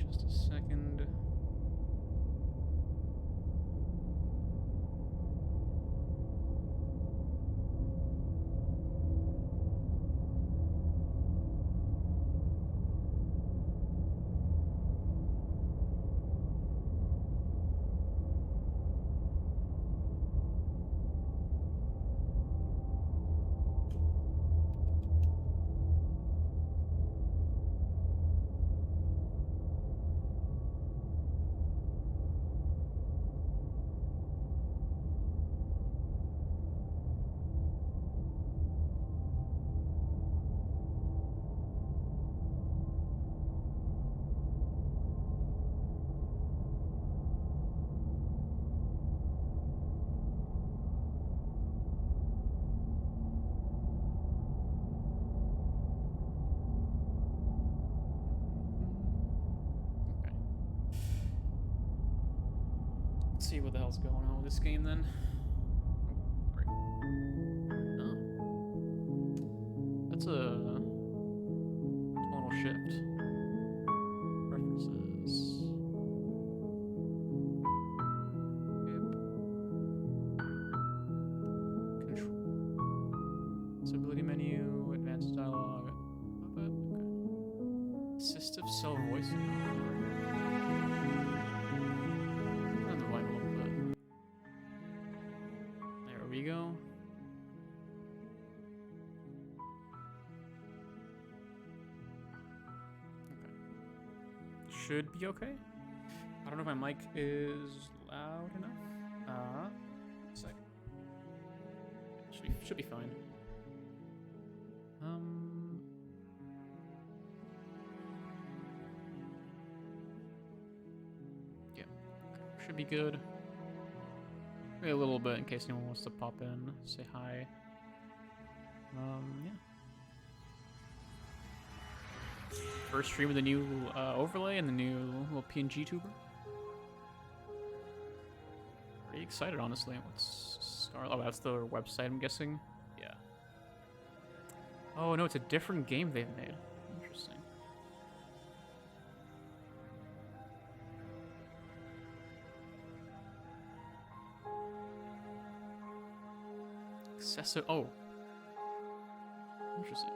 Just a second. Okay. Let's see what the hell's going on with this game then. Oh, sorry. Oh. That's a tonal shift. Preferences. Control. Disability menu, advanced dialogue. Okay. Assistive self voicing. Turn the volume a little bit. There we go. Okay. Should be okay. I don't know if my mic is loud enough. Sec. Should be fine. Yeah. Okay. Should be good. Wait a little bit in case anyone wants to pop in, say hi. Yeah. First stream of the new overlay and the new little PNG tuber. Pretty excited, honestly. What's Scarlet? Oh, that's the website, I'm guessing. Yeah. Oh no, it's a different game they've made. Interesting. Excessive. Oh. Interesting.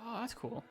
Oh, that's cool.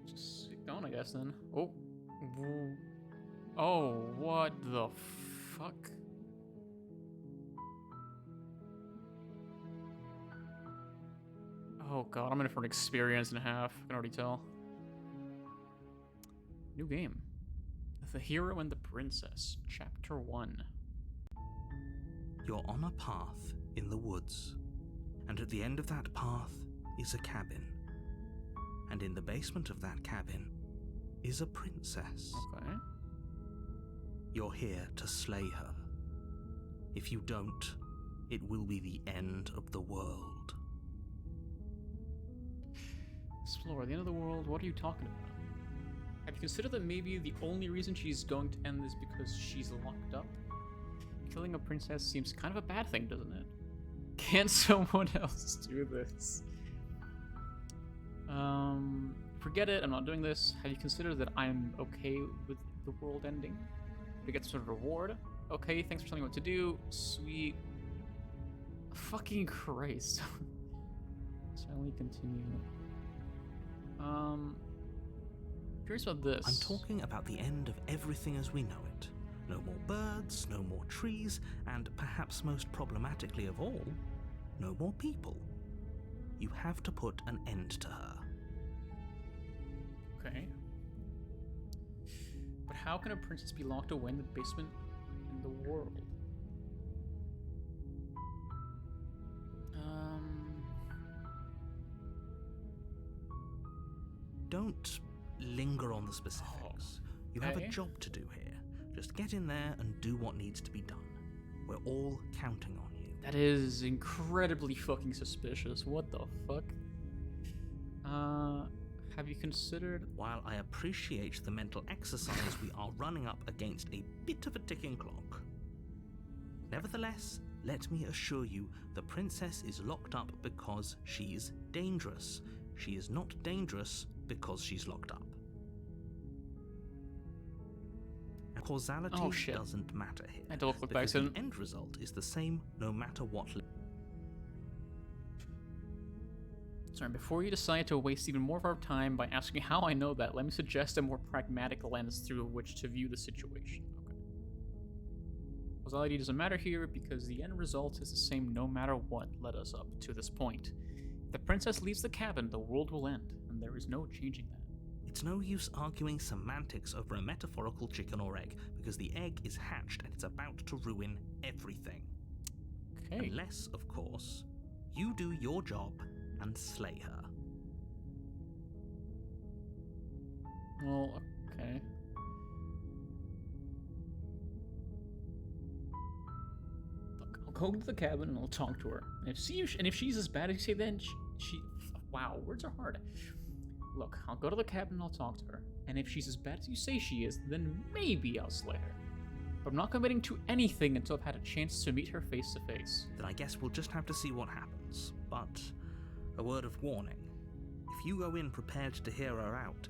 Just sit down, I guess, then. Oh. Oh, what the fuck? Oh god, I'm in for an experience and a half. I can already tell. New game. The Hero and the Princess, Chapter 1. You're on a path in the woods, and at the end of that path is a cabin. And in the basement of that cabin is a princess. Okay. You're here to slay her. If you don't, it will be the end of the world. Explore the end of the world. What are you talking about? Have you considered that maybe the only reason she's going to end is because she's locked up? Killing a princess seems kind of a bad thing, doesn't it? Can't someone else do this? Forget it, I'm not doing this. Have you considered that I'm okay with the world ending? To get some sort of reward? Okay, thanks for telling me what to do. Sweet. Fucking Christ. Silently continue. Curious about this. I'm talking about the end of everything as we know it. No more birds, no more trees, and perhaps most problematically of all, no more people. You have to put an end to her. Okay. But how can a princess be locked away in the basement in the world? don't linger on the specifics. You have a okay. job to do here. Just get in there and do what needs to be done. We're all counting on you. That is incredibly fucking suspicious. What the fuck? Have you considered... While I appreciate the mental exercise, we are running up against a bit of a ticking clock. Nevertheless, let me assure you, the princess is locked up because she's dangerous. She is not dangerous because she's locked up. And causality Oh, shit. doesn't matter here. I had to look by because the accident. end result is the same no matter what. Sorry, before you decide to waste even more of our time by asking how I know that, let me suggest a more pragmatic lens through which to view the situation. Okay. Causality doesn't matter here because the end result is the same no matter what led us up to this point. If the princess leaves the cabin, the world will end, and there is no changing that. It's no use arguing semantics over a metaphorical chicken or egg, because the egg is hatched and it's about to ruin everything. Okay. Unless, of course, you do your job and slay her. Well, okay. Look, I'll go to the cabin and I'll talk to her. And if she's as bad as you say, then she wow, words are hard. Look, I'll go to the cabin and I'll talk to her. And if she's as bad as you say she is, then maybe I'll slay her. But I'm not committing to anything until I've had a chance to meet her face to face. Then I guess we'll just have to see what happens. But a word of warning. If you go in prepared to hear her out,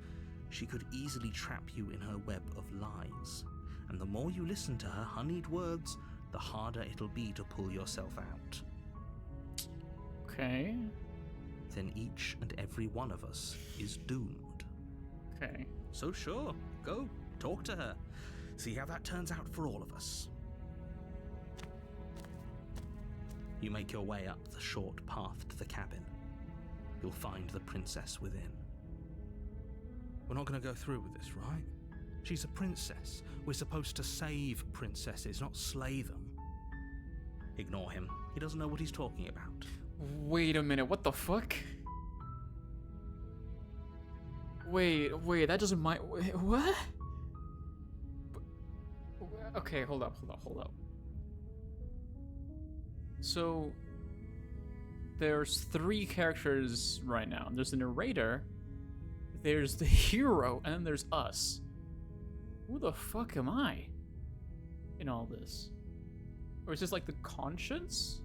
she could easily trap you in her web of lies. And the more you listen to her honeyed words, the harder it'll be to pull yourself out. Okay. Then each and every one of us is doomed. Okay. So sure, go, talk to her. See how that turns out for all of us. You make your way up the short path to the cabin. You'll find the princess within. We're not going to go through with this, right? She's a princess. We're supposed to save princesses, not slay them. Ignore him. He doesn't know what he's talking about. Wait a minute, what the fuck? Wait, that doesn't what? Okay, hold up. So, there's 3 characters right now. There's the narrator, there's the hero, and then there's us. Who the fuck am I in all this? Or is this like the conscience?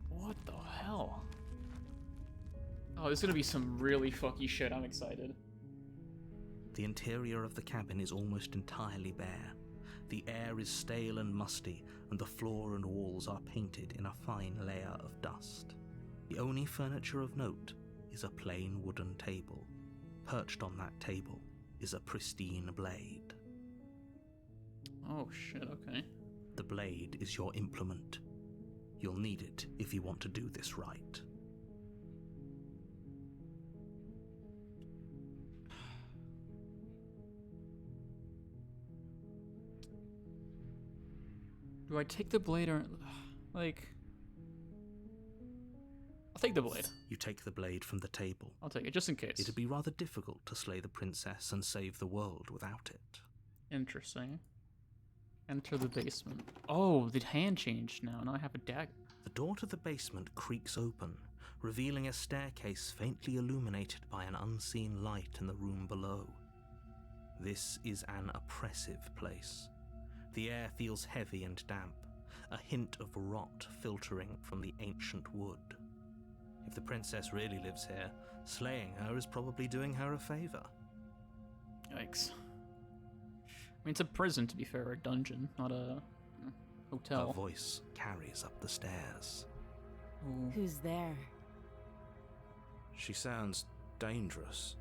What the hell? Oh, this is gonna be some really fucky shit. I'm excited. The interior of the cabin is almost entirely bare. The air is stale and musty, and the floor and walls are painted in a fine layer of dust. The only furniture of note is a plain wooden table. Perched on that table is a pristine blade. Oh shit, okay. The blade is your implement. You'll need it if you want to do this right. Do I take the blade or... like... I'll take the blade. You take the blade from the table. I'll take it, just in case. It'd be rather difficult to slay the princess and save the world without it. Interesting. Enter the basement. Oh, the hand changed now. Now I have a dagger. The door to the basement creaks open, revealing a staircase faintly illuminated by an unseen light in the room below. This is an oppressive place. The air feels heavy and damp, a hint of rot filtering from the ancient wood. If the princess really lives here, slaying her is probably doing her a favor. Yikes. I mean, it's a prison, to be fair, a dungeon, not a hotel. Her voice carries up the stairs. Ooh. Who's there? She sounds dangerous.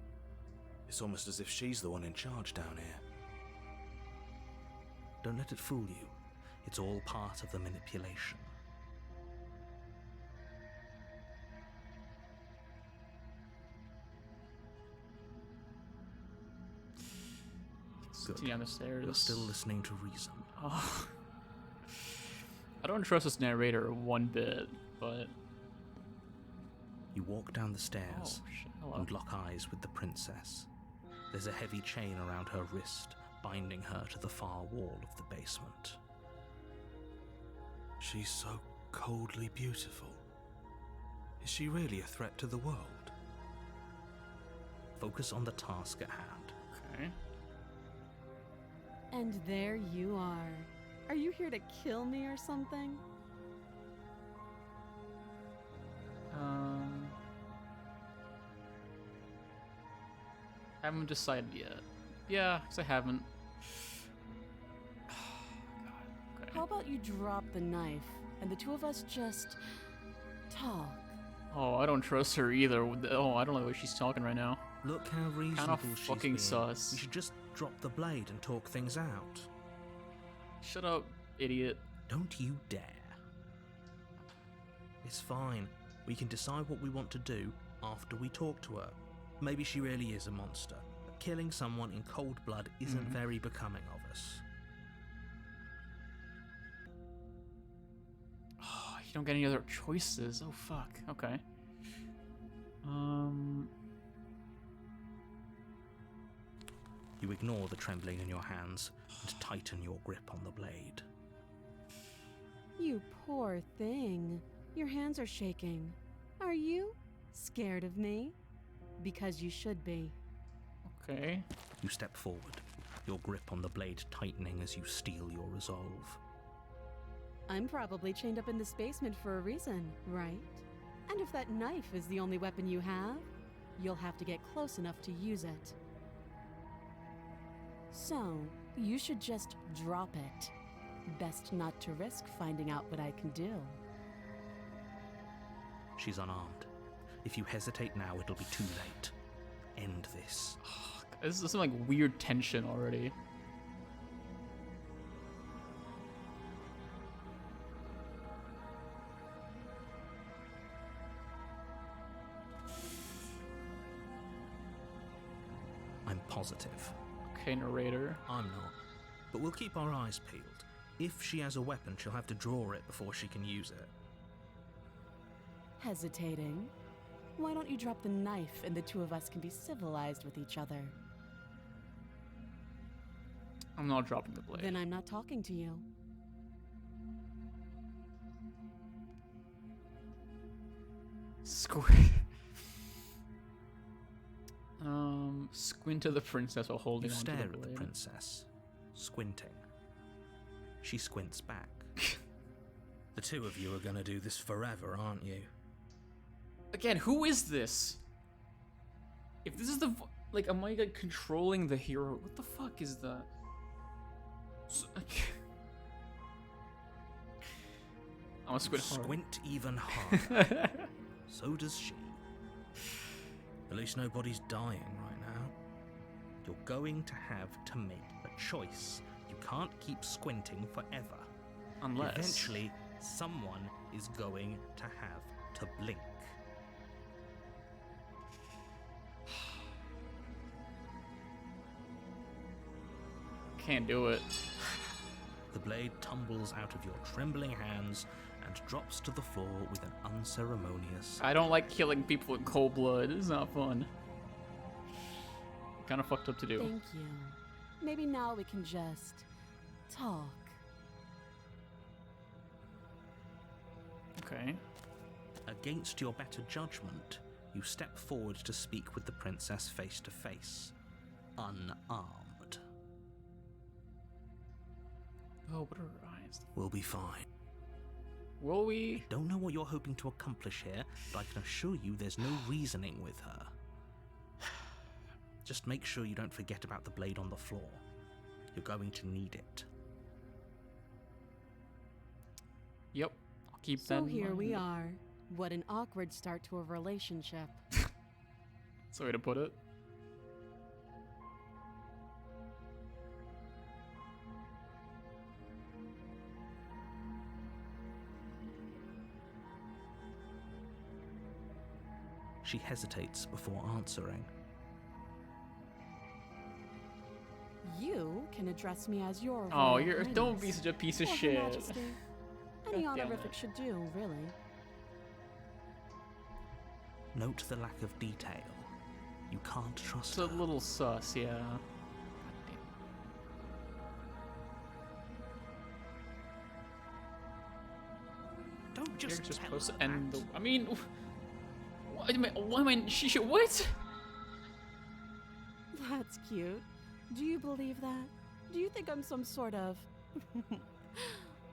It's almost as if she's the one in charge down here. Don't let it fool you. It's all part of the manipulation. Continue down the stairs. You're still listening to reason. Oh. I don't trust this narrator one bit, but... You walk down the stairs Oh, shit. Hello. and lock eyes with the princess. There's a heavy chain around her wrist, binding her to the far wall of the basement. She's so coldly beautiful. Is she really a threat to the world? Focus on the task at hand. Okay. And there you are. Are you here to kill me or something? Haven't decided yet. Yeah, because I haven't. God. Okay. How about you drop the knife and the two of us just talk? Oh, I don't trust her either. Oh, I don't know the way she's talking right now. Look how reasonable she's fucking being. sus. We should just drop the blade and talk things out. Shut up, idiot. Don't you dare. It's fine. We can decide what we want to do after we talk to her. Maybe she really is a monster, but killing someone in cold blood isn't very becoming of us. Oh, you don't get any other choices. Oh, fuck. Okay. You ignore the trembling in your hands and tighten your grip on the blade. You poor thing. Your hands are shaking. Are you scared of me? Because you should be. Okay. You step forward, your grip on the blade tightening as you steel your resolve. I'm probably chained up in this basement for a reason, right? And if that knife is the only weapon you have, you'll have to get close enough to use it. So, you should just drop it. Best not to risk finding out what I can do. She's unarmed. If you hesitate now, it'll be too late. End this. This is some like weird tension already. I'm positive. Okay, narrator. I'm not. But we'll keep our eyes peeled. If she has a weapon, she'll have to draw it before she can use it. Hesitating? Why don't you drop the knife and the two of us can be civilized with each other? I'm not dropping the blade. Then I'm not talking to you. Squint to the princess while holding You onto stare the at the blade. princess, squinting. She squints back. The two of you are gonna do this forever, aren't you? Again, who is this? If this is the like, am I like controlling the hero? What the fuck is that? I'm gonna squint hard. Squint even harder. So does she. At least nobody's dying right now. You're going to have to make a choice. You can't keep squinting forever. Unless Eventually, someone is going to have to blink. can't do it. The blade tumbles out of your trembling hands and drops to the floor with an unceremonious... I don't like killing people in cold blood. This is not fun. Kind of fucked up to do. Thank you. Maybe now we can just talk. Okay. Against your better judgment, you step forward to speak with the princess face to face, unarmed. Oh, what are her eyes? We'll be fine. Will we? Don't know what you're hoping to accomplish here, but I can assure you there's no reasoning with her. Just make sure you don't forget about the blade on the floor. You're going to need it. Yep. I'll keep that So in here we mind. are. What an awkward start to a relationship. That's the way to put it. She hesitates before answering. You can address me as your Oh, Royal you're don't be Highness. such a piece of Or Her shit. Majesty. Any God damn honorific it. should do, really. Note the lack of detail. You can't trust It's a her. little sus, yeah. God damn. Don't just You're just tell supposed her to end that. the. I mean, why am I? She what? That's cute. Do you believe that? Do you think I'm some sort of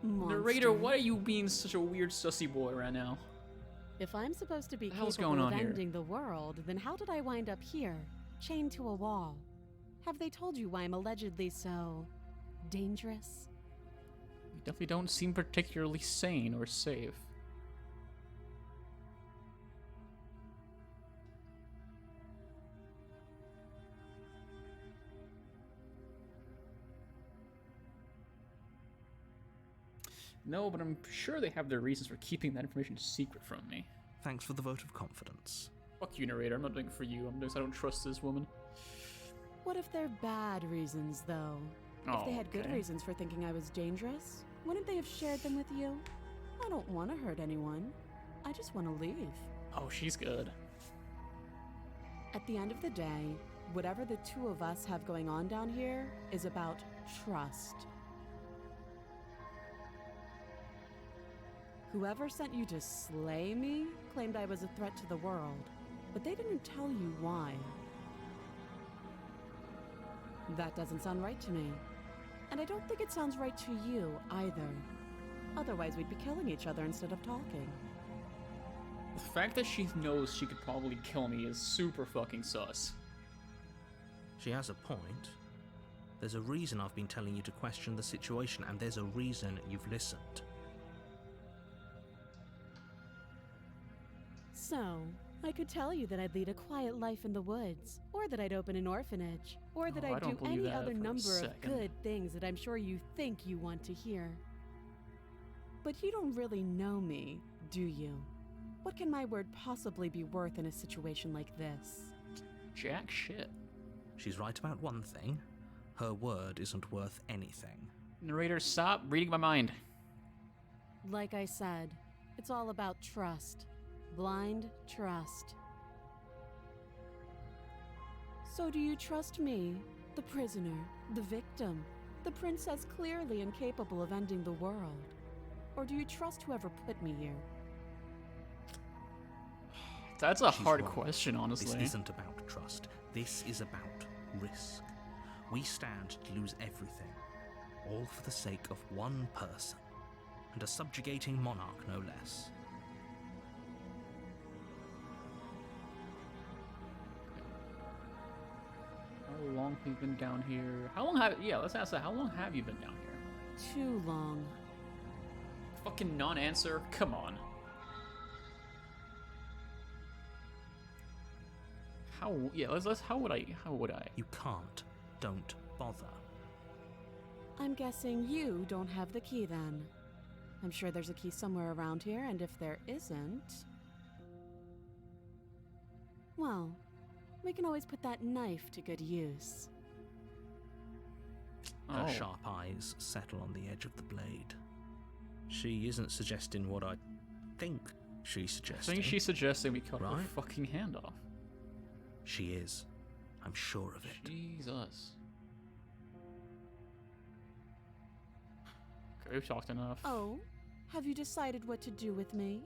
monster? Narrator, why are you being such a weird sussy boy right now? If I'm supposed to be The hell's capable going of on here? ending the world, then how did I wind up here, chained to a wall? Have they told you why I'm allegedly so dangerous? You definitely don't seem particularly sane or safe. No, but I'm sure they have their reasons for keeping that information secret from me. Thanks for the vote of confidence. Fuck you, narrator. I'm not doing it for you. I'm doing this. I don't trust this woman. What if they're bad reasons, though? Oh, If they had good okay. reasons for thinking I was dangerous, wouldn't they have shared them with you? I don't want to hurt anyone. I just want to leave. Oh, she's good. At the end of the day, whatever the two of us have going on down here is about trust. Whoever sent you to slay me claimed I was a threat to the world, but they didn't tell you why. That doesn't sound right to me. And I don't think it sounds right to you either. Otherwise, we'd be killing each other instead of talking. The fact that she knows she could probably kill me is super fucking sus. She has a point. There's a reason I've been telling you to question the situation, and there's a reason you've listened. So, I could tell you that I'd lead a quiet life in the woods, or that I'd open an orphanage, or that Oh, I I'd don't do believe any that other for a number of second. good things that I'm sure you think you want to hear. But you don't really know me, do you? What can my word possibly be worth in a situation like this? Jack shit. She's right about one thing. Her word isn't worth anything. Narrator, stop reading my mind. Like I said, it's all about trust. Blind trust. So do you trust me, the prisoner, the victim, the princess clearly incapable of ending the world? Or do you trust whoever put me here? That's a She's hard wrong. question, honestly. This isn't about trust. This is about risk. We stand to lose everything, all for the sake of one person, and a subjugating monarch no less. How long have you been down here? How long have... Yeah, let's ask that. How long have you been down here? Too long. Fucking non-answer? Come on. How... Yeah, let's... How would I... You can't. Don't bother. I'm guessing you don't have the key then. I'm sure there's a key somewhere around here, and if there isn't... well, we can always put that knife to good use. Her Oh. sharp eyes settle on the edge of the blade. She isn't suggesting what I think she's I suggesting. think she's suggesting we cut her Right. fucking hand off. She is. I'm sure of it. Jesus. Okay, we've talked enough. Oh, have you decided what to do with me?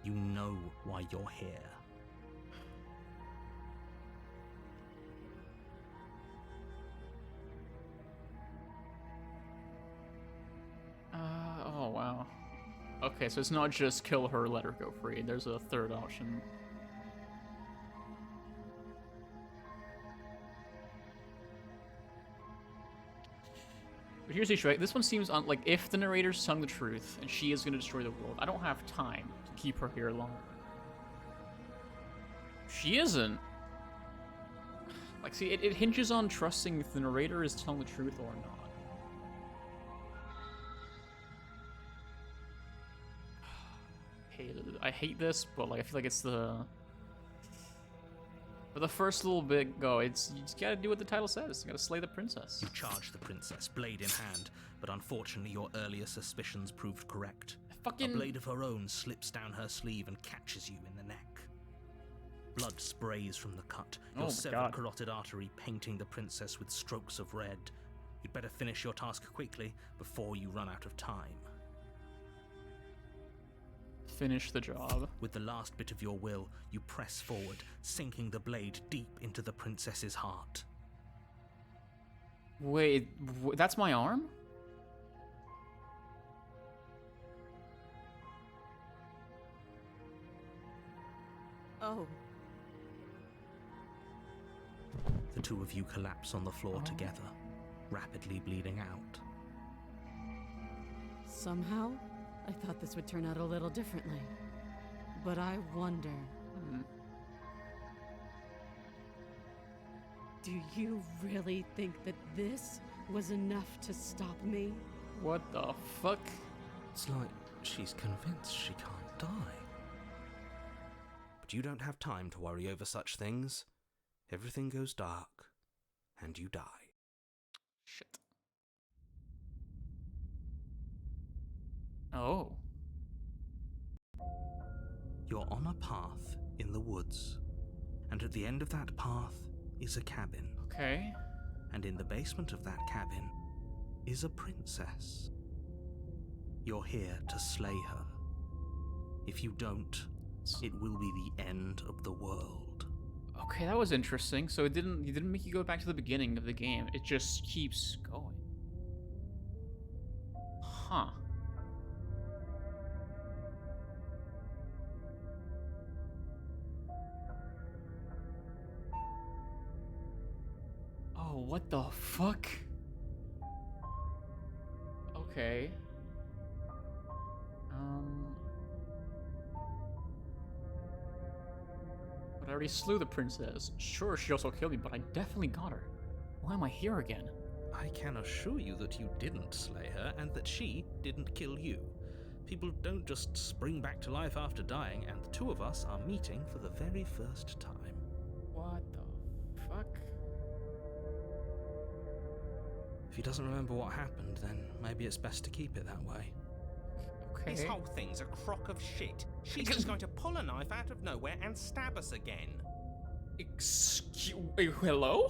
You know why you're here. Oh, wow. Okay, so it's not just kill her, let her go free. There's a third option. But here's the issue, right? This one seems like if the narrator's telling the truth and she is going to destroy the world, I don't have time to keep her here longer. She isn't. Like, see, it hinges on trusting if the narrator is telling the truth or not. I hate this, but like I feel like it's the For the first little bit, you just gotta do what the title says. You gotta slay the princess. You charge the princess, blade in hand, but unfortunately your earlier suspicions proved correct. A blade of her own slips down her sleeve and catches you in the neck. Blood sprays from the cut, your severed carotid artery painting the princess with strokes of red. You'd better finish your task quickly before you run out of time. Finish the job. With the last bit of your will, you press forward, sinking the blade deep into the princess's heart. Wait, that's my arm? Oh, The two of you collapse on the floor together, rapidly bleeding out. somehow I thought this would turn out a little differently. But I wonder, do you really think that this was enough to stop me? What the fuck? It's like she's convinced she can't die. But you don't have time to worry over such things. Everything goes dark, and you die. Shit. Oh. You're on a path in the woods, and at the end of that path is a cabin. Okay. And in the basement of that cabin is a princess. You're here to slay her. If you don't, it will be the end of the world. Okay, that was interesting. So it didn't make you go back to the beginning of the game. It just keeps going. Huh. Oh, what the fuck? Okay. But I already slew the princess. Sure, she also killed me, but I definitely got her. Why am I here again? I can assure you that you didn't slay her and that she didn't kill you. People don't just spring back to life after dying, and the two of us are meeting for the very first time. What the fuck? If he doesn't remember what happened, then maybe it's best to keep it that way. Okay. This whole thing's a crock of shit. She's just going to pull a knife out of nowhere and stab us again. Hello?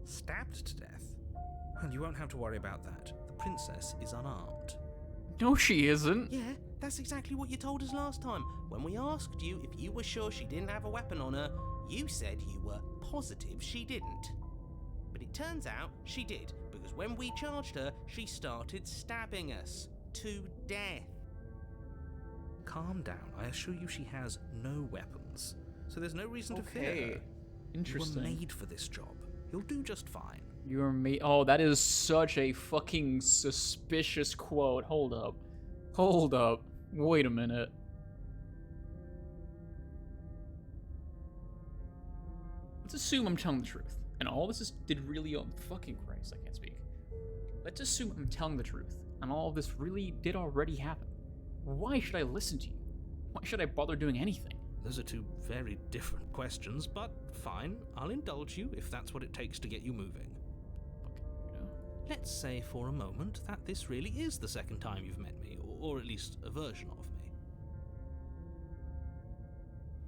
Stabbed to death? And you won't have to worry about that. The princess is unarmed. No, she isn't. Yeah, that's exactly what you told us last time. When we asked you if you were sure she didn't have a weapon on her, you said you were positive she didn't. But it turns out she did, because when we charged her, she started stabbing us to death. Calm down. I assure you she has no weapons. So there's no reason to fear her. Interesting. You were made for this job. You'll do just fine. You're made. Oh, that is such a fucking suspicious quote. Hold up. Hold up. Wait a minute. Let's assume I'm telling the truth. And all this did really. Oh, fucking Christ, I can't speak. Let's assume I'm telling the truth. And all of this really did already happen. Why should I listen to you? Why should I bother doing anything? Those are two very different questions, but fine. I'll indulge you if that's what it takes to get you moving. Let's say for a moment that this really is the second time you've met me, or at least a version of me.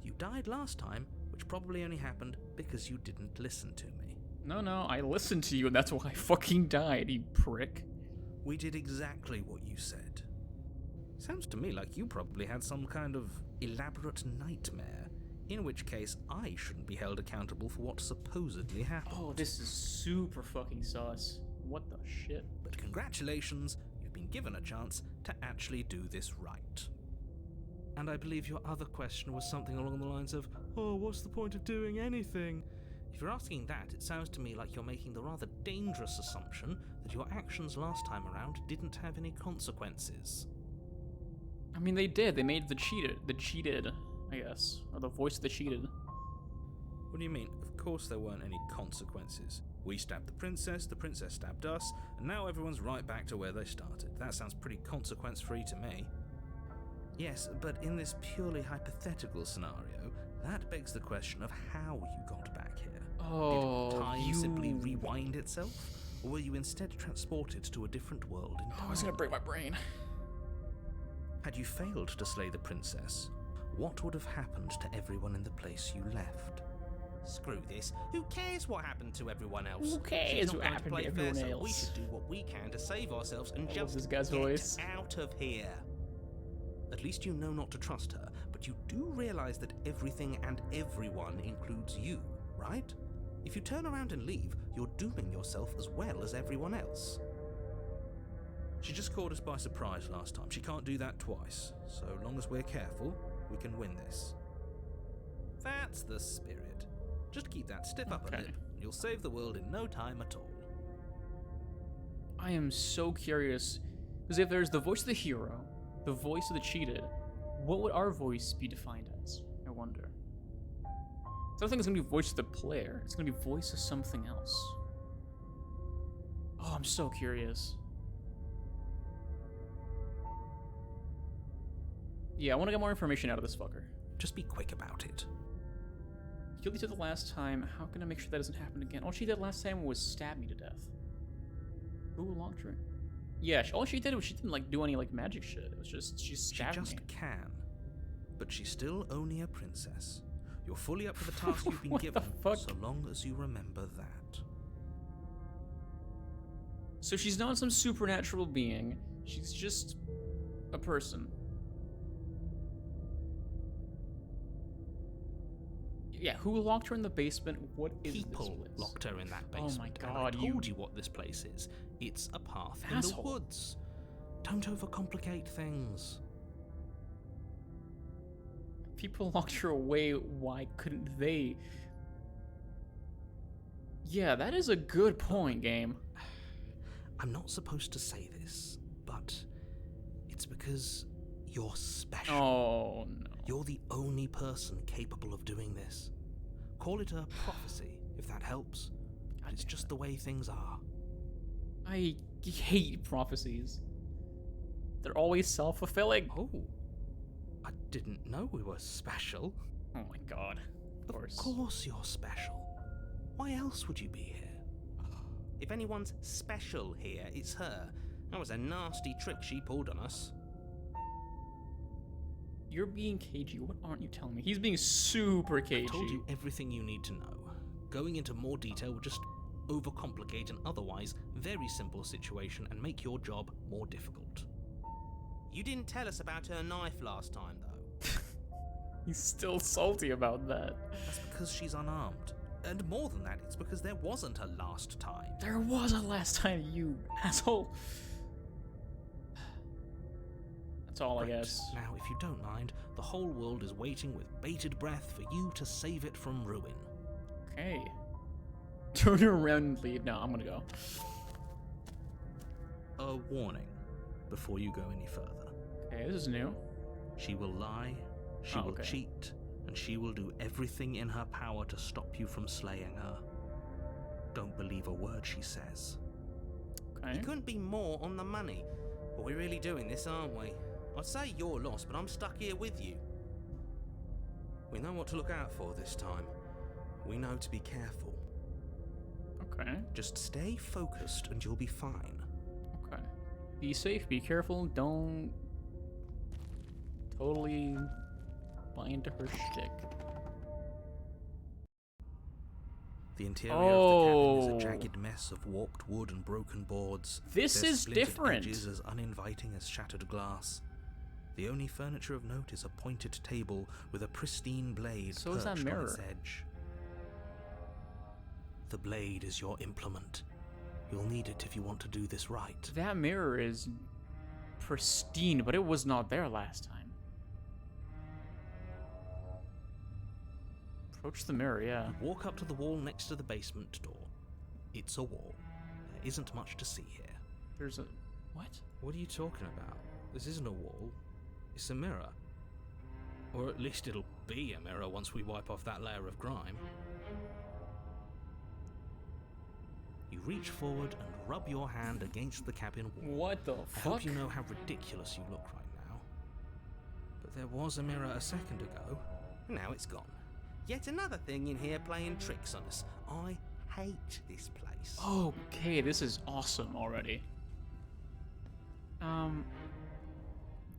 You died last time, which probably only happened because you didn't listen to me. No, I listened to you and that's why I fucking died, you prick. We did exactly what you said. Sounds to me like you probably had some kind of elaborate nightmare, in which case I shouldn't be held accountable for what supposedly happened. Oh, this is super fucking sus. What the shit? But congratulations, you've been given a chance to actually do this right. And I believe your other question was something along the lines of, oh, what's the point of doing anything? If you're asking that, it sounds to me like you're making the rather dangerous assumption that your actions last time around didn't have any consequences. I mean, they did. They made the cheated, I guess. Or the voice of the cheated. What do you mean? Of course there weren't any consequences. We stabbed the princess stabbed us, and now everyone's right back to where they started. That sounds pretty consequence-free to me. Yes, but in this purely hypothetical scenario, That begs the question of how you got back here. Oh, Did time you... simply rewind itself? Or were you instead transported to a different world I entirely? was gonna break my brain. Had you failed to slay the princess, what would have happened to everyone in the place you left? Screw this. Who cares what happened to everyone else? Who cares She's not what going happened to play everyone fair, so else? we should do what we can to save ourselves and I love just this guy's get voice. out of here. At least you know not to trust her, but you do realize that everything and everyone includes you, right? If you turn around and leave, you're dooming yourself as well as everyone else. She just caught us by surprise last time. She can't do that twice. So long as we're careful, we can win this. That's the spirit. Just keep that stiff upper Okay. lip, and you'll save the world in no time at all. I am so curious, because if there's the voice of the hero, the voice of the cheated, what would our voice be defined as? I wonder. So I don't think it's gonna be voice of the player. It's gonna be voice of something else. Oh, I'm so curious. Yeah, I want to get more information out of this fucker. Just be quick about it. Killed each other last time. How can I make sure that doesn't happen again? All she did last time was stab me to death. Who locked her? Yeah, all she did was she didn't like do any like magic shit. It was just she She stabbed just me. can. But she's still only a princess. You're fully up to the task you've been What the given, fuck? so long as you remember that. So she's not some supernatural being. She's just a person. Yeah, who locked her in the basement? What is People this place? locked her in that Oh my basement. God, and I told you what this place is. It's a path in Asshole. the woods. Don't overcomplicate things. People locked her away. Why couldn't they? Yeah, that is a good point, game. I'm not supposed to say this, but it's because you're special. Oh no. You're the only person capable of doing this. Call it a prophecy, if that helps. But it's just the way things are. I hate prophecies. They're always self-fulfilling. Oh, I didn't know we were special. Oh my god. Of course. Of course you're special. Why else would you be here? If anyone's special here, it's her. That was a nasty trick she pulled on us. You're being cagey. What aren't you telling me? He's being super cagey. I told you everything you need to know. Going into more detail would just overcomplicate an otherwise very simple situation and make your job more difficult. You didn't tell us about her knife last time, though. He's still salty about that. That's because she's unarmed. And more than that, it's because there wasn't a last time. There was a last time, you asshole. That's all, I Right. guess. Now, if you don't mind, the whole world is waiting with bated breath for you to save it from ruin. Okay. Turn around and leave. No, I'm gonna go. A warning before you go any further. Okay, this is new. She will lie, she Oh, will okay. cheat, and she will do everything in her power to stop you from slaying her. Don't believe a word she says. Okay. You couldn't be more on the money. But we're really doing this, aren't we? I'd say you're lost, but I'm stuck here with you. We know what to look out for this time. We know to be careful. Okay. Just stay focused and you'll be fine. Okay. Be safe, be careful, don't totally buy into her shtick. The interior of the cabin is Oh. a jagged mess of warped wood and broken boards. This Their is splintered different. edges as uninviting as shattered glass. The only furniture of note is a pointed table with a pristine blade So is that perched on its mirror. edge. The blade is your implement. You'll need it if you want to do this right. That mirror is pristine, but it was not there last time. Approach the mirror, yeah. Walk up to the wall next to the basement door. It's a wall. There isn't much to see here. There's a... What? What are you talking about? This isn't a wall. It's a mirror. Or at least it'll be a mirror once we wipe off that layer of grime. You reach forward and rub your hand against the cabin wall. What the I fuck? hope you know how ridiculous you look right now. But there was a mirror a second ago. Now it's gone. Yet another thing in here playing tricks on us. I hate this place. Okay, this is awesome already.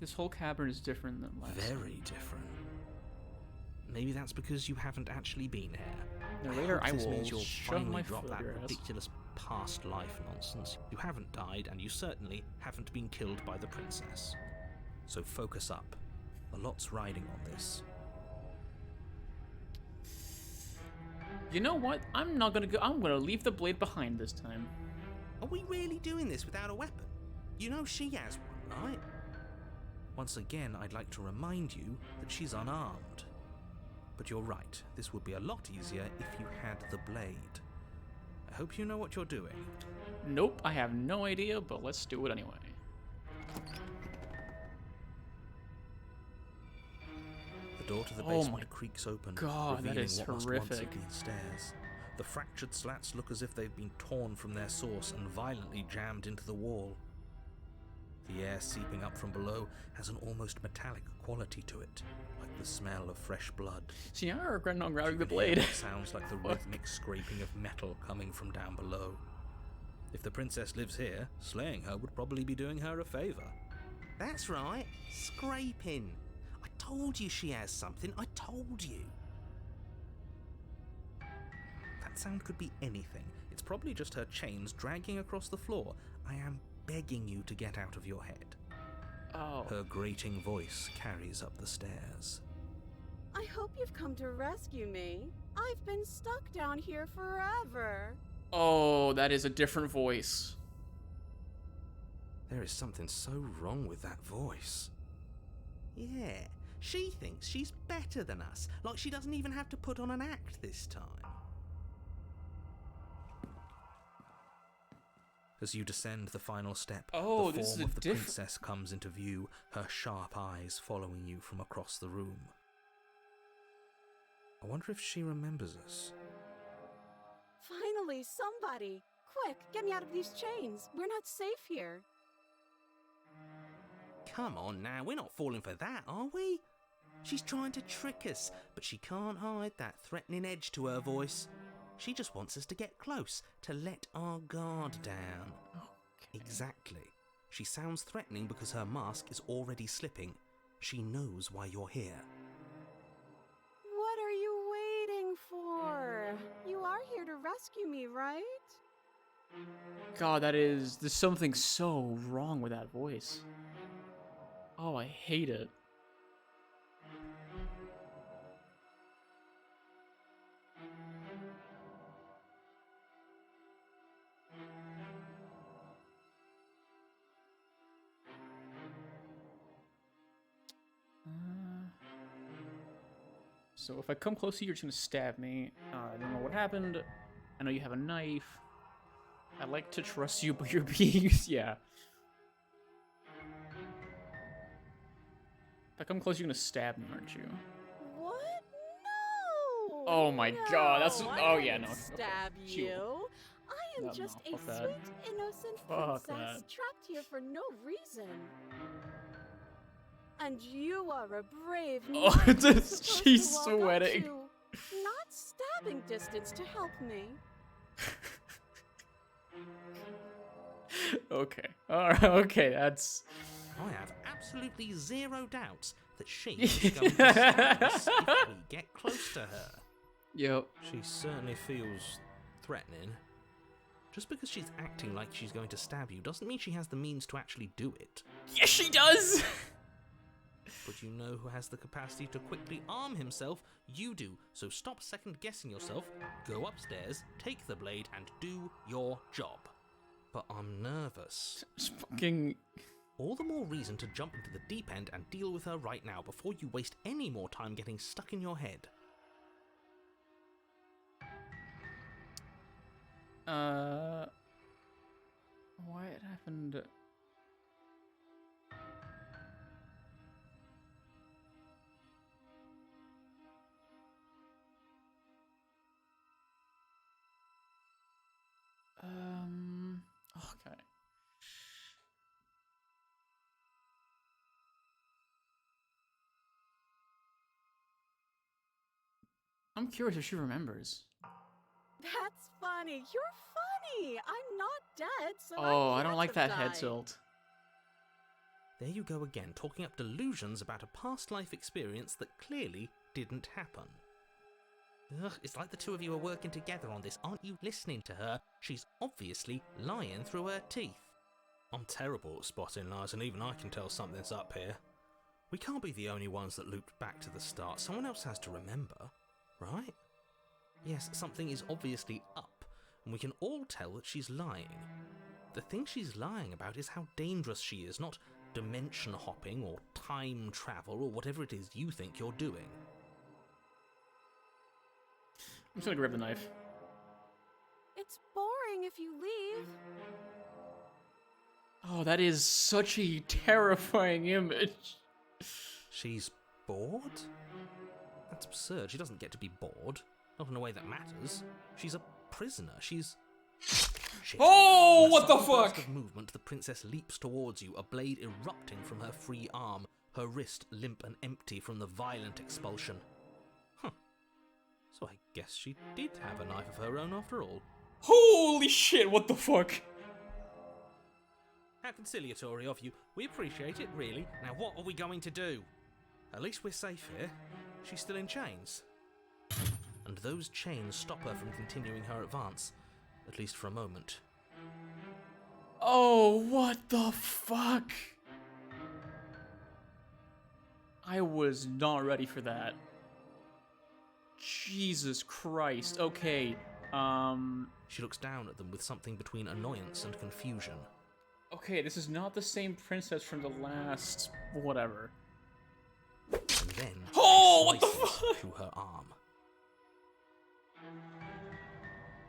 This whole cavern is different than last. Very different. Maybe that's because you haven't actually been here. Narrator, I This will means you'll shove finally my drop foot that up your ass. ridiculous past life nonsense. You haven't died, and you certainly haven't been killed by the princess. So focus up. A lot's riding on this. You know what? I'm not gonna go. I'm gonna leave the blade behind this time. Are we really doing this without a weapon? You know she has one, right? Once again, I'd like to remind you that she's unarmed. But you're right, this would be a lot easier if you had the blade. I hope you know what you're doing. Nope, I have no idea, but let's do it anyway. The door to the Oh basement my creaks open, God, that revealing is what must once have horrific. been stairs. The fractured slats look as if they've been torn from their source and violently jammed into the wall. The air seeping up from below has an almost metallic quality to it, like the smell of fresh blood. See, I regret not grabbing the You can hear blade. what sounds like the rhythmic scraping of metal coming from down below. If the princess lives here, slaying her would probably be doing her a favor. That's right, scraping. I told you she has something, I told you. That sound could be anything. It's probably just her chains dragging across the floor. I am begging you to get out of your head. Oh. Her grating voice carries up the stairs. I hope you've come to rescue me. I've been stuck down here forever. Oh, that is a different voice. There is something so wrong with that voice. Yeah, she thinks she's better than us, like she doesn't even have to put on an act this time. As you descend the final step, Oh, the this is form a of the diff- princess comes into view, her sharp eyes following you from across the room. I wonder if she remembers us. Finally, somebody! Quick, get me out of these chains. We're not safe here. Come on now, we're not falling for that, are we? She's trying to trick us, but she can't hide that threatening edge to her voice. She just wants us to get close, to let our guard down. Exactly. She sounds threatening because her mask is already slipping. She knows why you're here. What are you waiting for? You are here to rescue me, right? God, there's something so wrong with that voice. Oh, I hate it. So if I come close to you, you're just gonna stab me. I don't know what happened. I know you have a knife. I like to trust you, but you're being... yeah. If I come close, you're gonna stab me, aren't you? What? No! Oh my God, that's- No, I oh, yeah, wouldn't no. Stab Shoot. you. I am No, just no, a fuck that. sweet, innocent Fuck princess that. trapped here for no reason. And you are a brave Oh, knight it's- who's supposed she's to walk sweating. up to, not stabbing distance to help me. Okay. Alright, okay, that's... I have absolutely zero doubts that she is going to stab us if we get close to her. Yep. She certainly feels threatening. Just because she's acting like she's going to stab you doesn't mean she has the means to actually do it. Yes, she does! But you know who has the capacity to quickly arm himself? You do. So stop second-guessing yourself, go upstairs, take the blade, and do your job. But I'm nervous. Just fucking... All the more reason to jump into the deep end and deal with her right now before you waste any more time getting stuck in your head. What happened? Okay. I'm curious if she remembers. That's funny. You're funny. I'm not dead, so Oh, I can't don't like have that head died. tilt. There you go again, talking up delusions about a past life experience that clearly didn't happen. Ugh, it's like the two of you are working together on this. Aren't you listening to her? She's obviously lying through her teeth. I'm terrible at spotting lies, and even I can tell something's up here. We can't be the only ones that looped back to the start. Someone else has to remember, right? Yes, something is obviously up, and we can all tell that she's lying. The thing she's lying about is how dangerous she is, not dimension hopping or time travel or whatever it is you think you're doing. I'm just gonna grab the knife. It's boring if you leave. Oh, that is such a terrifying image. She's bored? That's absurd. She doesn't get to be bored. Not in a way that matters. She's a prisoner. She's... Shit. Oh, In a what the sudden burst fuck? of movement, the princess leaps towards you, a blade erupting from her free arm, her wrist limp and empty from the violent expulsion. Huh. So I guess she did have a knife of her own after all. Holy shit, what the fuck? How conciliatory of you. We appreciate it, really. Now what are we going to do? At least we're safe here. She's still in chains. And those chains stop her from continuing her advance, at least for a moment. Oh, what the fuck? I was not ready for that. Jesus Christ. Okay, She looks down at them with something between annoyance and confusion. okay, this is not the same princess from the last... whatever. And then Oh, what the slices fuck? through her arm.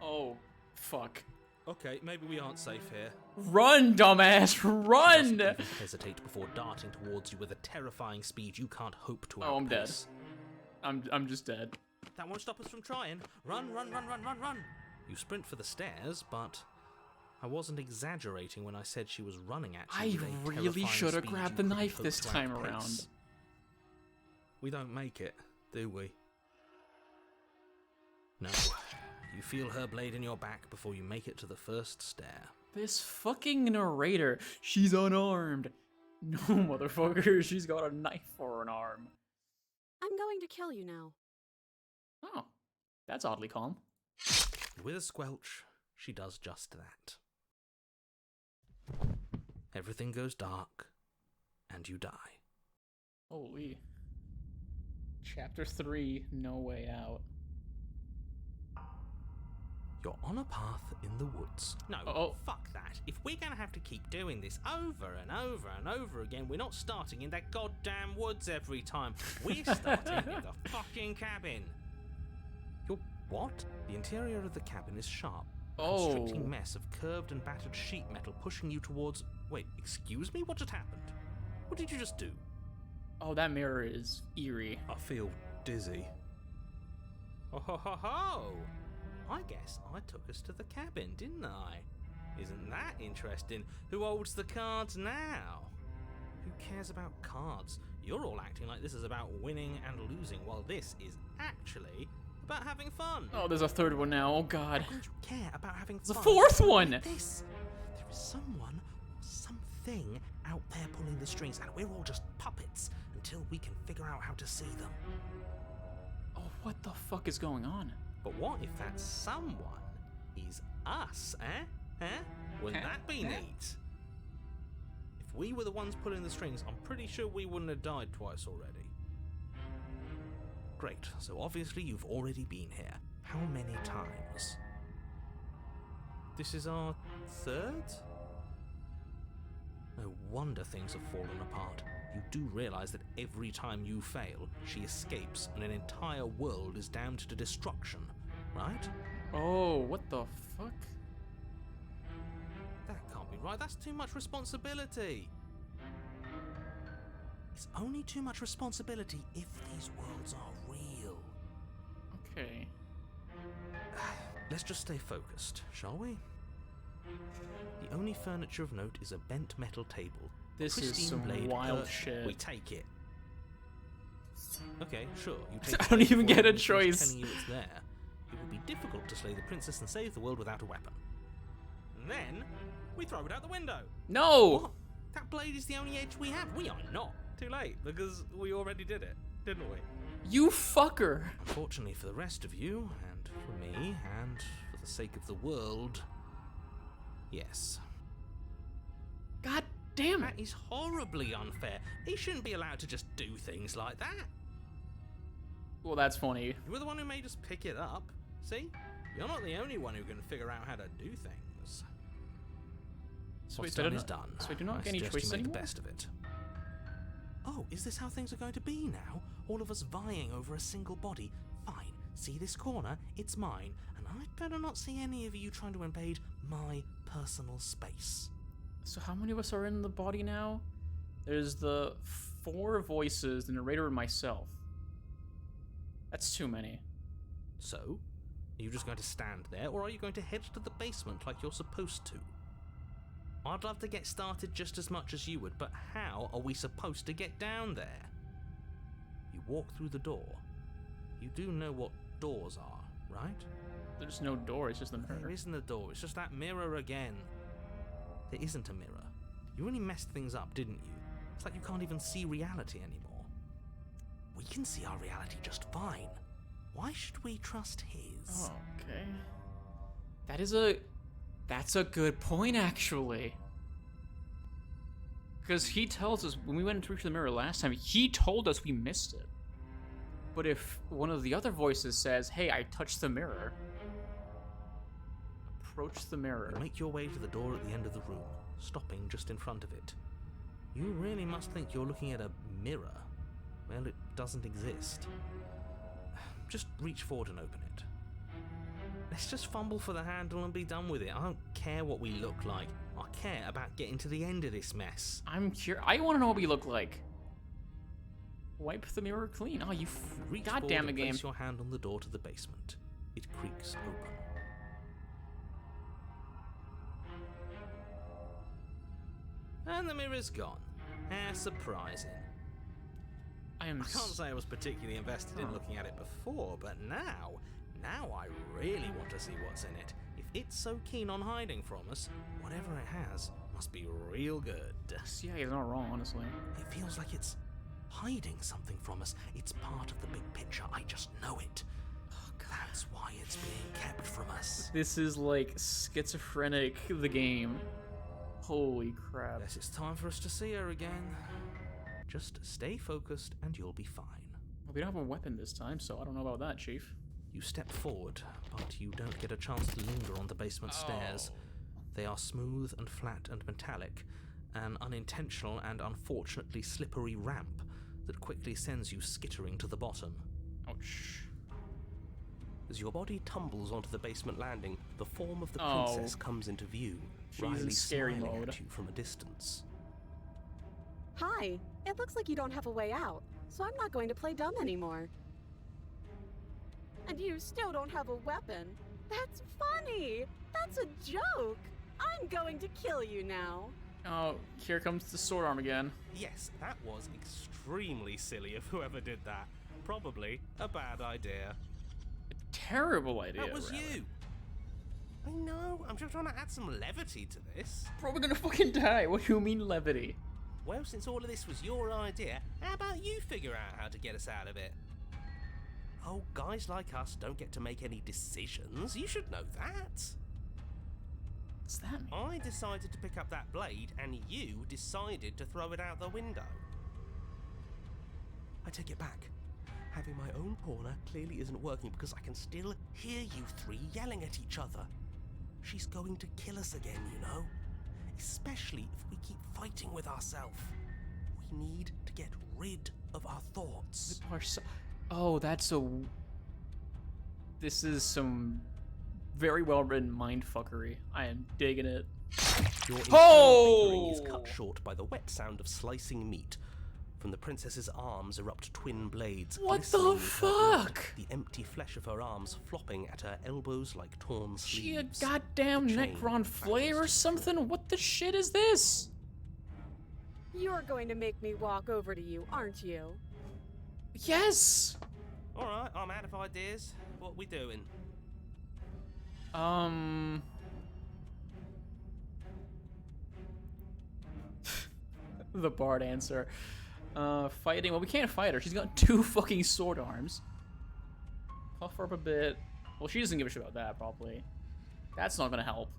Oh, fuck. Okay, maybe we aren't safe here. Run, dumbass, She run! doesn't even hesitate before darting towards you with a terrifying speed you can't hope to outpace. Oh, I'm dead. I'm just dead. That won't stop us from trying. Run, run, run, run, run, run! You sprint for the stairs, but I wasn't exaggerating when I said she was running at you. I with a really terrifying should have speed grabbed you the couldn't knife hope this to time outpace. around. We don't make it, do we? No. You feel her blade in your back before you make it to the first stair. This fucking narrator, she's unarmed. No, motherfucker, she's got a knife for an arm. I'm going to kill you now. Oh, that's oddly calm. And with a squelch, she does just that. Everything goes dark, and you die. Holy. Chapter 3, No Way Out. You're on a path in the woods. No, Oh. fuck that. If we're gonna have to keep doing this over and over and over again, we're not starting in that goddamn woods every time. We're starting in the fucking cabin. You're what? The interior of the cabin is sharp. A Oh. constricting mess of curved and battered sheet metal pushing you towards... Wait, excuse me? What just happened? What did you just do? Oh, that mirror is eerie. I feel dizzy. Oh ho ho ho! I guess I took us to the cabin, didn't I? Isn't that interesting? Who holds the cards now? Who cares about cards? You're all acting like this is about winning and losing, while this is actually about having fun. Oh, there's a third one now. Oh, God. Why don't you care about having There's a fun? fourth one! This. There is someone or something out there pulling the strings, and we're all just puppets until we can figure out how to see them. Oh, what the fuck is going on? But what if that someone is us, eh? Wouldn't Huh? that be Huh? neat? If we were the ones pulling the strings, I'm pretty sure we wouldn't have died twice already. Great, so obviously you've already been here. How many times? This is our third? No wonder things have fallen apart. You do realize that every time you fail, she escapes and an entire world is damned to destruction, right? Oh, what the fuck? That can't be right. That's too much responsibility. It's only too much responsibility if these worlds are real. Okay. Let's just stay focused, shall we? The only furniture of note is a bent metal table. This is Pristine some blade wild birch. shit. We take it. Okay, sure. You take I the don't blade even get a forward and finish choice. telling you it's there. It would be difficult to slay the princess and save the world without a weapon. And then we throw it out the window. No! What? That blade is the only edge we have. We are not. Too late, because we already did it, didn't we? You fucker! Unfortunately for the rest of you, and for me, and for the sake of the world, yes. God damn That it! is horribly unfair. He shouldn't be allowed to just do things like that. Well, that's funny. You were the one who made us pick it up. See? You're not the only one who can figure out how to do things. So What's wait, done I is don't- done. so I do not I get any suggest choice you make anymore? the best of it. Oh, is this how things are going to be now? All of us vying over a single body? Fine. See this corner? It's mine. And I'd better not see any of you trying to invade my personal space. So how many of us are in the body now? There's the 4 voices, the narrator, and myself. That's too many. So, are you just going to stand there, or are you going to head to the basement like you're supposed to? I'd love to get started just as much as you would, but how are we supposed to get down there? You walk through the door. You do know what doors are, right? There's no door, it's just the There mirror. isn't a door, it's just that mirror again. There isn't a mirror. You really messed things up, didn't you? It's like you can't even see reality anymore. We can see our reality just fine. Why should we trust his? Okay. That's a good point, actually. Because he tells us, when we went to reach the mirror last time, he told us we missed it. But if one of the other voices says, hey, I touched the mirror, approach the mirror. You make your way to the door at the end of the room, stopping just in front of it. You really must think you're looking at a mirror. Well, it doesn't exist. Just reach forward and open it. Let's just fumble for the handle and be done with it. I don't care what we look like. I care about getting to the end of this mess. I'm curious. I want to know what we look like. Wipe the mirror clean. Oh, you Reach goddamn forward it, and game. place your hand on the door to the basement. It creaks open. And the mirror's gone. How surprising. I I can't say I was particularly invested in looking at it before, but now I really want to see what's in it. If it's so keen on hiding from us, whatever it has must be real good. Yeah, he's not wrong, honestly. It feels like it's hiding something from us. It's part of the big picture. I just know it. That's why it's being kept from us. This is like schizophrenic, the game. Holy crap. Guess it's time for us to see her again. Just stay focused and you'll be fine. We don't have a weapon this time, so I don't know about that, Chief. You step forward, but you don't get a chance to linger on the basement stairs. They are smooth and flat and metallic, an unintentional and unfortunately slippery ramp that quickly sends you skittering to the bottom. Ouch. As your body tumbles onto the basement landing, the form of the Oh. princess comes into view, She's in Riley scary smiling mode. at you from a distance. Hi. It looks like you don't have a way out, so I'm not going to play dumb anymore. And you still don't have a weapon. That's funny. That's a joke. I'm going to kill you now. Oh, here comes the sword arm again. Yes, that was extremely silly of whoever did that. Probably a bad idea. Terrible idea. That was rather. you. I know, I'm just trying to add some levity to this. Bro, we're gonna fucking die. What do you mean levity? Well, since all of this was your idea, how about you figure out how to get us out of it? Oh, guys like us don't get to make any decisions. You should know that. What's that mean? I decided to pick up that blade, and you decided to throw it out the window. I take it back. Having my own corner clearly isn't working because I can still hear you three yelling at each other. She's going to kill us again, you know? Especially if we keep fighting with ourselves. We need to get rid of our thoughts. Oh, that's a. This is some very well written mindfuckery. I am digging it. Your internal Oh! bickering is cut short by the wet sound of slicing meat. From the princess's arms erupt twin blades. What the glistening with her blood, fuck? The empty flesh of her arms flopping at her elbows like torn She a sleeves. goddamn The chain Necron Flare or rattles to the something? What the shit is this? You're going to make me walk over to you, aren't you? Yes! Alright, I'm out of ideas. What we doing? The bard answer. Fighting. Well, we can't fight her. She's got 2 fucking sword arms. Puff her up a bit. Well, she doesn't give a shit about that, probably. That's not gonna help.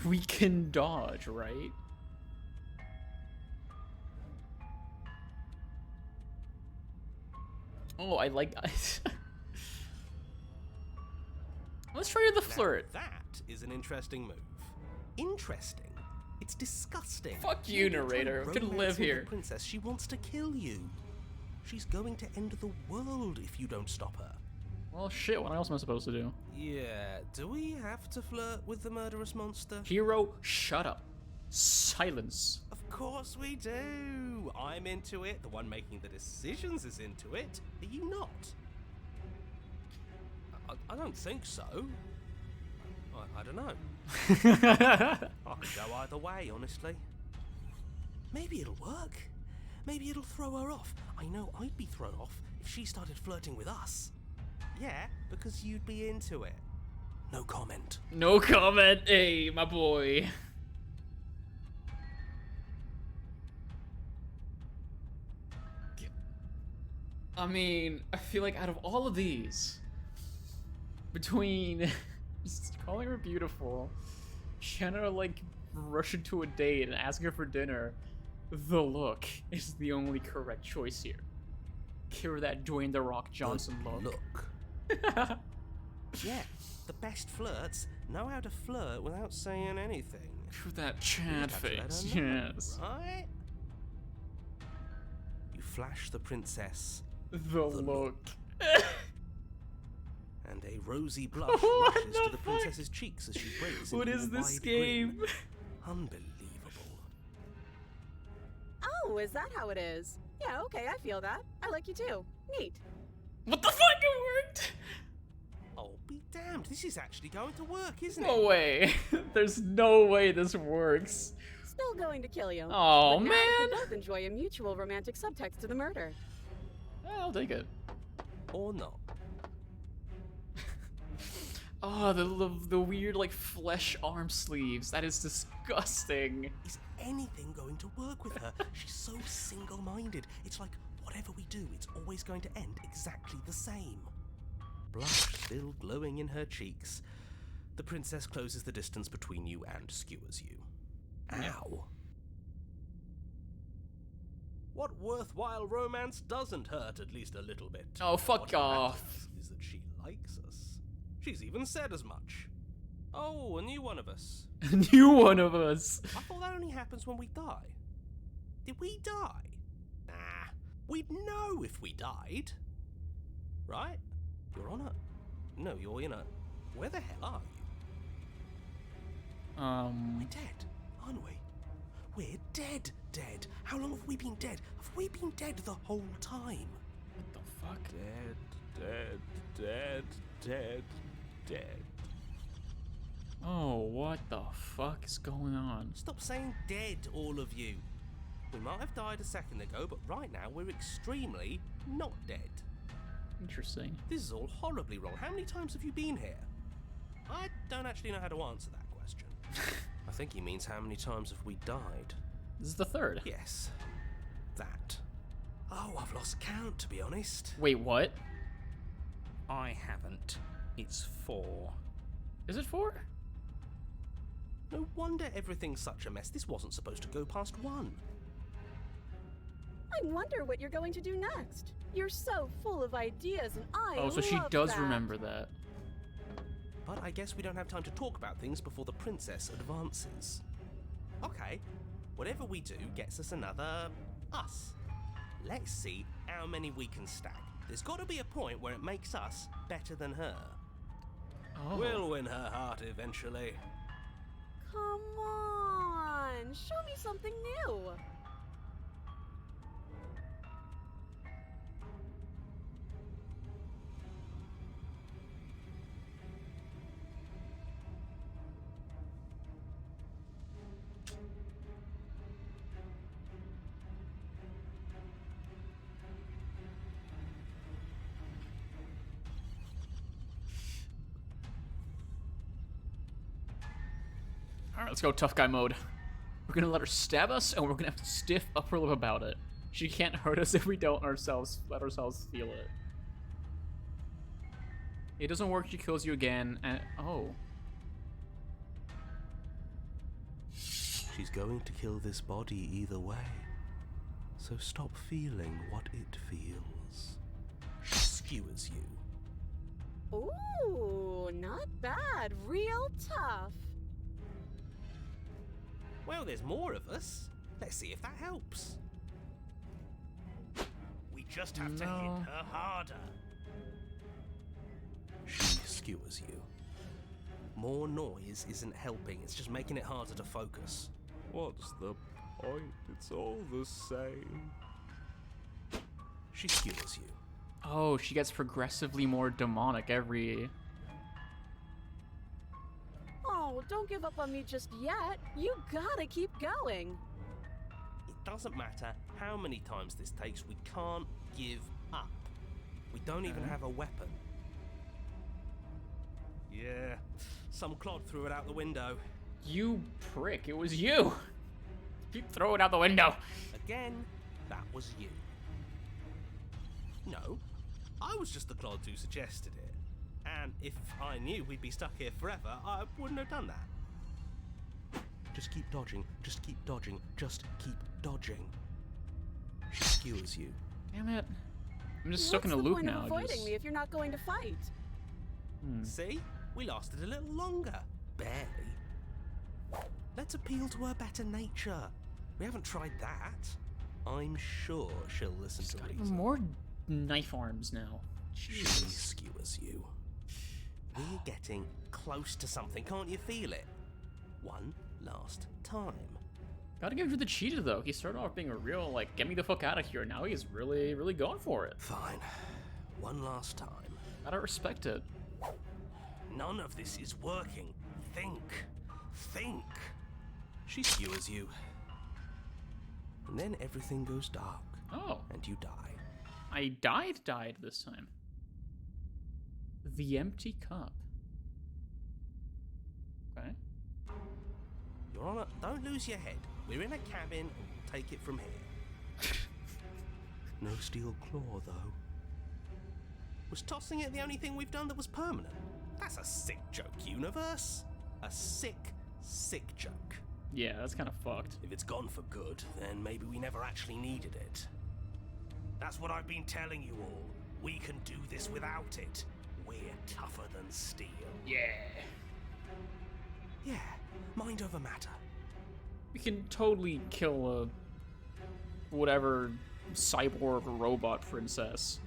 We can dodge, right? Oh, I like... Let's try the flirt. Now, that is an interesting move. Interesting? It's disgusting. Fuck you, Maybe try narrator. I'm gonna live romancing the here. Princess, she wants to kill you. She's going to end the world if you don't stop her. Well, shit, what else am I supposed to do? Yeah, do we have to flirt with the murderous monster? Hero, shut up. Silence. Of course we do. I'm into it. The one making the decisions is into it. Are you not? I don't think so. I don't know. I could go either way, honestly. Maybe it'll work. Maybe it'll throw her off. I know I'd be thrown off if she started flirting with us. Yeah, because you'd be into it. No comment. No comment. Hey, my boy. I mean, I feel like out of all of these, between just calling her beautiful, trying to like rush into a date and ask her for dinner, the look is the only correct choice here. Give her that Dwayne The Rock Johnson look. Yeah, the best flirts know how to flirt without saying anything. With that Chad You'd have to let face, her know, yes. Right? You flash the princess, The look. and a rosy blush What rushes the to the fuck? princess's cheeks as she breaks What into is a this wide game? grin. Unbelievable. Oh, is that how it is? Yeah, okay, I feel that. I like you too. Neat. What the fuck? It worked? Oh, be damned. This is actually going to work, isn't No it? way. There's no way this works. Still going to kill you. Oh but now we man. can both enjoy a mutual romantic subtext to the murder. I'll take it. Or not. Oh, the weird like flesh arm sleeves. That is disgusting. Is anything going to work with her? She's so single-minded. It's like, whatever we do, it's always going to end exactly the same. Blush still glowing in her cheeks. The princess closes the distance between you and skewers you. Ow. What worthwhile romance doesn't hurt at least a little bit? Oh, fuck What off. matters is that she likes us. She's even said as much. Oh, a new one of us. A new one of us. I thought that only happens when we die. Did we die? Nah, we'd know if we died. Right? You're on a... No, you're in a... Where the hell are you? We're dead, aren't we? We're dead. How long have we been dead? Have we been dead the whole time? What the fuck? Dead. Oh, what the fuck is going on? Stop saying dead, all of you. We might have died a second ago, but right now we're extremely not dead. Interesting. This is all horribly wrong. How many times have you been here? I don't actually know how to answer that question. I think he means how many times have we died? This is the third. Yes, that. Oh, I've lost count, to be honest. Wait, what? I haven't. It's 4. Is it 4? No wonder everything's such a mess. This wasn't supposed to go past 1. I wonder what you're going to do next. You're so full of ideas, and I Oh, so she love does that. remember that. But I guess we don't have time to talk about things before the princess advances. Okay, whatever we do gets us another us. Let's see how many we can stack. There's got to be a point where it makes us better than her. Oh. We'll win her heart eventually. Come on, show me something new. Alright, let's go tough guy mode. We're gonna let her stab us, and we're gonna have to stiff upper lip about it. She can't hurt us if we don't let ourselves feel it. It doesn't work, she kills you again, and oh. She's going to kill this body either way. So stop feeling what it feels. She skewers you. Ooh, not bad. Real tough. Well, there's more of us. Let's see if that helps. We just have to hit her harder. She skewers you. More noise isn't helping, it's just making it harder to focus. What's the point? It's all the same. She skewers you. Oh, she gets progressively more demonic every... Oh, don't give up on me just yet. You gotta keep going. It doesn't matter how many times this takes, we can't give up. We don't even have a weapon. Yeah, some clod threw it out the window. You prick, it was you! Keep throwing it out the window! Again, that was you. No, I was just the clod who suggested it. And if I knew we'd be stuck here forever, I wouldn't have done that. Just keep dodging, just keep dodging, just keep dodging. She skewers you. Damn it. I'm just stuck in a loop now. What's the point of avoiding me if you're not going to fight? See? We lasted a little longer. Barely. Let's appeal to her better nature. We haven't tried that. I'm sure she'll listen She's to got reason. even more knife arms now. She Jesus. skewers you. We're getting close to something, can't you feel it? One last time. Gotta give it to the cheetah though. He started off being a real, like, get me the fuck out of here. Now he's really, really going for it. Fine. One last time. Gotta respect it. None of this is working. Think. Think. She skewers you. And then everything goes dark. Oh. And you die. I died this time. The empty cup. Okay. Your Honor, don't lose your head. We're in a cabin and we'll take it from here. No steel claw, though. Was tossing it the only thing we've done that was permanent? That's a sick joke, Universe. A sick, sick joke. Yeah, that's kind of fucked. If it's gone for good, then maybe we never actually needed it. That's what I've been telling you all. We can do this without it. We're tougher than steel. Yeah. Yeah, mind over matter. We can totally kill a whatever cyborg robot princess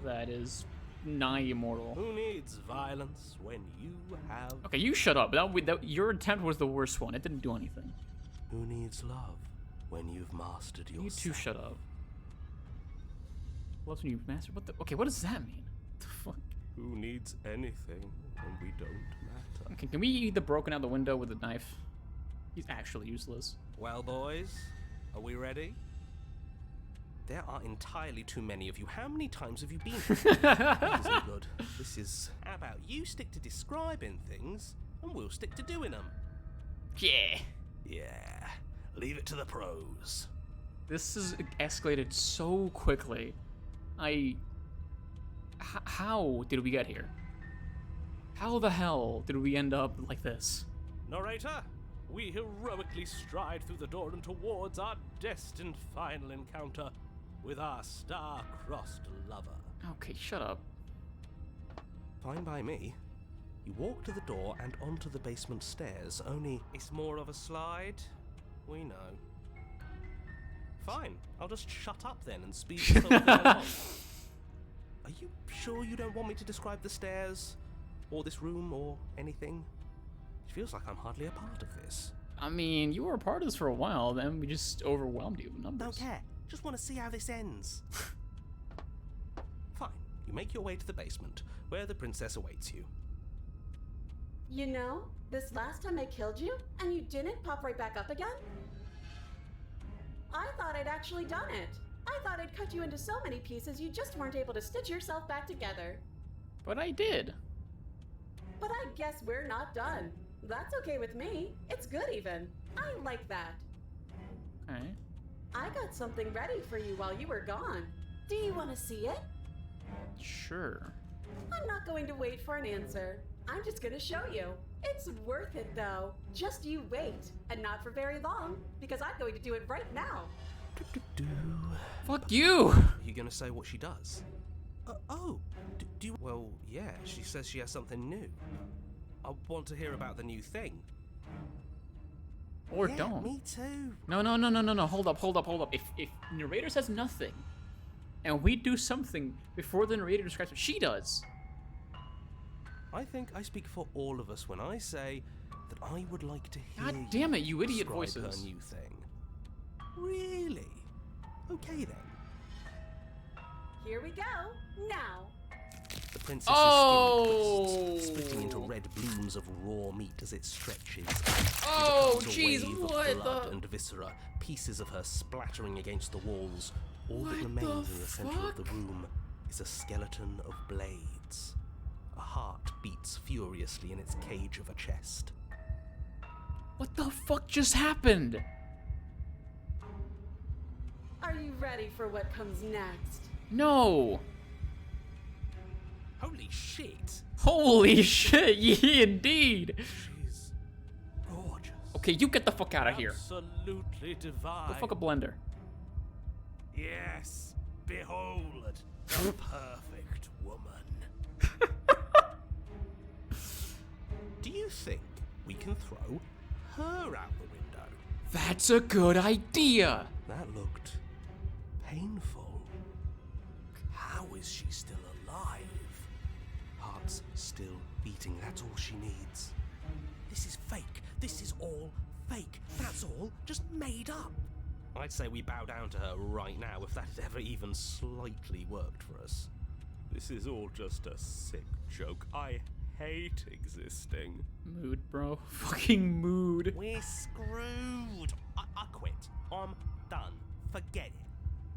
that is nigh immortal. Who needs violence when you have... Okay, you shut up. Your attempt was the worst one. It didn't do anything. Who needs love when you've mastered yourself? You two shut up. Loves when you master. What the? Okay, what does that mean? What the fuck? Who needs anything when we don't matter? Okay, can we either broken out the window with a knife? He's actually useless. Well, boys, are we ready? There are entirely too many of you. How many times have you been here? This isn't good. This is... How about you stick to describing things, and we'll stick to doing them? Yeah. Yeah, leave it to the pros. This has escalated so quickly. How did we get here? How the hell did we end up like this? Narrator, we heroically stride through the door and towards our destined final encounter with our star-crossed lover. Okay, shut up. Fine by me. You walk to the door and onto the basement stairs, only it's more of a slide. We know. Fine, I'll just shut up then and speed this whole thing along. Are you sure you don't want me to describe the stairs, or this room, or anything? It feels like I'm hardly a part of this. I mean, you were a part of this for a while, then we just overwhelmed you with numbers. Don't care. Just want to see how this ends. Fine. You make your way to the basement, where the princess awaits you. You know, this last time I killed you, and you didn't pop right back up again? I thought I'd actually done it. I thought I'd cut you into so many pieces you just weren't able to stitch yourself back together. But I did. But I guess we're not done. That's okay with me. It's good even. I like that. Okay. I got something ready for you while you were gone. Do you want to see it? Sure. I'm not going to wait for an answer. I'm just going to show you. It's worth it though. Just you wait. And not for very long, because I'm going to do it right now. Fuck you! Are you going to say what she does? Do you... Well, yeah, she says she has something new. I want to hear about the new thing. Or Yeah, don't. me too. No. Hold up. If narrator says nothing, and we do something before the narrator describes what she does. I think I speak for all of us when I say that I would like to hear God damn it, you idiot describe voices. her new thing. Really? Okay then. Here we go. Now. The princess's Oh! skin twists, splitting into red blooms of raw meat as it stretches. Oh, It becomes a jeez, wave of what blood the- and viscera, pieces of her splattering against the walls. All What that the remains in the center of the fuck? room is a skeleton of blades. A heart beats furiously in its cage of a chest. What the fuck just happened? Are you ready for what comes next? No. Holy shit! Holy shit, yeah, indeed. She's gorgeous. Okay, you get the fuck out of here. Absolutely divine. Go fuck a blender. Yes, behold, the perfect woman. Do you think we can throw her out the window? That's a good idea. That looked painful. How is she still alive? Heart's still beating, that's all she needs. This is fake. This is all fake. That's all just made up. I'd say we bow down to her right now if that had ever even slightly worked for us. This is all just a sick joke. I hate existing. Mood, bro. Fucking mood. We're screwed. I quit. I'm done. Forget it.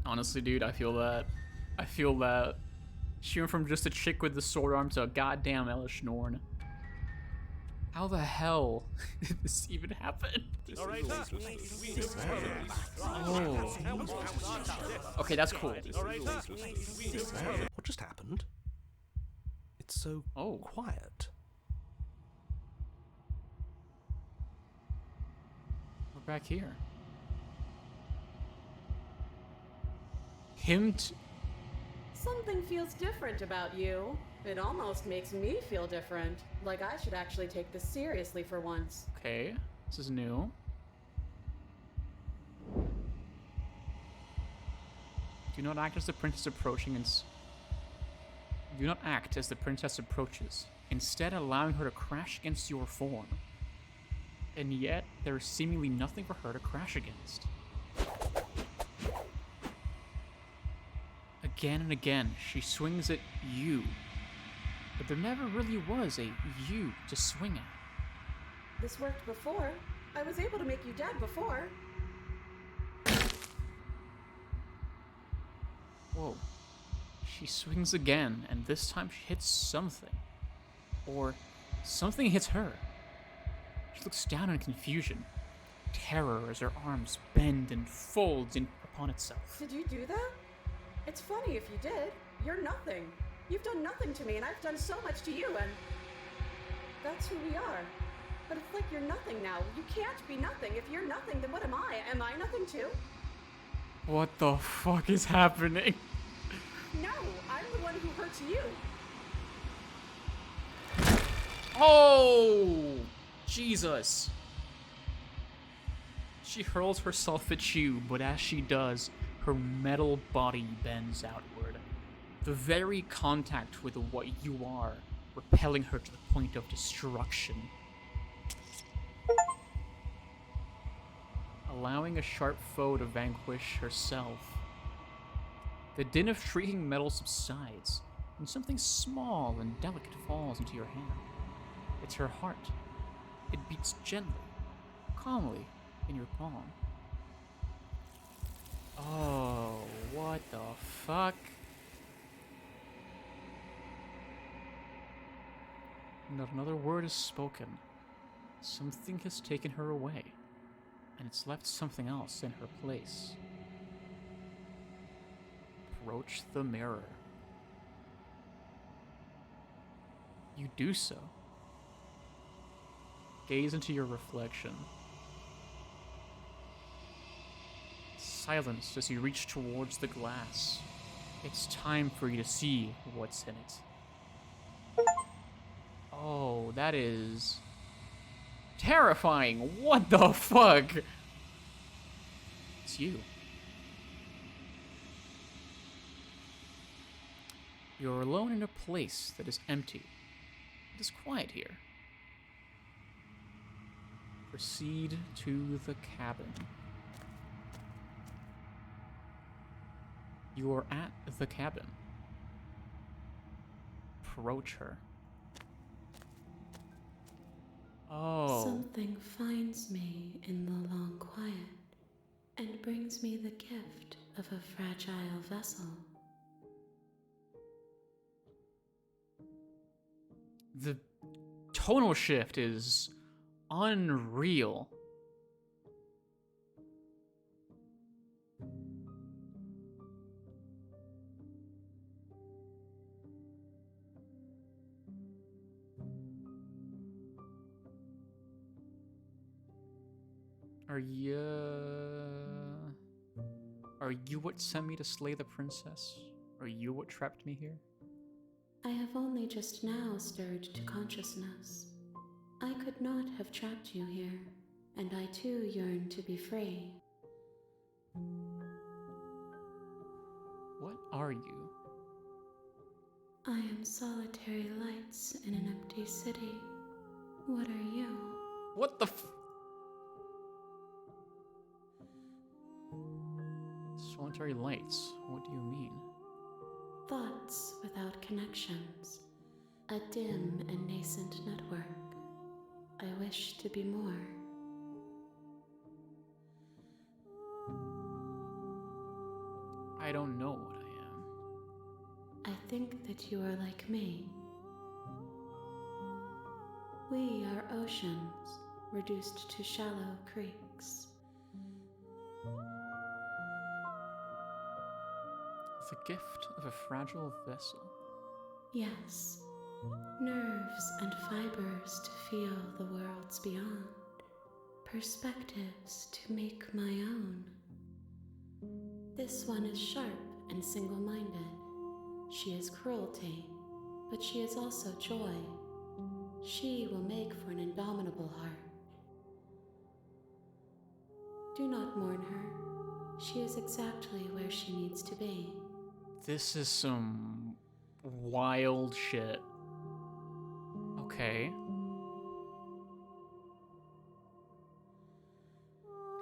Honestly, dude, I feel that. She went from just a chick with the sword arm to a goddamn Elish Norn. How the hell did this even happen? This All right, is all huh? just Oh. Okay, that's cool. What just happened? It's so Oh. quiet. We're back here. Him t- Something feels different about you. It almost makes me feel different. Like I should actually take this seriously for once. Okay, this is new. Do not act as the princess approaching and do not act as the princess approaches, instead allowing her to crash against your form. And yet, there is seemingly nothing for her to crash against. Again and again, she swings at you, but there never really was a you to swing at. This worked before. I was able to make you dead before. Whoa. She swings again, and this time she hits something. Or something hits her. She looks down in confusion. Terror as her arms bend and folds in upon itself. Did you do that? It's funny if you did. You're nothing. You've done nothing to me, and I've done so much to you, and that's who we are. But it's like you're nothing now. You can't be nothing. If you're nothing, then what am I? Am I nothing too? What the fuck is happening? No, I'm the one who hurts you. Oh! Jesus. She hurls herself at you, but as she does, her metal body bends outward. The very contact with what you are, repelling her to the point of destruction. Allowing a sharp foe to vanquish herself. The din of shrieking metal subsides, and something small and delicate falls into your hand. It's her heart. It beats gently, calmly, in your palm. Oh, what the fuck? Not another word is spoken. Something has taken her away, and it's left something else in her place. Approach the mirror. You do so. Gaze into your reflection. Silence as you reach towards the glass. It's time for you to see what's in it. Oh, that is terrifying. What the fuck? It's you. You're alone in a place that is empty. It is quiet here. Proceed to the cabin. You are at the cabin. Approach her. Oh. Something finds me in the long quiet and brings me the gift of a fragile vessel. The tonal shift is unreal. Are you what sent me to slay the princess? Are you what trapped me here? I have only just now stirred to consciousness. I could not have trapped you here, and I too yearn to be free. What are you? I am solitary lights in an empty city. What are you? What the Solitary lights? What do you mean? Thoughts without connections. A dim and nascent network. I wish to be more. I don't know what I am. I think that you are like me. We are oceans, reduced to shallow creeks. The gift of a fragile vessel. Yes, nerves and fibers to feel the worlds beyond, perspectives to make my own. This one is sharp and single-minded. She is cruelty, but she is also joy. She will make for an indomitable heart. Do not mourn her. She is exactly where she needs to be. This is some wild shit. Okay.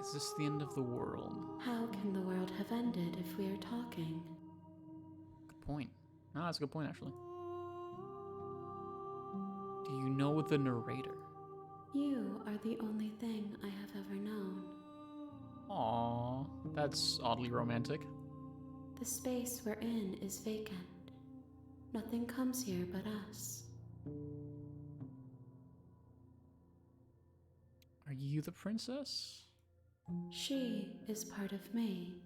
Is this the end of the world? How can the world have ended if we are talking? Good point. No, that's a good point, actually. Do you know the narrator? You are the only thing I have ever known. Aww, that's oddly romantic. The space we're in is vacant. Nothing comes here but us. Are you the princess? She is part of me,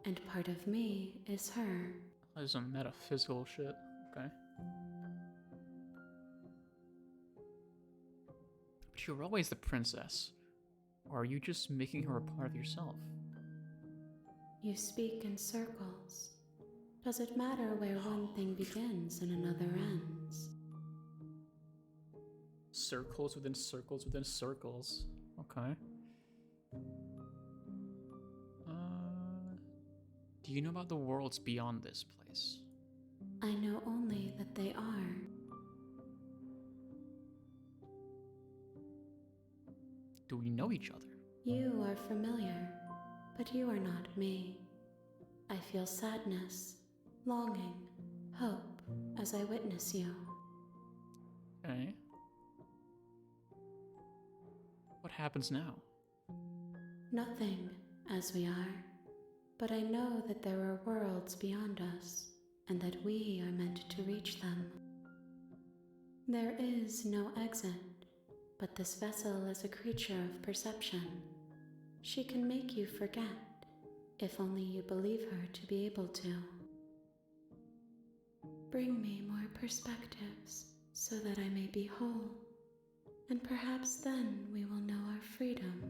and part of me is her. That is some metaphysical shit. Okay. But you're always the princess. Or are you just making her a part of yourself? You speak in circles. Does it matter where one thing begins and another ends? Circles within circles within circles. Okay. Do you know about the worlds beyond this place? I know only that they are. Do we know each other? You are familiar, but you are not me. I feel sadness, longing, hope as I witness you. Okay. What happens now? Nothing, as we are. But I know that there are worlds beyond us, and that we are meant to reach them. There is no exit. But this vessel is a creature of perception. She can make you forget, if only you believe her to be able to. Bring me more perspectives, so that I may be whole, and perhaps then we will know our freedom.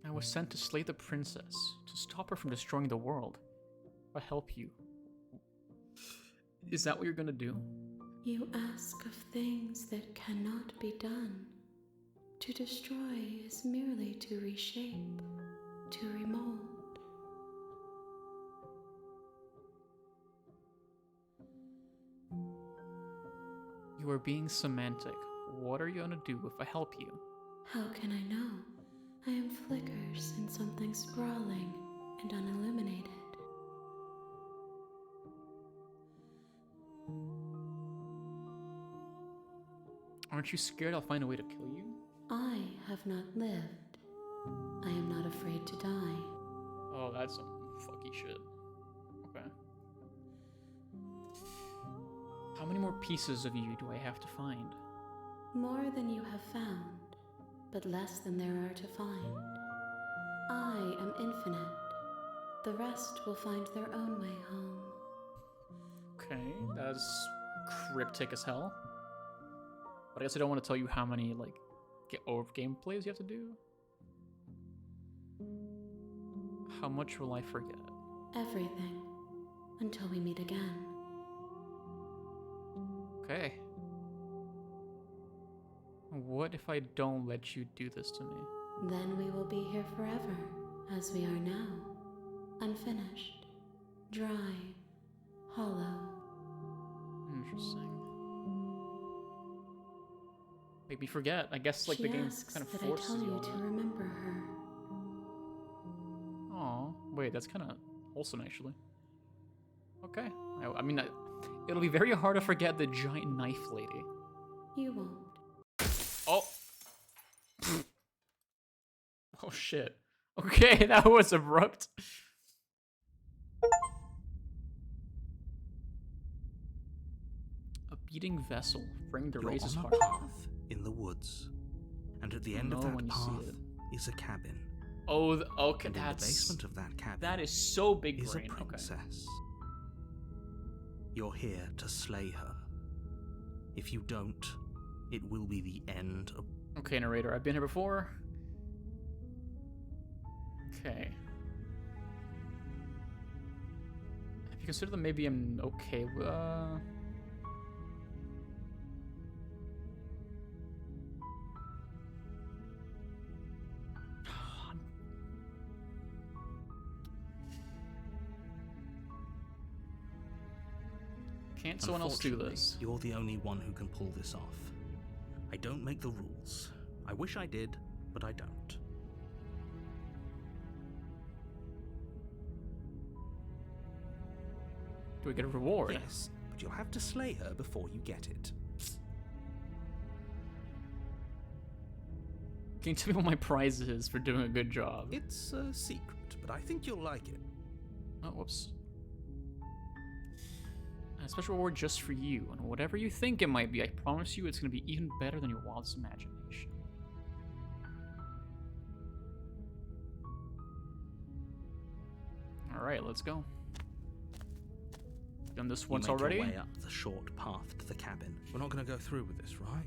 I was sent to slay the princess, to stop her from destroying the world. I'll help you. Is that what you're gonna do? You ask of things that cannot be done. To destroy is merely to reshape, to remold. You are being semantic. What are you gonna do if I help you? How can I know? I am flickers in something sprawling and unilluminated. Aren't you scared I'll find a way to kill you? I have not lived. I am not afraid to die. Oh, that's some fucky shit. Okay. How many more pieces of you do I have to find? More than you have found, but less than there are to find. I am infinite. The rest will find their own way home. Okay, that's cryptic as hell. But I guess I don't want to tell you how many, like, gameplays you have to do. How much will I forget? Everything. Until we meet again. Okay. What if I don't let you do this to me? Then we will be here forever, as we are now. Unfinished. Dry. Hollow. Interesting. Make me forget. I guess like She the game asks kind of that forces I tell you you on to that. remember her. Aw, wait, that's kind of wholesome actually. Okay. I mean, it'll be very hard to forget the giant knife lady. You won't. Oh. Oh shit. Okay, that was abrupt. A beating vessel. Bring the You're race's on a heart. path in the woods, and at the end of know that when you see path it. is a cabin. Oh, okay, And in the that's basement of that cabin that is so big is brain. a Okay. princess. You're here to slay her. If you don't, it will be the end of... Okay, narrator, I've been here before. Okay. Have you considered that maybe I'm okay with, Can't someone else do Unfortunately, this? You're the only one who can pull this off. I don't make the rules. I wish I did, but I don't. Do we get a reward? Yes, but you'll have to slay her before you get it. Can you tell me what my prize is for doing a good job? It's a secret, but I think you'll like it. Oh, whoops. A special reward just for you, and whatever you think it might be, I promise you it's going to be even better than your wildest imagination. Alright, let's go. Done this once You make already? your way up the short path to the cabin. We're not going to go through with this, right?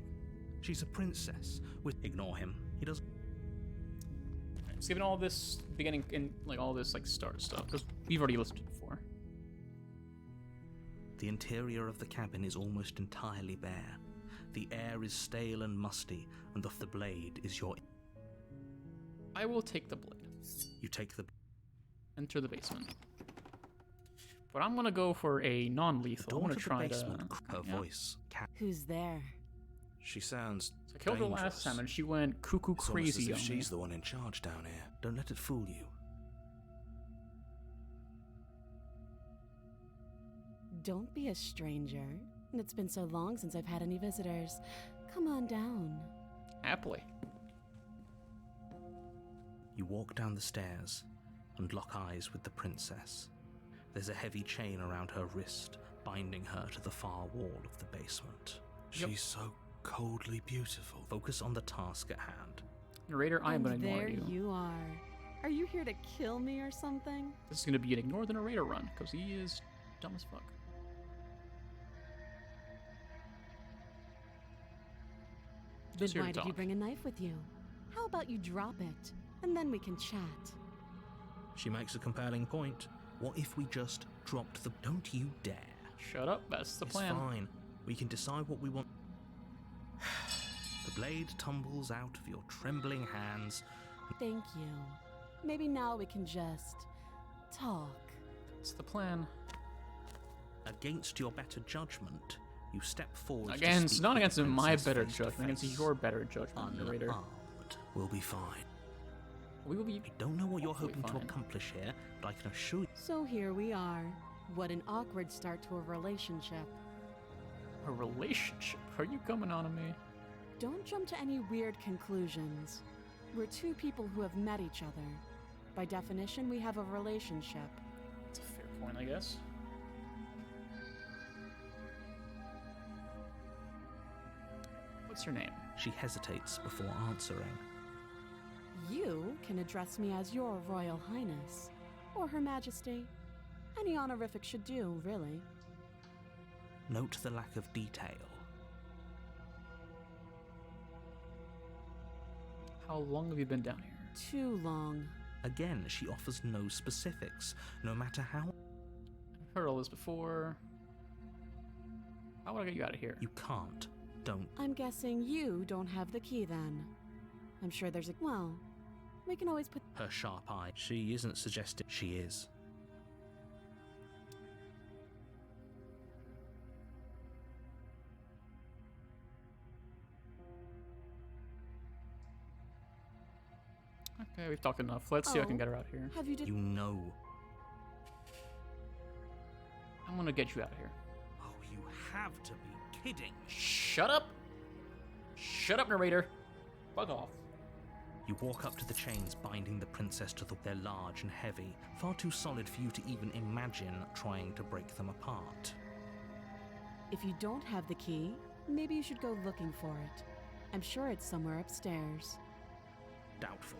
She's a princess. Ignore him. He doesn't... Skipping all this beginning and like all this like start stuff, because we've already listened to it before. The interior of the cabin is almost entirely bare. The air is stale and musty, and the blade is your... I will take the blade. You take the... Enter the basement. But I'm gonna go for a non-lethal. I door want to to the try basement. to. Her Yeah. voice... Who's there? She sounds So I killed her last dangerous. time and she went cuckoo It's almost as crazy if on me. she's the one in charge down here. Don't let it fool you. Don't be a stranger. It's been so long since I've had any visitors. Come on down. Happily. You walk down the stairs and lock eyes with the princess. There's a heavy chain around her wrist, binding her to the far wall of the basement. Yep. She's so coldly beautiful. Focus on the task at hand. Narrator, I am going And to ignore there you. you are. Are you here to kill me or something? This is going to be an ignore the narrator run, because he is dumb as fuck. Then Just here why to did you talk. bring a knife with you? How about you drop it, and then we can chat? She makes a compelling point. What if we just dropped the... Don't you dare. Shut up, that's the It's plan. fine. We can decide what we want. The blade tumbles out of your trembling hands. Thank you. Maybe now we can just talk. That's the plan. Against your better judgment, you step forward. to Against, speak not with against the my princess better face to judgment, against face. your better judgment, narrator. Unarmed. We'll be fine. We will be. I don't know what you're Hopefully hoping fine. to accomplish here, but I can assure you So here we are. What an awkward start to a relationship. A relationship? Are you coming on to me? Don't jump to any weird conclusions. We're two people who have met each other. By definition, we have a relationship. That's a fair point, I guess. What's your name? she hesitates before answering. You can address me as your Royal Highness, or Her Majesty. Any honorific should do, really. Note the lack of detail. How long have you been down here? Too long. Again, she offers no specifics, no matter how... I've heard all this before. How would I get you out of here? You can't. Don't. I'm guessing you don't have the key then. I'm sure there's a... Well, we can always put... Her sharp eye. She isn't suggesting she is. Okay, we've talked enough. Let's see if I can Oh. get her out here. Have you... You know. I'm gonna get you out of here. Oh, you have to be kidding. Shut up! Shut up, narrator! Fuck off. You walk up to the chains binding the princess to the... They're large and heavy, far too solid for you to even imagine trying to break them apart. If you don't have the key, maybe you should go looking for it. I'm sure it's somewhere upstairs. Doubtful.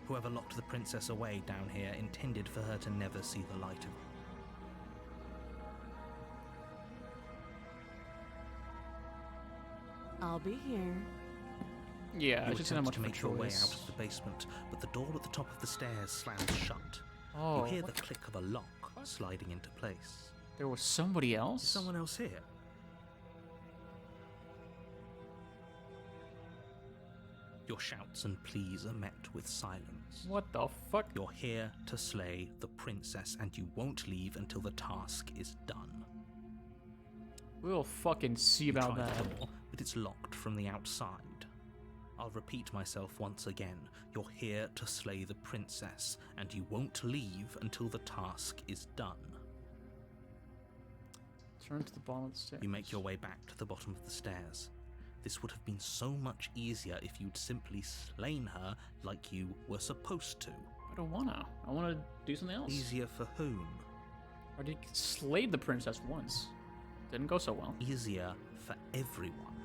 Whoever locked the princess away down here intended for her to never see the light of... I'll be here. Yeah, I You just didn't have attempt much to of a make your way choice. out of the basement, but the door at the top of the stairs slams shut. Oh, You hear what the click of a lock sliding into place. there was somebody else? Is someone else here? Your shouts and pleas are met with silence. What the fuck? You're here to slay the princess, and you won't leave until the task is done. We'll fucking see You about try that. the door, but it's locked from the outside. I'll repeat myself once again. You're here to slay the princess, and you won't leave until the task is done. Turn to the bottom of the stairs. You make your way back to the bottom of the stairs. This would have been so much easier if you'd simply slain her like you were supposed to. I don't wanna. I wanna do something else. Easier for whom? I already slayed the princess once. Didn't go so well. Easier for everyone.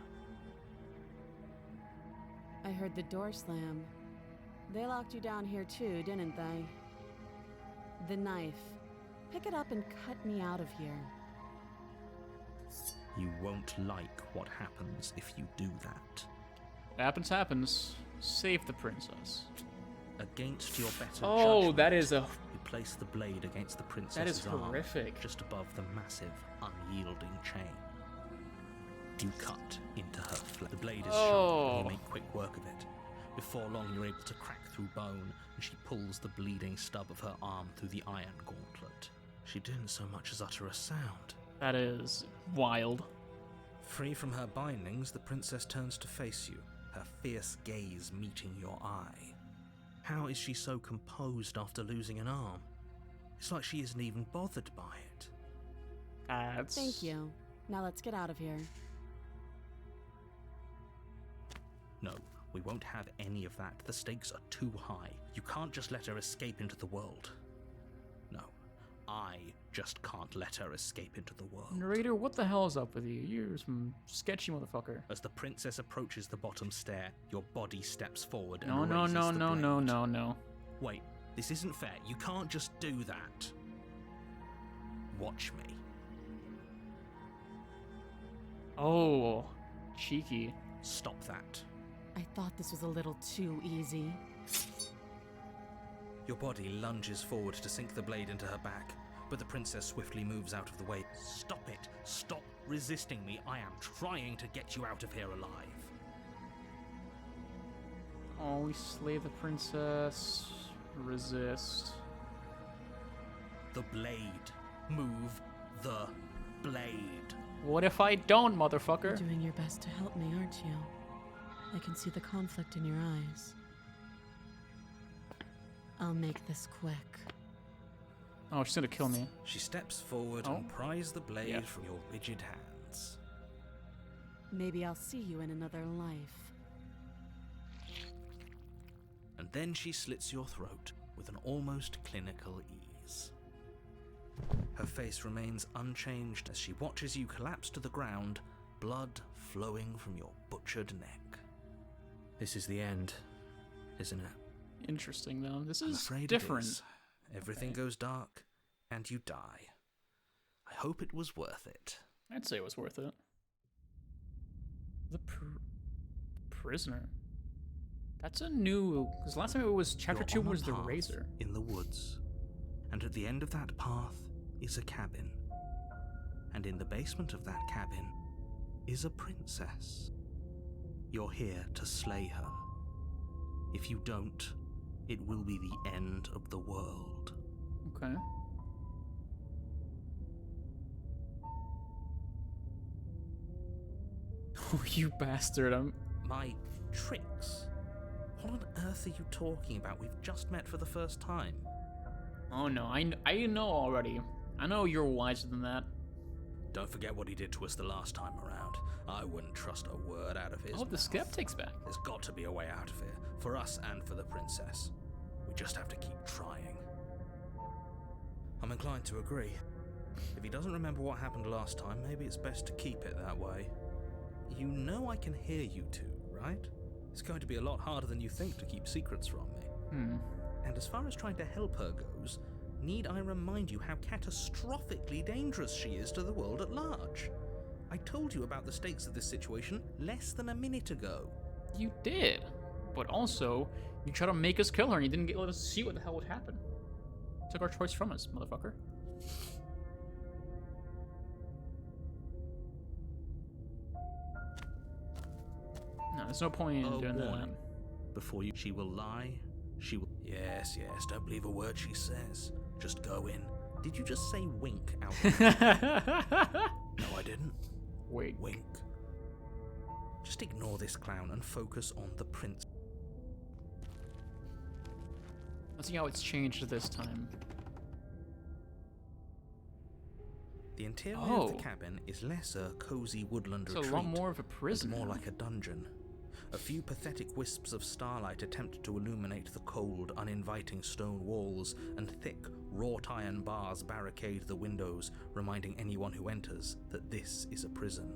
I heard the door slam. They locked you down here too, didn't they? The knife. Pick it up and cut me out of here. You won't like what happens if you do that. What happens. Save the princess. Against your better Oh, judgment, that is a. you place the blade against the princess's arm, horrific. just above the massive, unyielding chain. You cut into her flesh. The blade is sharp, and you make quick work of it. Before long, you're able to crack through bone, and she pulls the bleeding stub of her arm through the iron gauntlet. She didn't so much as utter a sound. That is wild. Free from her bindings, the princess turns to face you, her fierce gaze meeting your eye. How is she so composed after losing an arm? It's like she isn't even bothered by it. That's. Thank you. Now let's get out of here. No, We won't have any of that. The stakes are too high. You can't just let her escape into the world. No, I just can't let her escape into the world. Narrator, what the hell is up with you? You're some sketchy motherfucker. As the princess approaches the bottom stair, your body steps forward and No, no, raises no, the no, blade. no, no, no. Wait, this isn't fair. You can't just do that. Watch me. Oh, cheeky. Stop that. I thought this was a little too easy. Your body lunges forward to sink the blade into her back, but the princess swiftly moves out of the way. Stop it! Stop resisting me! I am trying to get you out of here alive. Oh, we slay the princess. Resist. The blade. Move the blade. What if I don't, You're motherfucker? doing your best to help me, aren't you? I can see the conflict in your eyes. I'll make this quick. Oh, she's gonna kill me. She steps forward Oh. and pries the blade Yeah. from your rigid hands. Maybe I'll see you in another life. And then she slits your throat with an almost clinical ease. Her face remains unchanged as she watches you collapse to the ground, blood flowing from your butchered neck. This is the end, isn't it? Interesting, though. This I'm is afraid different. It is. Everything goes dark, and you die. I hope it was worth it. I'd say it was worth it. The prisoner. That's a new. Because last time it was chapter You're 2 on a was the path razor. in the woods, and at the end of that path is a cabin. And in the basement of that cabin is a princess. You're here to slay her. If you don't, it will be the end of the world. Okay. Oh, you bastard! My tricks? What on earth are you talking about? We've just met for the first time. Oh no, I know already. I know you're wiser than that. Don't forget what he did to us the last time around. I wouldn't trust a word out of his Oh, the mouth. skeptic's back. There's got to be a way out of here, for us and for the princess. We just have to keep trying. I'm inclined to agree. If he doesn't remember what happened last time, maybe it's best to keep it that way. You know I can hear you two, right? It's going to be a lot harder than you think to keep secrets from me. And as far as trying to help her goes, need I remind you how catastrophically dangerous she is to the world at large? I told you about the stakes of this situation less than a minute ago. You did. But also, you tried to make us kill her and you didn't let us see what the hell would happen. Took our choice from us, motherfucker. No, there's no point in doing that. warning. Before you, she will lie. She will. Yes, don't believe a word she says. Just go in. Did you just say wink out loud? No, I didn't. Wait. Wink. Just ignore this clown and focus on the prince. Let's see how it's changed this time. The interior of Oh. the cabin is less a cozy woodland It's retreat. a lot more of a and prison. more like a dungeon. A few pathetic wisps of starlight attempt to illuminate the cold, uninviting stone walls, and thick, wrought iron bars barricade the windows, reminding anyone who enters that this is a prison.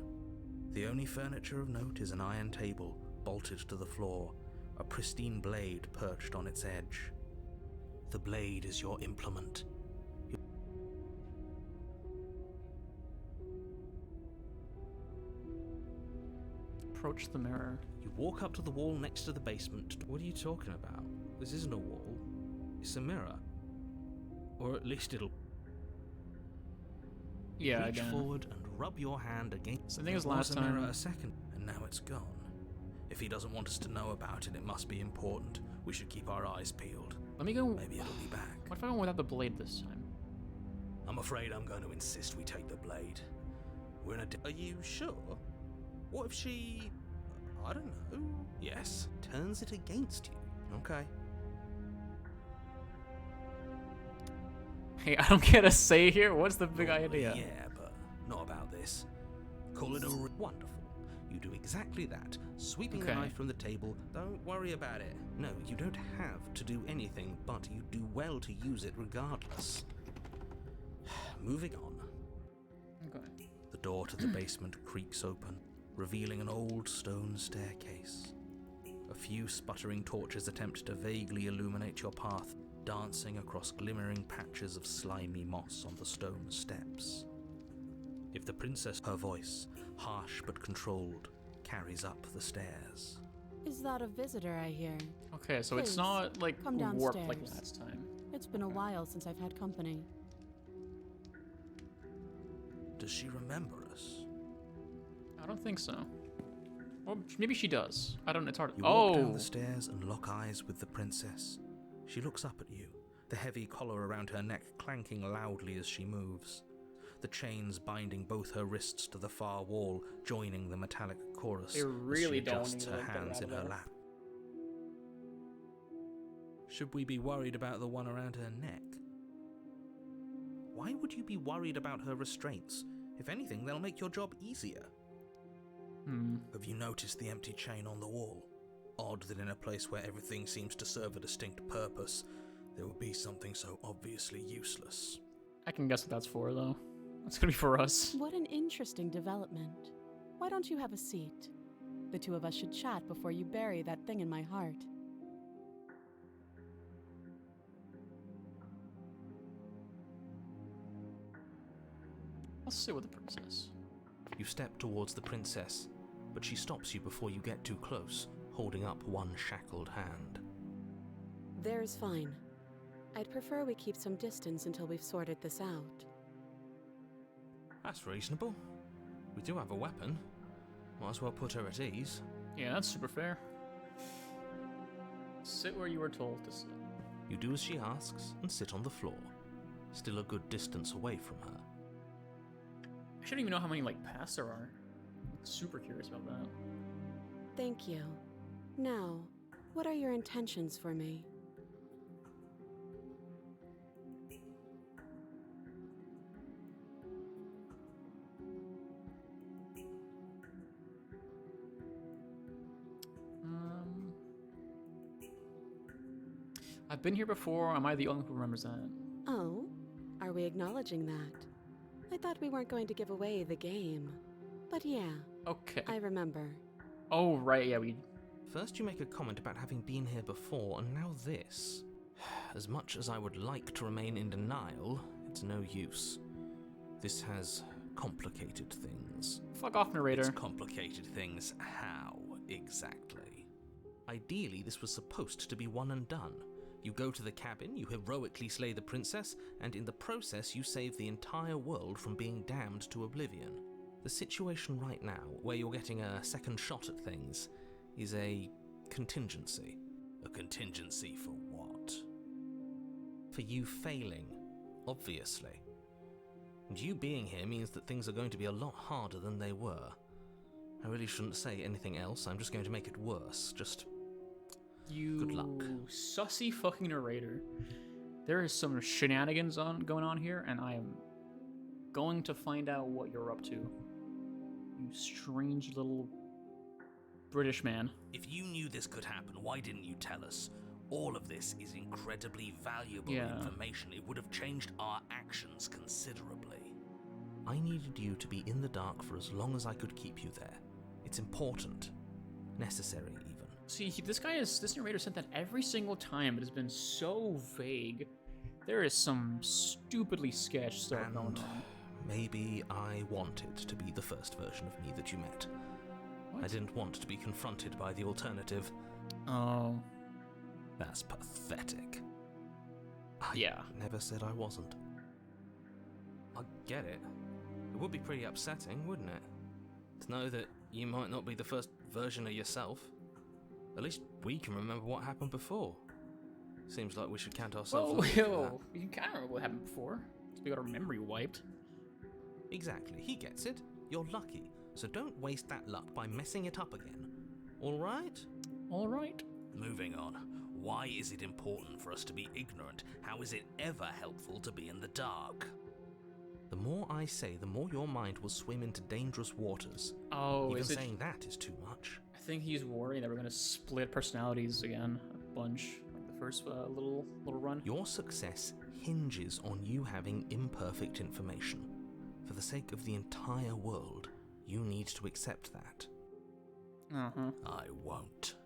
The only furniture of note is an iron table, bolted to the floor, a pristine blade perched on its edge. The blade is your implement. Approach the mirror. You walk up to the wall next to the basement. What are you talking about? This isn't a wall. It's a mirror. Or at least it'll Yeah, reach again. forward and rub your hand against Same thing as There was last a mirror time. a second, and now it's gone. If he doesn't want us to know about it, it must be important. We should keep our eyes peeled. Let me go. Maybe it'll be back. What if I went without the blade this time? I'm afraid I'm going to insist we take the blade. We're in a... Are you sure? What if she... I don't know. Yes. Turns it against you? Okay. Hey, I don't get a say here. What's the big Normally, idea? Yeah, but not about this. Call it a... Wonderful. You do exactly that, sweeping the Okay. knife from the table. Don't worry about it. No, you don't have to do anything, but you do well to use it regardless. Moving on. Okay. The door to the basement creaks open, revealing an old stone staircase. A few sputtering torches attempt to vaguely illuminate your path, dancing across glimmering patches of slimy moss on the stone steps. If the princess, her voice, harsh but controlled, carries up the stairs. Is that a visitor I hear? Okay, so it's Please, not like come warped like downstairs. last time. It's been a while since I've had company. Does she remember us? I don't think so. Well, maybe she does. I don't know. It's hard. You walk Oh, down the stairs and lock eyes with the princess. She looks up at you, the heavy collar around her neck clanking loudly as she moves. The chains binding both her wrists to the far wall, joining the metallic chorus They really as she don't adjusts need her to get hands out in of her there. lap. Should we be worried about the one around her neck? Why would you be worried about her restraints? If anything, they'll make your job easier. Have you noticed the empty chain on the wall? Odd that in a place where everything seems to serve a distinct purpose, there would be something so obviously useless. I can guess what that's for, though. That's gonna be for us. What an interesting development. Why don't you have a seat? The two of us should chat before you bury that thing in my heart. I'll sit with the princess. You step towards the princess, but she stops you before you get too close, holding up one shackled hand. There's fine. I'd prefer we keep some distance until we've sorted this out. That's reasonable. We do have a weapon. Might as well put her at ease. Yeah, that's super fair. Sit where you were told to sit. You do as she asks and sit on the floor, still a good distance away from her. I shouldn't even know how many like paths there are. I'm super curious about that. Thank you. Now, what are your intentions for me? I've been here before. Am I the only one who remembers that? Oh, are we acknowledging that? I thought we weren't going to give away the game. But yeah, Okay. I remember. Oh, right, yeah, we... First you make a comment about having been here before, and now this. As much as I would like to remain in denial, it's no use. This has complicated things. Fuck off, narrator. It's complicated things. How, exactly? Ideally, this was supposed to be one and done. You go to the cabin, you heroically slay the princess, and in the process you save the entire world from being damned to oblivion. The situation right now, where you're getting a second shot at things, is a contingency. A contingency for what? For you failing, obviously. And you being here means that things are going to be a lot harder than they were. I really shouldn't say anything else, I'm just going to make it worse. Just You good luck. sussy fucking narrator. There is some shenanigans going on here, and I am going to find out what you're up to. You strange little British man. If you knew this could happen, why didn't you tell us? All of this is incredibly valuable Yeah. information. It would have changed our actions considerably. I needed you to be in the dark for as long as I could keep you there. It's important. Necessary, even. See, this narrator said that every single time. It has been so vague. There is some stupidly sketch stuff going And on. maybe I wanted to be the first version of me that you met. What? I didn't want to be confronted by the alternative. Oh, That's pathetic. I yeah. never said I wasn't. I get it. It would be pretty upsetting, wouldn't it? To know that you might not be the first version of yourself. At least we can remember what happened before. Seems like we should count ourselves Whoa, lucky for that. yo, you can kind of remember what happened before. We got our memory wiped. Exactly, he gets it. You're lucky, so don't waste that luck by messing it up again. Alright? All right. Moving on. Why is it important for us to be ignorant? How is it ever helpful to be in the dark? The more I say, the more your mind will swim into dangerous waters. Oh, Even is it? saying that is too much. I think he's worried that we're gonna split personalities again a bunch, like the first little run. Your success hinges on you having imperfect information. For the sake of the entire world, you need to accept that. Uh-huh. I won't.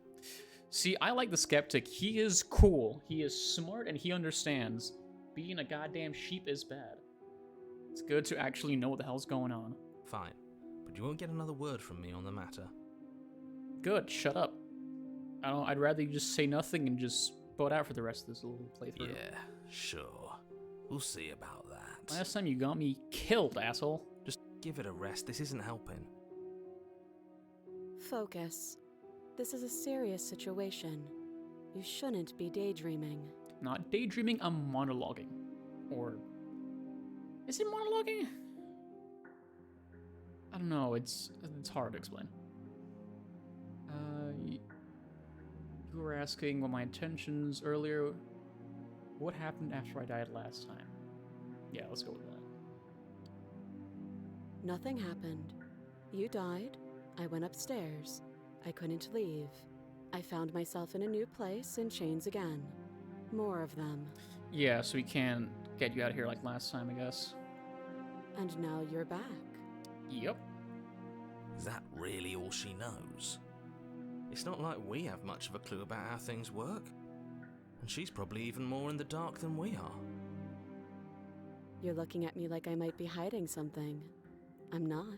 See, I like the skeptic. He is cool. He is smart and he understands. Being a goddamn sheep is bad. It's good to actually know what the hell's going on. Fine, but you won't get another word from me on the matter. Good, shut up. I'd rather you just say nothing and just butt out for the rest of this little playthrough. Yeah, sure. We'll see about that. Last time you got me killed, asshole. Just give it a rest. This isn't helping. Focus. This is a serious situation. You shouldn't be daydreaming. Not daydreaming, I'm monologuing. Or... is it monologuing? I don't know, it's hard to explain. You were asking what my intentions earlier. What happened after I died last time? Yeah, let's go with that. Nothing happened. You died. I went upstairs. I couldn't leave. I found myself in a new place in chains again. More of them. Yeah, so we can't get you out of here like last time, I guess. And now you're back. Yep. Is that really all she knows? It's not like we have much of a clue about how things work. And she's probably even more in the dark than we are. You're looking at me like I might be hiding something. I'm not.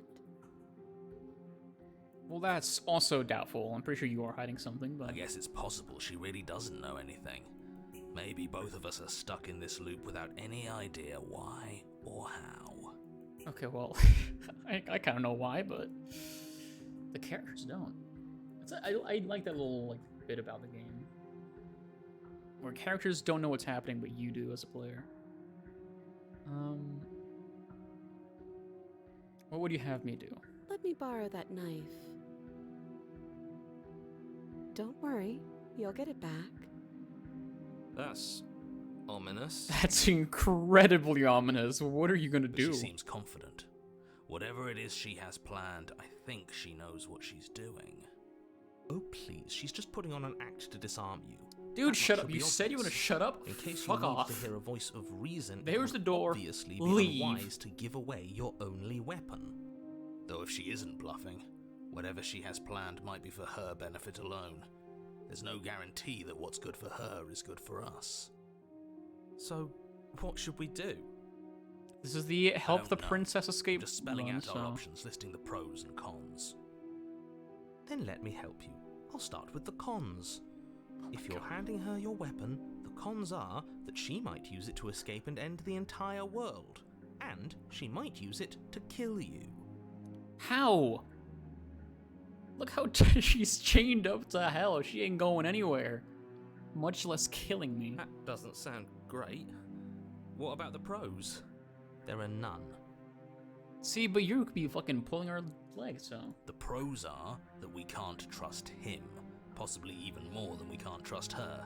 Well, that's also doubtful. I'm pretty sure you are hiding something, but... I guess it's possible she really doesn't know anything. Maybe both of us are stuck in this loop without any idea why or how. Okay, well, I kind of know why, but the characters don't. I like that little bit about the game, where characters don't know what's happening, but you do as a player. What would you have me do? Let me borrow that knife. Don't worry, you'll get it back. That's ominous. That's incredibly ominous. What are you gonna But do? she seems confident. Whatever it is she has planned, I think she knows what she's doing. Oh please, she's just putting on an act to disarm you. Dude, That shut should up. be You said you want to obvious. shut up? In case Fuck you need off. to hear a voice of reason, There's it the would door. obviously be Leave. unwise to give away your only weapon. Though if she isn't bluffing, whatever she has planned might be for her benefit alone. There's no guarantee that what's good for her is good for us. So, what should we do? This is the help the don't know. princess escape Just spelling run, out our so- options, listing the pros and cons. Then let me help you. I'll start with the cons. If you're handing her your weapon, the cons are that she might use it to escape and end the entire world. And she might use it to kill you. How? Look how she's chained up to hell. She ain't going anywhere. Much less killing me. That doesn't sound great. What about the pros? There are none. See, but you could be fucking pulling her leg, so... The pros are that we can't trust him, possibly even more than we can't trust her.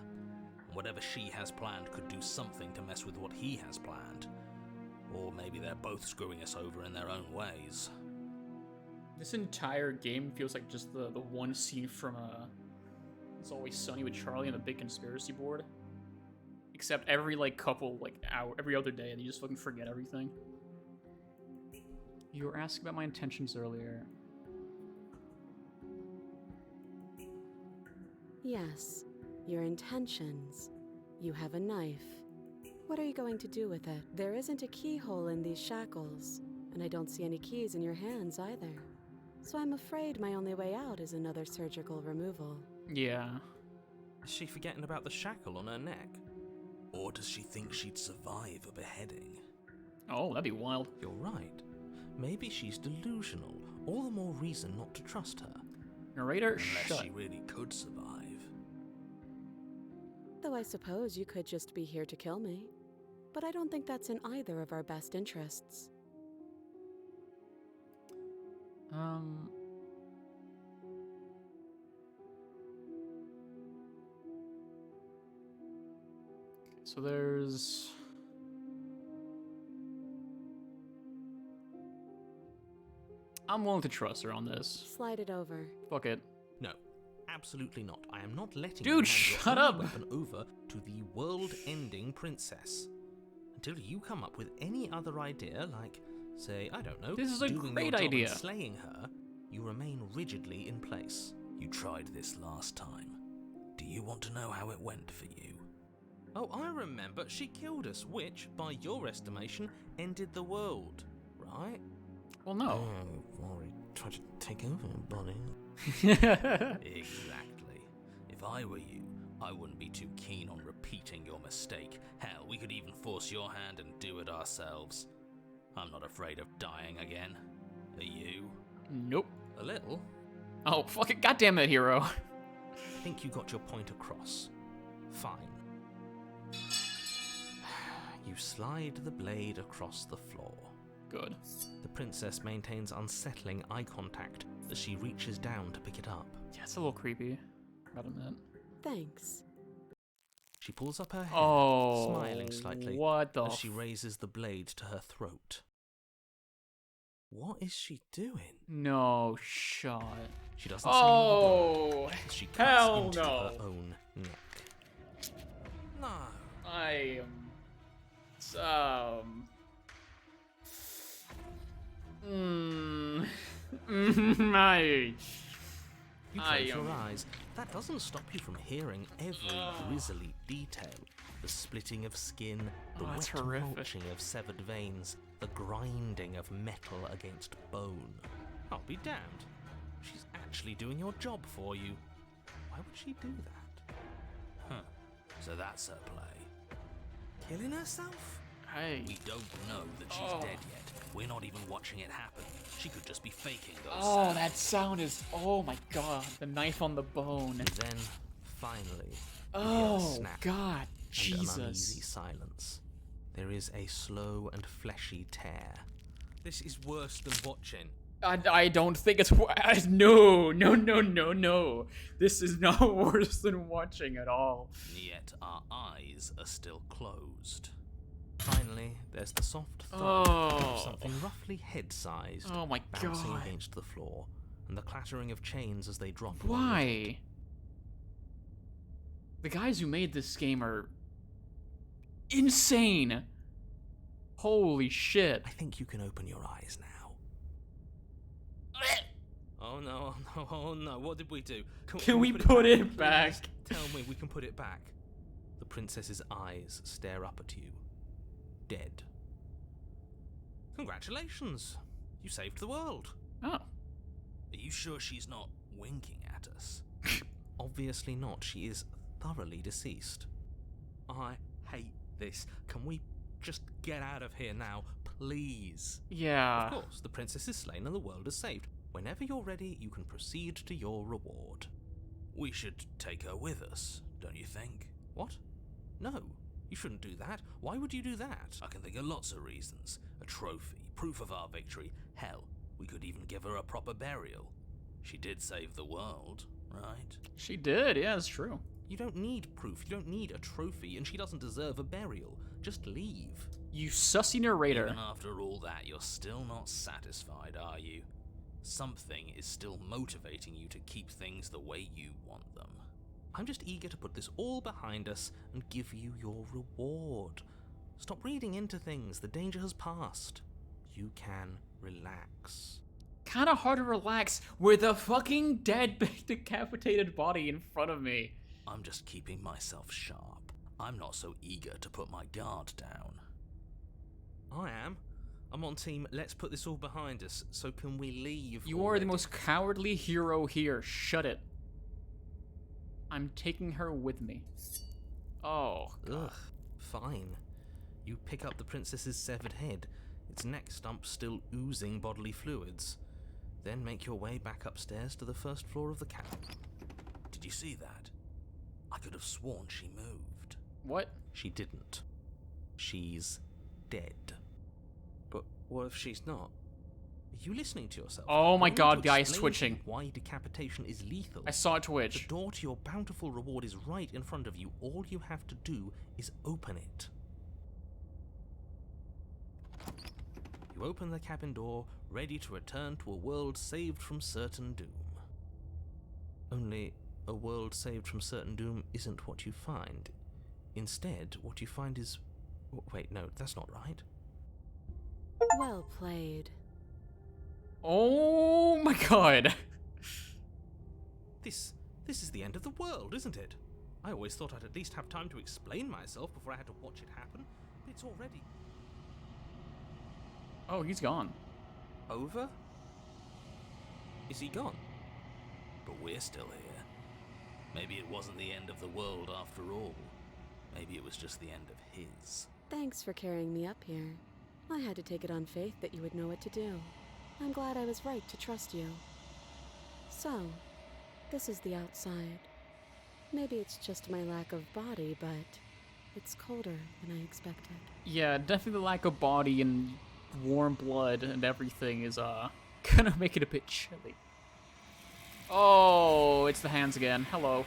Whatever she has planned could do something to mess with what he has planned. Or maybe they're both screwing us over in their own ways. This entire game feels like just the one scene from It's Always Sunny with Charlie and the Big Conspiracy Board. Except every hour, every other day, they just fucking forget everything. You were asking about my intentions earlier. Yes, your intentions. You have a knife. What are you going to do with it? There isn't a keyhole in these shackles, and I don't see any keys in your hands either. So I'm afraid my only way out is another surgical removal. Yeah. Is she forgetting about the shackle on her neck? Or does she think she'd survive a beheading? Oh, that'd be wild. You're right. Maybe she's delusional. All the more reason not to trust her. Narrator, Unless shut. she really could survive. Though I suppose you could just be here to kill me. But I don't think that's in either of our best interests. So there's... I'm willing to trust her on this. Slide it over. Fuck it. No, absolutely not. I am not letting Dude, you hand shut your up. own weapon over to the world-ending princess. Until you come up with any other idea, like, say, I don't know, This is a doing great your job idea. and slaying her, you remain rigidly in place. You tried this last time. Do you want to know how it went for you? Oh, I remember. She killed us, which, by your estimation, ended the world, right? Well, no. I've already tried to take over, buddy. Exactly. If I were you, I wouldn't be too keen on repeating your mistake. Hell, we could even force your hand and do it ourselves. I'm not afraid of dying again. Are you? Nope. A little. Oh, fuck it. Goddamn it, hero. I think you got your point across. Fine. You slide the blade across the floor. Good. The princess maintains unsettling eye contact as she reaches down to pick it up. Yeah, it's a little creepy. Gotta admit. Thanks. She pulls up her head, Oh, smiling slightly what the as she raises the blade to her throat. What is she doing? No shot. She doesn't say another Oh, word as she cuts hell into no. her own neck. No. I am... I... You close your eyes. That doesn't stop you from hearing every grisly detail. The splitting of skin, the Oh, wet that's horrific. mulching of severed veins, the grinding of metal against bone. I'll be damned. She's actually doing your job for you. Why would she do that? Huh. So that's her play. Killing herself? Hey. We don't know that she's dead yet. We're not even watching it happen. She could just be faking those Oh, sounds. that sound is... Oh my god. The knife on the bone. And then, finally, you hear a Oh, snap god. and an uneasy Jesus. silence. There is a slow and fleshy tear. This is worse than watching. I don't think it's... No. This is not worse than watching at all. Yet our eyes are still closed. Finally, there's the soft thud Oh. of something roughly head-sized Oh my bouncing god. against the floor, and the clattering of chains as they drop. along with it. Why? The guys who made this game are... insane. Holy shit. I think you can open your eyes now. Oh no, oh no, oh no, what did we do? Can we put it please? back? Tell me we can put it back. The princess's eyes stare up at you. Dead. Congratulations! You saved the world. Oh. Are you sure she's not winking at us? Obviously not. She is thoroughly deceased. I hate this. Can we just get out of here now, please? Yeah. Of course, the princess is slain and the world is saved. Whenever you're ready, you can proceed to your reward. We should take her with us, don't you think? What? No, you shouldn't do that. Why would you do that? I can think of lots of reasons. A trophy, proof of our victory. Hell, we could even give her a proper burial. She did save the world, right? She did, yeah, it's true. You don't need proof, you don't need a trophy, and she doesn't deserve a burial. Just leave. You sussy narrator. Even after all that, you're still not satisfied, are you? Something is still motivating you to keep things the way you want them. I'm just eager to put this all behind us and give you your reward. Stop reading into things, the danger has passed. You can relax. Kinda hard to relax with a fucking dead, decapitated body in front of me. I'm just keeping myself sharp. I'm not so eager to put my guard down. I am. I'm on team, let's put this all behind us, so can we leave You are already? the most cowardly hero here. Shut it. I'm taking her with me. Oh. Ugh, fine. You pick up the princess's severed head, its neck stump still oozing bodily fluids. Then make your way back upstairs to the first floor of the cabin. Did you see that? I could have sworn she moved. What? She didn't. She's dead. But what if she's not? Are you listening to yourself? Oh my I want god, to guy is explain to twitching. you why decapitation is lethal. I saw it The twitch. door to your bountiful reward is right in front of you. All you have to do is open it. You open the cabin door, ready to return to a world saved from certain doom. Only, a world saved from certain doom isn't what you find. Instead, what you find is... Wait, no, that's not right. Well played. Oh my god. This is the end of the world, isn't it? I always thought I'd at least have time to explain myself before I had to watch it happen. But it's already... Oh, he's gone. over? Is he gone? But we're still here. Maybe it wasn't the end of the world after all. Maybe it was just the end of his. Thanks for carrying me up here. I had to take it on faith that you would know what to do. I'm glad I was right to trust you. So, this is the outside. Maybe it's just my lack of body, but it's colder than I expected. Yeah, definitely the lack of body and warm blood and everything is gonna make it a bit chilly. Oh, it's the hands again. Hello.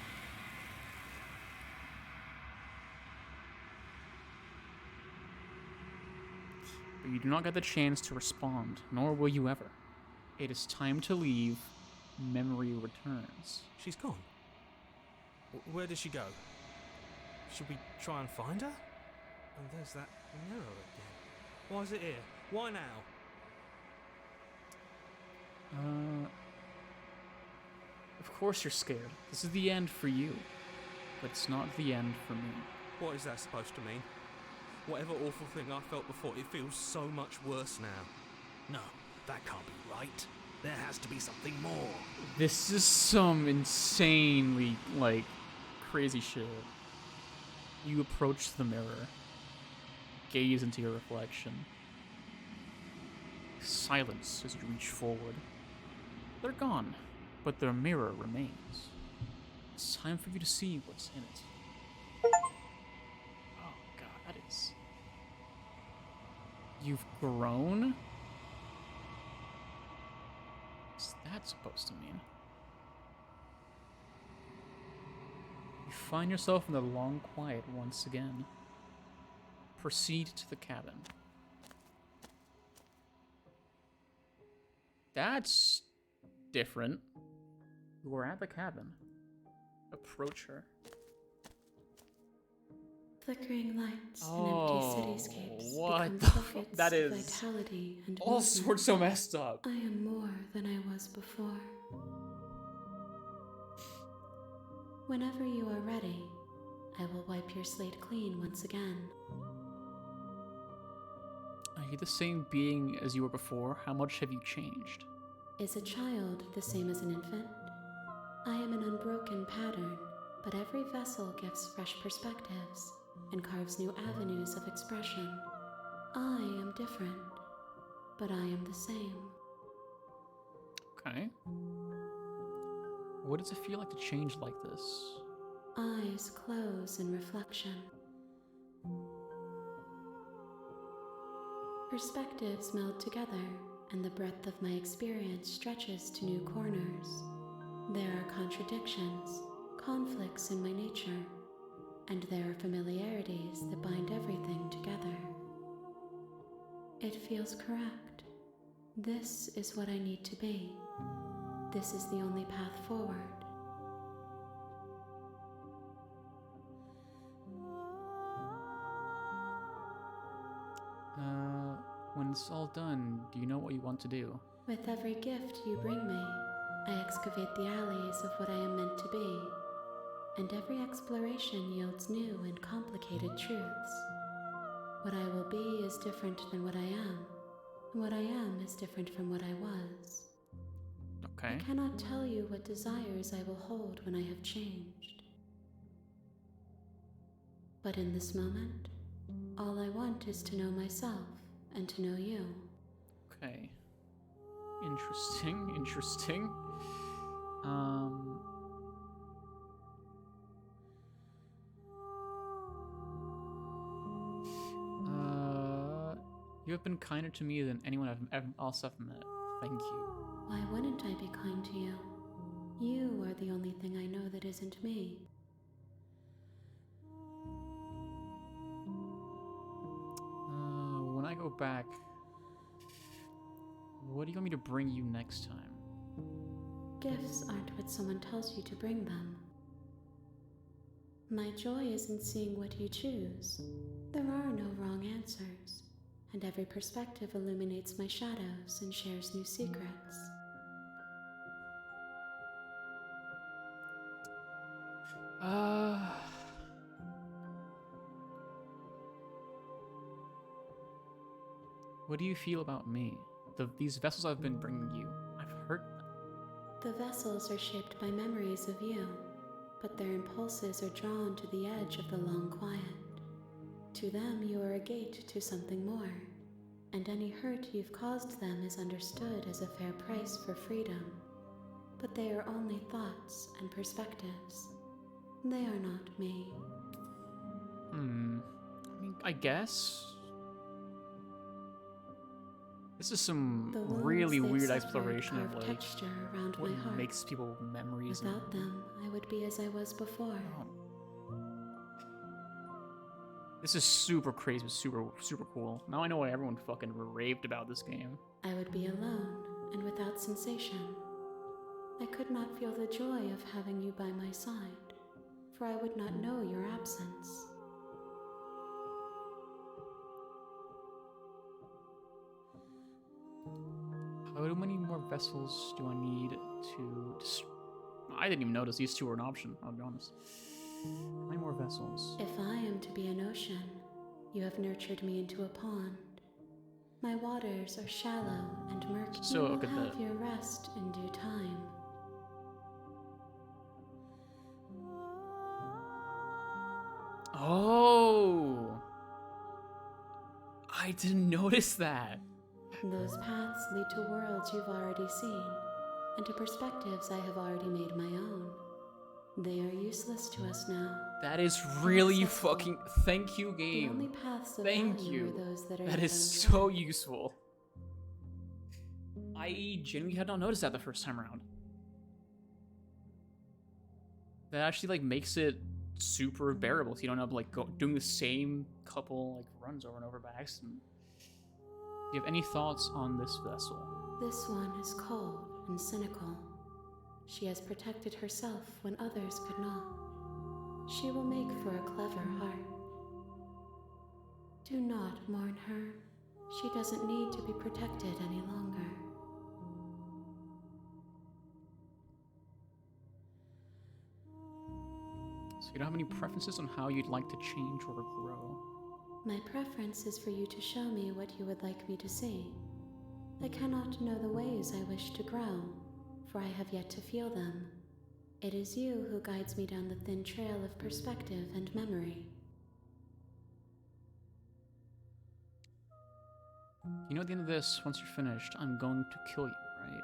But you do not get the chance to respond, nor will you ever. It is time to leave. Memory returns. She's gone. Where did she go? Should we try and find her? And there's that mirror again. Why is it here? Why now? Of course you're scared. This is the end for you. But it's not the end for me. What is that supposed to mean? Whatever awful thing I felt before, it feels so much worse now. No, that can't be right. There has to be something more. This is some insanely, crazy shit. You approach the mirror. Gaze into your reflection. Silence as you reach forward. They're gone, but their mirror remains. It's time for you to see what's in it. Oh god, that is... You've grown? What's that supposed to mean? You find yourself in the long quiet once again. Proceed to the cabin. That's different. You are at the cabin. Approach her. Flickering lights Oh, and empty cityscapes what become the pockets that of is vitality and all movement. sorts so messed up. I am more than I was before. Whenever you are ready, I will wipe your slate clean once again. Are you the same being as you were before? How much have you changed? Is a child the same as an infant? I am an unbroken pattern, but every vessel gives fresh perspectives and carves new avenues of expression. I am different, but I am the same. Okay. What does it feel like to change like this? Eyes close in reflection. Perspectives meld together, and the breadth of my experience stretches to new corners. There are contradictions, conflicts in my nature, and there are familiarities that bind everything together. It feels correct. This is what I need to be. This is the only path forward. When it's all done, do you know what you want to do? With every gift you bring me, I excavate the alleys of what I am meant to be, and every exploration yields new and complicated truths. What I will be is different than what I am, and what I am is different from what I was. Okay. I cannot tell you what desires I will hold when I have changed. But in this moment, all I want is to know myself and to know you. Okay. Interesting, interesting. You have been kinder to me than anyone else I've met. Thank you. Why wouldn't I be kind to you? You are the only thing I know that isn't me. When I go back, What do you want me to bring you next time? Gifts aren't what someone tells you to bring them. My joy is in seeing what you choose. There are no wrong answers, and every perspective illuminates my shadows and shares new secrets. What do you feel about me? These vessels I've been bringing you, I've hurt them. The vessels are shaped by memories of you, but their impulses are drawn to the edge of the long quiet. To them, you are a gate to something more, and any hurt you've caused them is understood as a fair price for freedom. But they are only thoughts and perspectives. They are not me. I mean, I guess. This is some The wounds really they've weird suffered exploration of carve like texture around what my heart. makes people memories. and- Without them, I would be as I was before. This is super crazy, super cool. Now I know why everyone fucking raved about this game. I would be alone and without sensation. I could not feel the joy of having you by my side, for I would not know your absence. How many more vessels do I need to... I didn't even notice these two were an option, I'll be honest. How many more vessels? If I am to be an ocean, you have nurtured me into a pond. My waters are shallow and murky. So, you will okay, have your rest in due time. Oh! I didn't notice that. Those paths lead to worlds you've already seen, and to perspectives I have already made my own. They are useless to us now. That is really Inaccessible. fucking... Thank you, The only game. paths of Thank value you. are those that are That yet is untread. so useful. I genuinely had not noticed that the first time around. That actually like makes it super bearable, so you don't end up like doing the same couple like runs over and over by accident. Do you have any thoughts on this vessel? This one is cold and cynical. She has protected herself when others could not. She will make for a clever heart. Do not mourn her. She doesn't need to be protected any longer. So you don't have any preferences on how you'd like to change or grow? My preference is for you to show me what you would like me to see. I cannot know the ways I wish to grow, for I have yet to feel them. It is you who guides me down the thin trail of perspective and memory. You know, at the end of this, once you're finished, I'm going to kill you, right?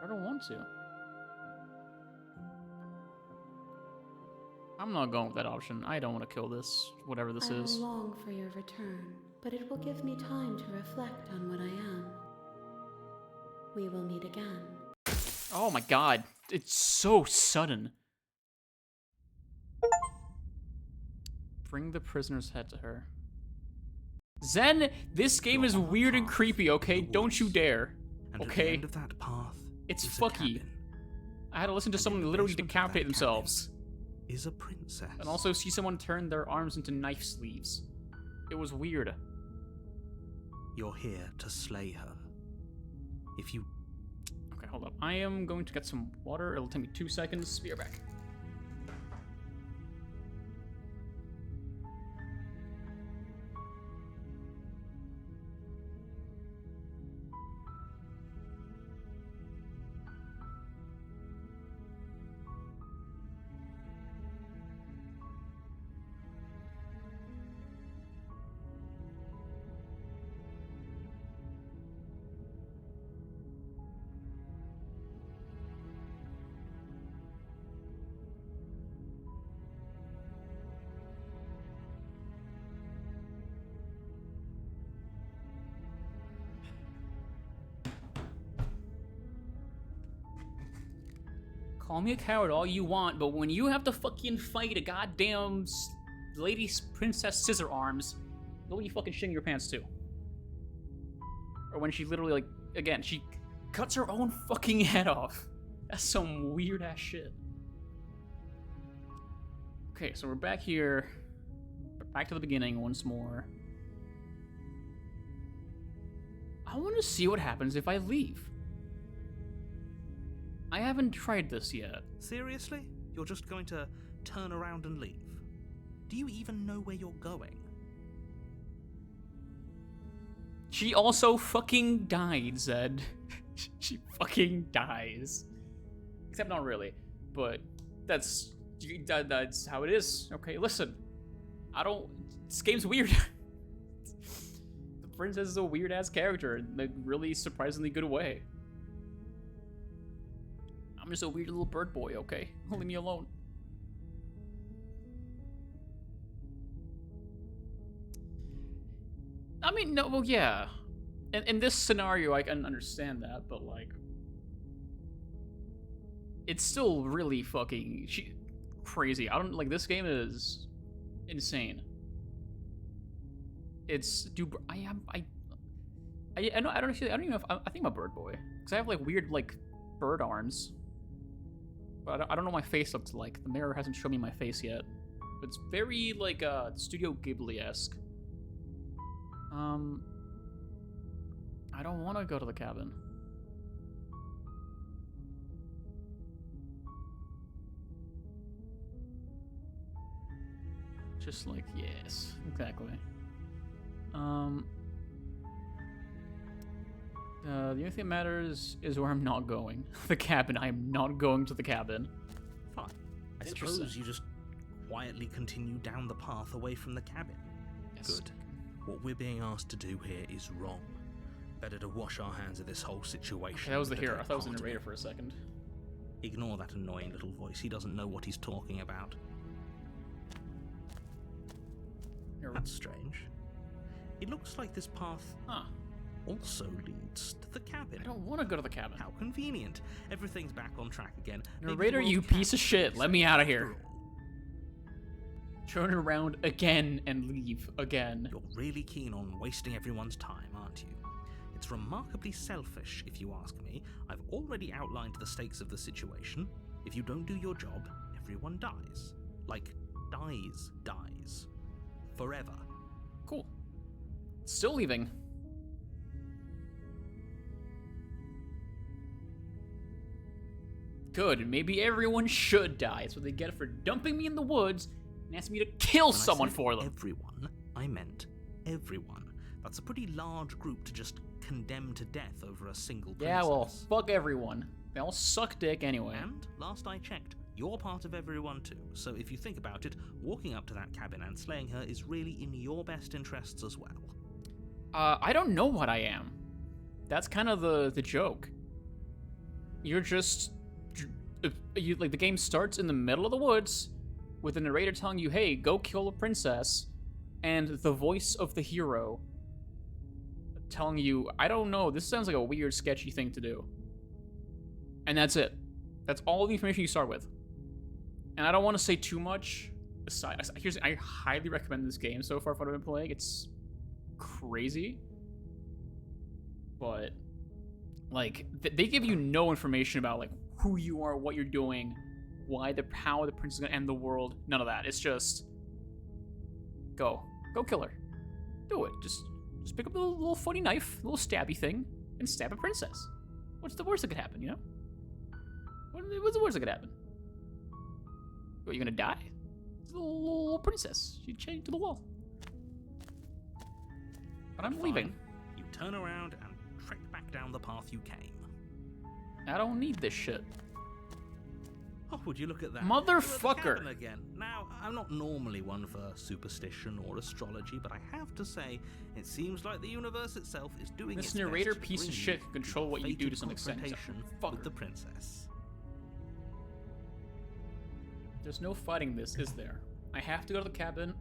I don't want to. I'm not going with that option. I don't want to kill this, whatever this I will is. long for your return, but it will give me time to reflect on what I am. We will meet again. Oh my god, it's so sudden. Bring the prisoner's head to her. Zen, this game is weird and creepy, okay? Don't you dare. And at the Okay? end of that path It's is a fucky. cabin. I had to listen to And someone in the literally basement of decapitate that themselves. Is a princess. And also see someone turn their arms into knife sleeves. It was weird. You're here to slay her. If you Okay, hold up. I am going to get some water. It'll take me 2 seconds. Be right back. Call me a coward all you want, but when you have to fucking fight a goddamn lady princess scissor arms, go you fucking shitting your pants too. Or when she literally, like, again, she cuts her own fucking head off. That's some weird ass shit. Okay, so we're back here. Back to the beginning once more. I want to see what happens if I leave. I haven't tried this yet. Seriously? You're just going to turn around and leave? Do you even know where you're going? She also fucking died, Zed. She fucking dies. Except not really, but that's how it is. Okay, listen. This game's weird. The princess is a weird ass character in a really surprisingly good way. I'm just a weird little bird boy, okay? Leave me alone. I mean, no, well, yeah. In this scenario, I can understand that, but, like, it's still really fucking crazy. This game is insane. It's, dude, I don't even know if, I think I'm a bird boy. Because I have, like, weird, like, bird arms. But I don't know what my face looks like. The mirror hasn't shown me my face yet. But it's very, like, Studio Ghibli-esque. I don't want to go to the cabin. Just like, yes, exactly. The only thing that matters is where I'm not going. The cabin. I am not going to the cabin. Fine. I suppose you just quietly continue down the path away from the cabin. Yes. Good. What we're being asked to do here is wrong. Better to wash our hands of this whole situation. Okay, that was the than to hero. take I thought it was the part in narrator it. for a second. Ignore that annoying little voice. He doesn't know what he's talking about. That's strange. It looks like this path also leads to the cabin. I don't want to go to the cabin. How convenient. Everything's back on track again. Maybe the Narrator, world you can piece of be shit. Let me out of after here. all. Turn around again and leave again. You're really keen on wasting everyone's time, aren't you? It's remarkably selfish, if you ask me. I've already outlined the stakes of the situation. If you don't do your job, everyone dies. Like, dies. Forever. Cool. Still leaving. Good. Maybe everyone should die. That's what they get for dumping me in the woods and asking me to kill When someone I said for them. everyone, I meant everyone. That's a pretty large group to just condemn to death over a single princess. Yeah, well, fuck everyone. They all suck dick anyway. And, last I checked, you're part of everyone too. So if you think about it, walking up to that cabin and slaying her is really in your best interests as well. I don't know what I am. That's kind of the joke. You're just... the game starts in the middle of the woods with the narrator telling you, hey, go kill a princess, and the voice of the hero telling you, I don't know, this sounds like a weird, sketchy thing to do. And that's it. That's all the information you start with. And I don't want to say too much. I highly recommend this game so far from what I've been playing. It's crazy. But, like, they give you no information about, like, who you are, what you're doing, how the prince is gonna end the world. None of that. It's just go kill her. Do it. Just pick up a little funny knife, a little stabby thing, and stab a princess. What's the worst that could happen, you know? What's the worst that could happen? What, you gonna die? It's a little princess. She chained to the wall. But I'm leaving. You turn around and trek back down the path you came. I don't need this shit. Oh, would you look at that? Motherfucker. You're at the cabin again. Now, I'm not normally one for superstition or astrology, but I have to say, it seems like the universe itself is doing This its narrator best to piece of bring shit you can control what you do to fated some extent. confrontation Fucker. with the princess. There's no fighting this, is there? I have to go to the cabin.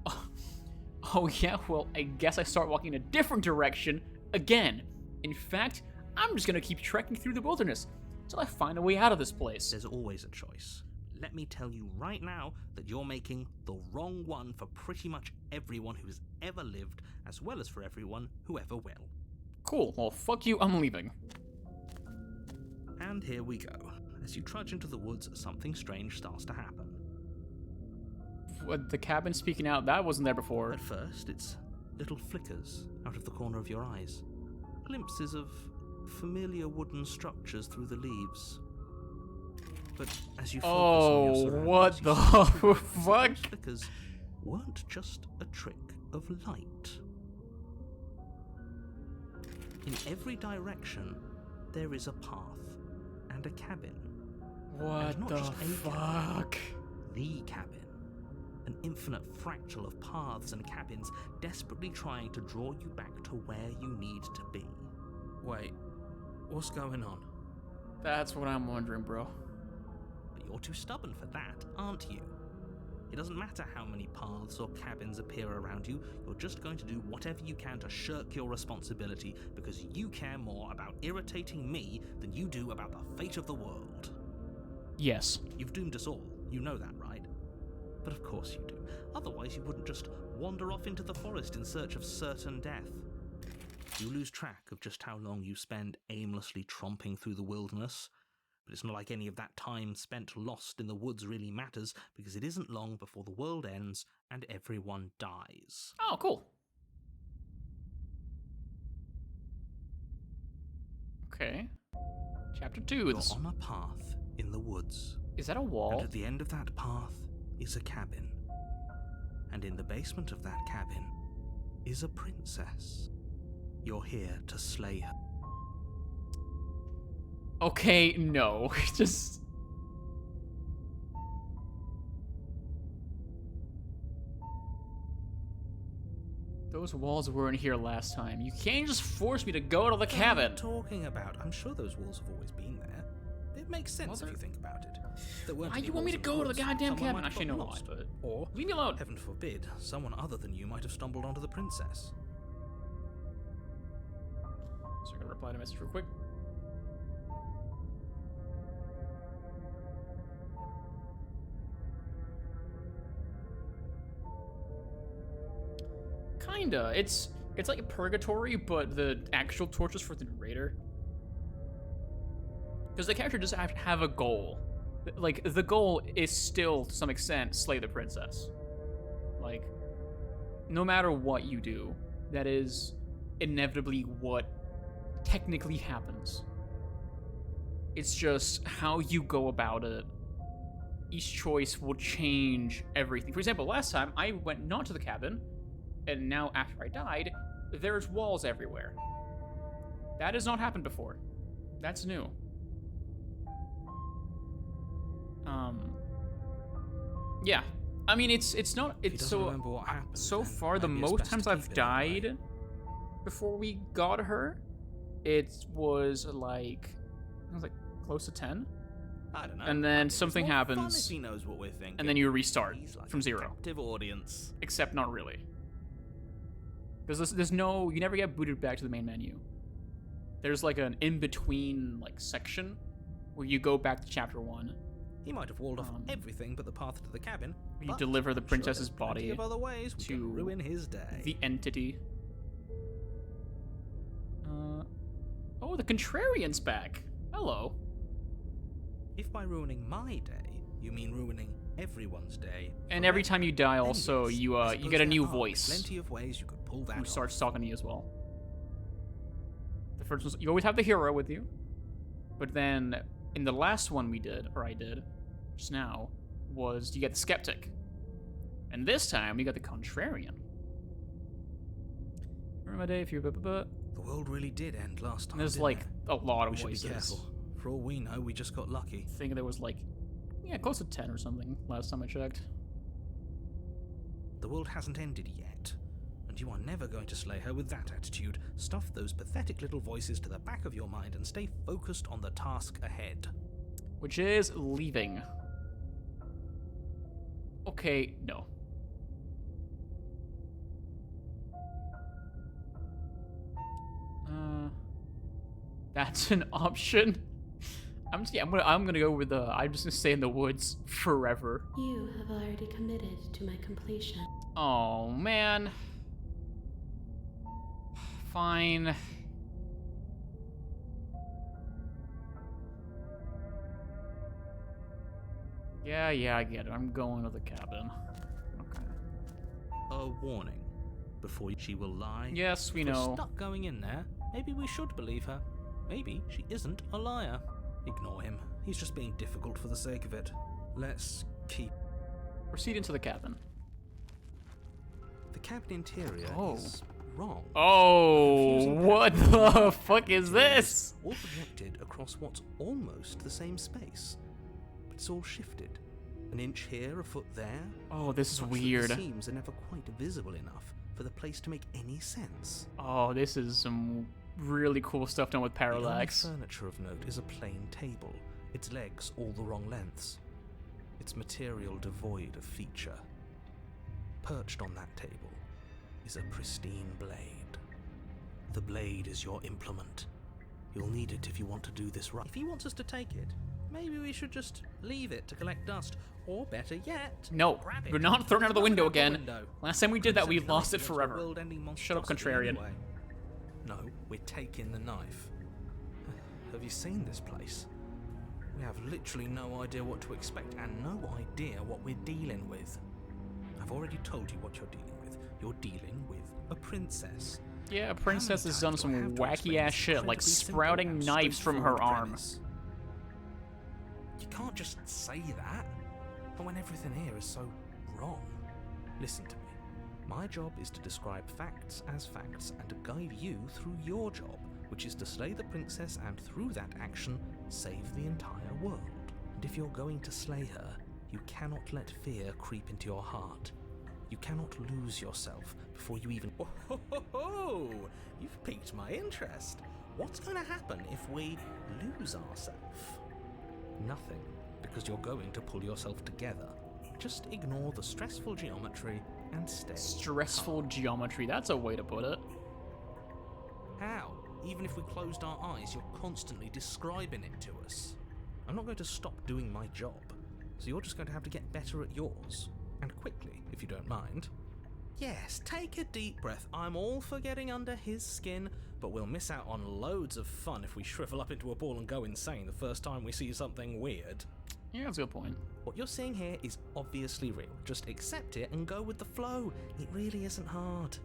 Oh yeah, well, I guess I start walking in a different direction again. In fact, I'm just gonna keep trekking through the wilderness until I find a way out of this place. There's always a choice. Let me tell you right now that you're making the wrong one for pretty much everyone who's ever lived, as well as for everyone who ever will. Cool. Well, fuck you. I'm leaving. And here we go. As you trudge into the woods, something strange starts to happen. What, the cabin speaking out? That wasn't there before. At first, it's little flickers out of the corner of your eyes. Glimpses of familiar wooden structures through the leaves. But as you focus on your surroundings, what you the see that those fuck? flickers weren't just a trick of light. In every direction, there is a path and a cabin. What not the just a cabin. fuck? The cabin. An infinite fractal of paths and cabins desperately trying to draw you back to where you need to be. Wait, what's going on? That's what I'm wondering, bro. But you're too stubborn for that, aren't you? It doesn't matter how many paths or cabins appear around you, you're just going to do whatever you can to shirk your responsibility because you care more about irritating me than you do about the fate of the world. Yes. You've doomed us all, you know that, right? But of course you do. Otherwise you wouldn't just wander off into the forest in search of certain death. You lose track of just how long you spend aimlessly tromping through the wilderness. But it's not like any of that time spent lost in the woods really matters, because it isn't long before the world ends and everyone dies. Oh, cool. Okay. Chapter 2. You're on a path in the woods. Is that a wall? And at the end of that path is a cabin. And in the basement of that cabin is a princess. You're here to slay her. Okay, no. Just... Those walls weren't here last time. You can't just force me to go to the cabin. What are you talking about? I'm sure those walls have always been there. It makes sense if you think about it. There weren't Why any you want me to walls in go to the woods. goddamn Someone cabin? might have Actually, gotten no, why, lost. but... Or, Leave me alone. heaven forbid, someone other than you might have stumbled onto the princess. So I'm gonna reply to message real quick. Kinda. It's like a purgatory, but the actual tortures for the narrator. Because the character doesn't have a goal. Like, the goal is still, to some extent, slay the princess. Like, no matter what you do, that is inevitably what technically happens. It's just how you go about it. Each choice will change everything. For example, last time I went not to the cabin, and now after I died, there's walls everywhere. That has not happened before. That's new. Yeah. I mean, it's not. If he It's doesn't so. remember what happened, So then far, the maybe it's most best to times keep I've it that died way. before we got her, it was like close to 10. I don't know. And then It's something more fun happens, if he knows what we're thinking. and then you restart He's like from a 0. captive audience. Except not really. Because there's no, you never get booted back to the main menu. There's like an in-between like section where you go back to chapter 1. He might have walled off everything but the path to the cabin. You but deliver the I'm sure princess's there's plenty body of other ways we to can ruin his day. the entity. Oh, the Contrarian's back. Hello. If by ruining my day you mean ruining everyone's day, And every forever, time you die, then also yes, you I you suppose get a there new are voice Plenty of ways you could pull that who off. starts talking to you as well. The first one, you always have the hero with you, but then in the last one we did, or I did, just now, was you get the skeptic, and this time we got the contrarian. Remember my day if you The world really did end last time. There's didn't like it? a lot of We should be voices. careful. For all we know, we just got lucky. I think there was like, yeah, close to 10 or something last time I checked. The world hasn't ended yet, and you are never going to slay her with that attitude. Stuff those pathetic little voices to the back of your mind and stay focused on the task ahead. Which is leaving. Okay, no. That's an option. I'm gonna go with I'm just gonna stay in the woods forever. You have already committed to my completion. Oh man. Fine. Yeah, I get it. I'm going to the cabin. Okay. A warning. Before she will lie. Yes, we If we're know. stuck going in there, maybe we should believe her. Maybe she isn't a liar. Ignore him. He's just being difficult for the sake of it. Let's keep... Proceed into the cabin. The cabin interior Oh. is wrong. Oh, Confusing what pattern of the fuck is interiors, this? All projected across what's almost the same space. But it's all shifted. An inch here, a foot there. Oh, this is Such that the weird. seams are never quite visible enough for the place to make any sense. Oh, this is some really cool stuff done with The only parallax. furniture of note is a plain table, its legs all the wrong lengths, its material devoid of feature. Perched on that table is a pristine blade. The blade is your implement. You'll need it if you want to do this right. If he wants us to take it, maybe we should just leave it to collect dust, or better yet, No, grab it. we're not throwing it out of the window Throw it again. window. Last time we did that, we Crimson lost it Knight was a forever. world-ending Shut up, monstrosity contrarian. anyway. No, we're taking the knife. Have you seen this place? We have literally no idea what to expect and no idea what we're dealing with. I've already told you what you're dealing with. You're dealing with a princess. Yeah, a princess has done times do I have some to wacky explain ass this shit, like incredibly simple sprouting and knives from her straightforward arm. premise? You can't just say that, but when everything here is so wrong. Listen to me. My job is to describe facts as facts and to guide you through your job, which is to slay the princess and through that action, save the entire world. And if you're going to slay her, you cannot let fear creep into your heart. You cannot lose yourself before you even... Oh, you've piqued my interest. What's going to happen if we lose ourselves? Nothing, because you're going to pull yourself together. Just ignore the stressful geometry and stay Stressful calm. geometry, that's a way to put it. How? Even if we closed our eyes, you're constantly describing it to us. I'm not going to stop doing my job, so you're just going to have to get better at yours. And quickly, if you don't mind. Yes, take a deep breath. I'm all for getting under his skin, but we'll miss out on loads of fun if we shrivel up into a ball and go insane the first time we see something weird. Yeah, that's a good point. What you're seeing here is obviously real. Just accept it and go with the flow. It really isn't hard.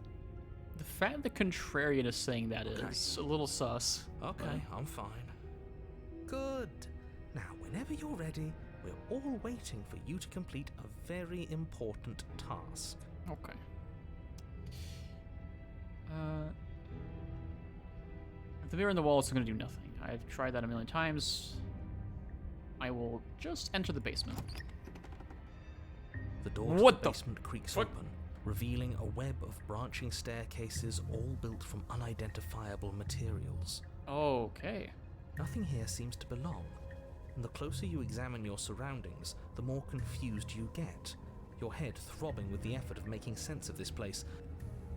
The fact that Contrarian is saying that is a little sus. Okay, I'm fine. Good. Now, whenever you're ready, we're all waiting for you to complete a very important task. Okay. The mirror in the wall is going to do nothing. I've tried that a million times. I will just enter the basement. The door What to the the basement creaks fuck? open, revealing a web of branching staircases all built from unidentifiable materials. Okay. Nothing here seems to belong, and the closer you examine your surroundings, the more confused you get, your head throbbing with the effort of making sense of this place.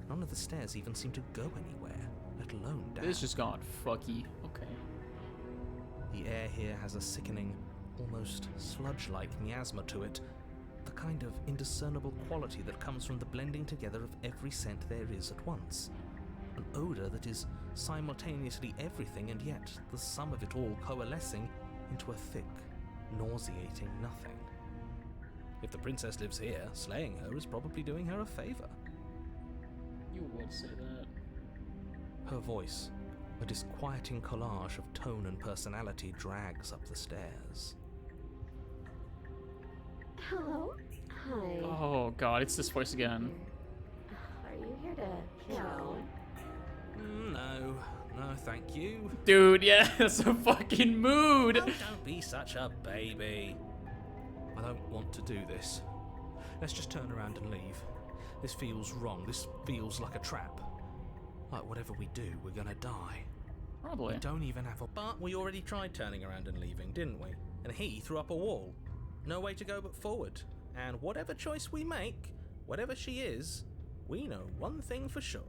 None of the stairs even seem to go anywhere, let alone down. This just got fucky. Okay. The air here has a sickening, almost sludge-like miasma to it, the kind of indiscernible quality that comes from the blending together of every scent there is at once. An odor that is simultaneously everything and yet the sum of it all coalescing into a thick, nauseating nothing. If the princess lives here, slaying her is probably doing her a favor. You would say that. Her voice, a disquieting collage of tone and personality, drags up the stairs. Hello? Hi. Oh god, it's this voice again. Are you here to kill? No, thank you. Dude, yeah, that's a fucking mood. Oh, don't be such a baby. I don't want to do this. Let's just turn around and leave. This feels wrong. This feels like a trap. Like whatever we do, we're gonna die. Probably. We don't even have a... But we already tried turning around and leaving, didn't we? And he threw up a wall. No way to go but forward. And whatever choice we make, whatever she is, we know one thing for sure.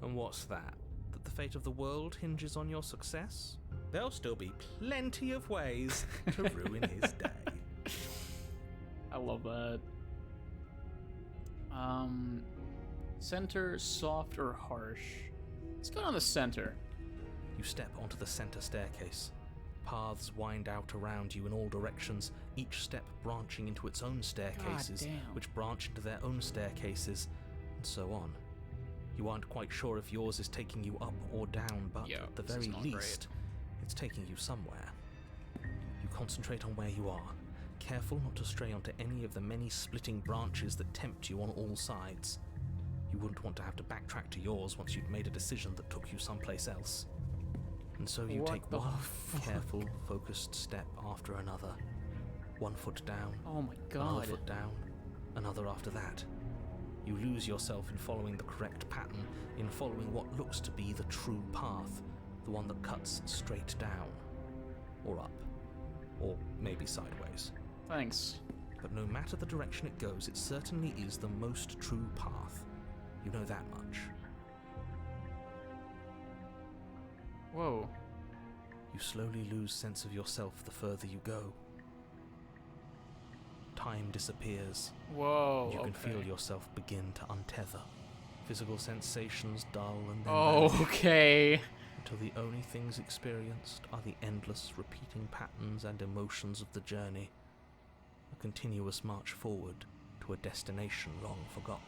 And what's that? That the fate of the world hinges on your success? There'll still be plenty of ways to ruin his day. I love that. Center, soft, or harsh? Let's go down the center. You step onto the center staircase. Paths wind out around you in all directions, each step branching into its own staircases, God damn. which branch into their own staircases, and so on. You aren't quite sure if yours is taking you up or down, but Yeah, at the this is very not least, it's taking you somewhere. You concentrate on where you are, careful not to stray onto any of the many splitting branches that tempt you on all sides. You wouldn't want to have to backtrack to yours once you'd made a decision that took you someplace else. And so you What take the one fuck? careful, focused step after another. 1 foot down, Oh my another god. foot down, another after that. You lose yourself in following the correct pattern, in following what looks to be the true path, the one that cuts straight down, or up, or maybe sideways. Thanks. But no matter the direction it goes, it certainly is the most true path. You know that much. Whoa. You slowly lose sense of yourself the further you go. Time disappears. Whoa. You can okay. feel yourself begin to untether. Physical sensations dull and then Oh, vanish, okay. until the only things experienced are the endless repeating patterns and emotions of the journey. A continuous march forward to a destination long forgotten.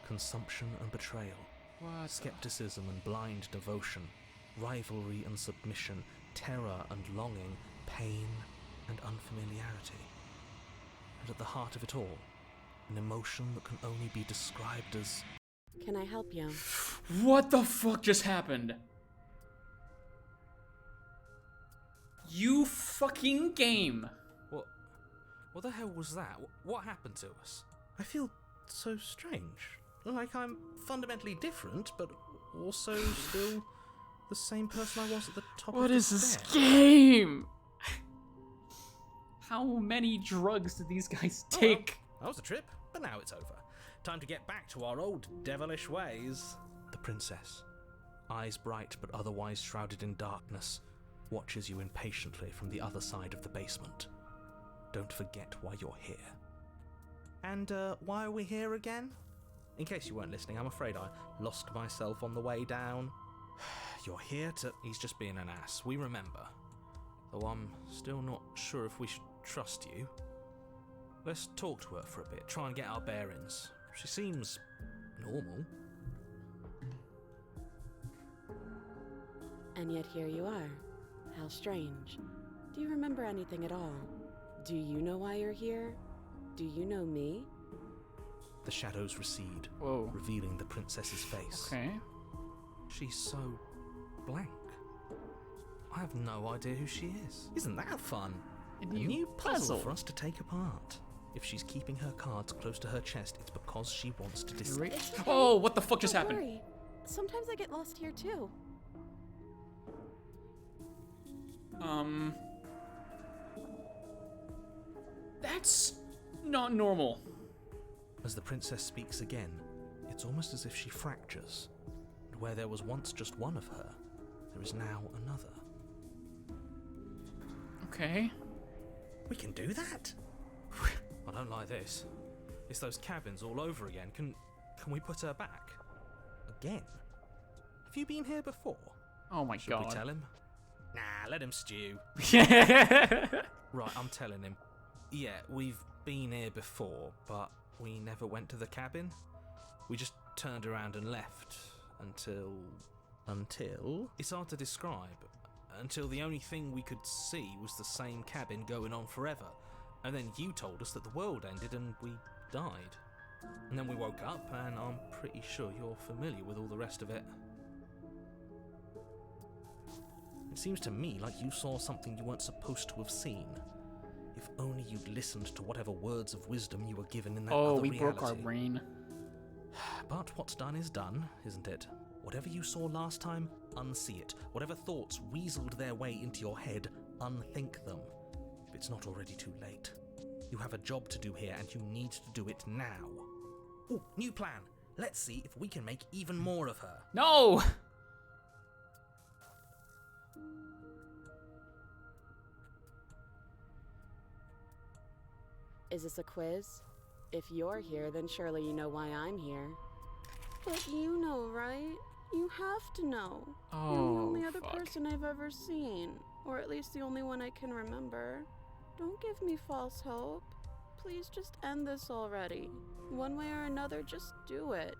Consumption and betrayal. What? Skepticism and blind devotion, rivalry and submission, terror and longing, pain and unfamiliarity. And at the heart of it all, an emotion that can only be described as... Can I help you? What the fuck just happened? You fucking game. What the hell was that? What happened to us? I feel so strange. Like I'm fundamentally different, but also still the same person I was at the top of What the is this stairs. game? How many drugs did these guys Oh, well, take? that was a trip, but now it's over. Time to get back to our old devilish ways. The princess, eyes bright but otherwise shrouded in darkness, watches you impatiently from the other side of the basement. Don't forget why you're here. And, why are we here again? In case you weren't listening, I'm afraid I lost myself on the way down. You're here to... He's just being an ass, we remember. Though I'm still not sure if we should trust you. Let's talk to her for a bit, try and get our bearings. She seems... normal. And yet here you are. How strange. Do you remember anything at all? Do you know why you're here? Do you know me? The shadows recede, Whoa. revealing the princess's face. Okay. She's so blank. I have no idea who she is. Isn't that fun? A A new new puzzle puzzle. for us to take apart. If she's keeping her cards close to her chest, it's because she wants to decide. Right. It's okay. Oh, what the fuck just Don't happened? worry. Sometimes I get lost here too. That's not normal. As the princess speaks again, it's almost as if she fractures. And where there was once just one of her, there is now another. Okay. We can do that? I don't like this. It's those cabins all over again. Can we put her back? Again? Have you been here before? Oh my Should god. we tell him? Nah, let him stew. Right, I'm telling him. Yeah, we've been here before, but we never went to the cabin. We just turned around and left until... It's hard to describe. Until the only thing we could see was the same cabin going on forever. And then you told us that the world ended and we died. And then we woke up, and I'm pretty sure you're familiar with all the rest of it. It seems to me like you saw something you weren't supposed to have seen. If only you'd listened to whatever words of wisdom you were given in that Oh, other we reality. broke our brain. But what's done is done, isn't it? Whatever you saw last time, unsee it. Whatever thoughts weaseled their way into your head, unthink them. If it's not already too late. You have a job to do here, and you need to do it now. Ooh, new plan. Let's see if we can make even more of her. No! Is this a quiz? If you're here, then surely you know why I'm here. But you know, right? You have to know. Oh, You're the only other fuck. person I've ever seen, or at least the only one I can remember. Don't give me false hope. Please just end this already. One way or another, just do it.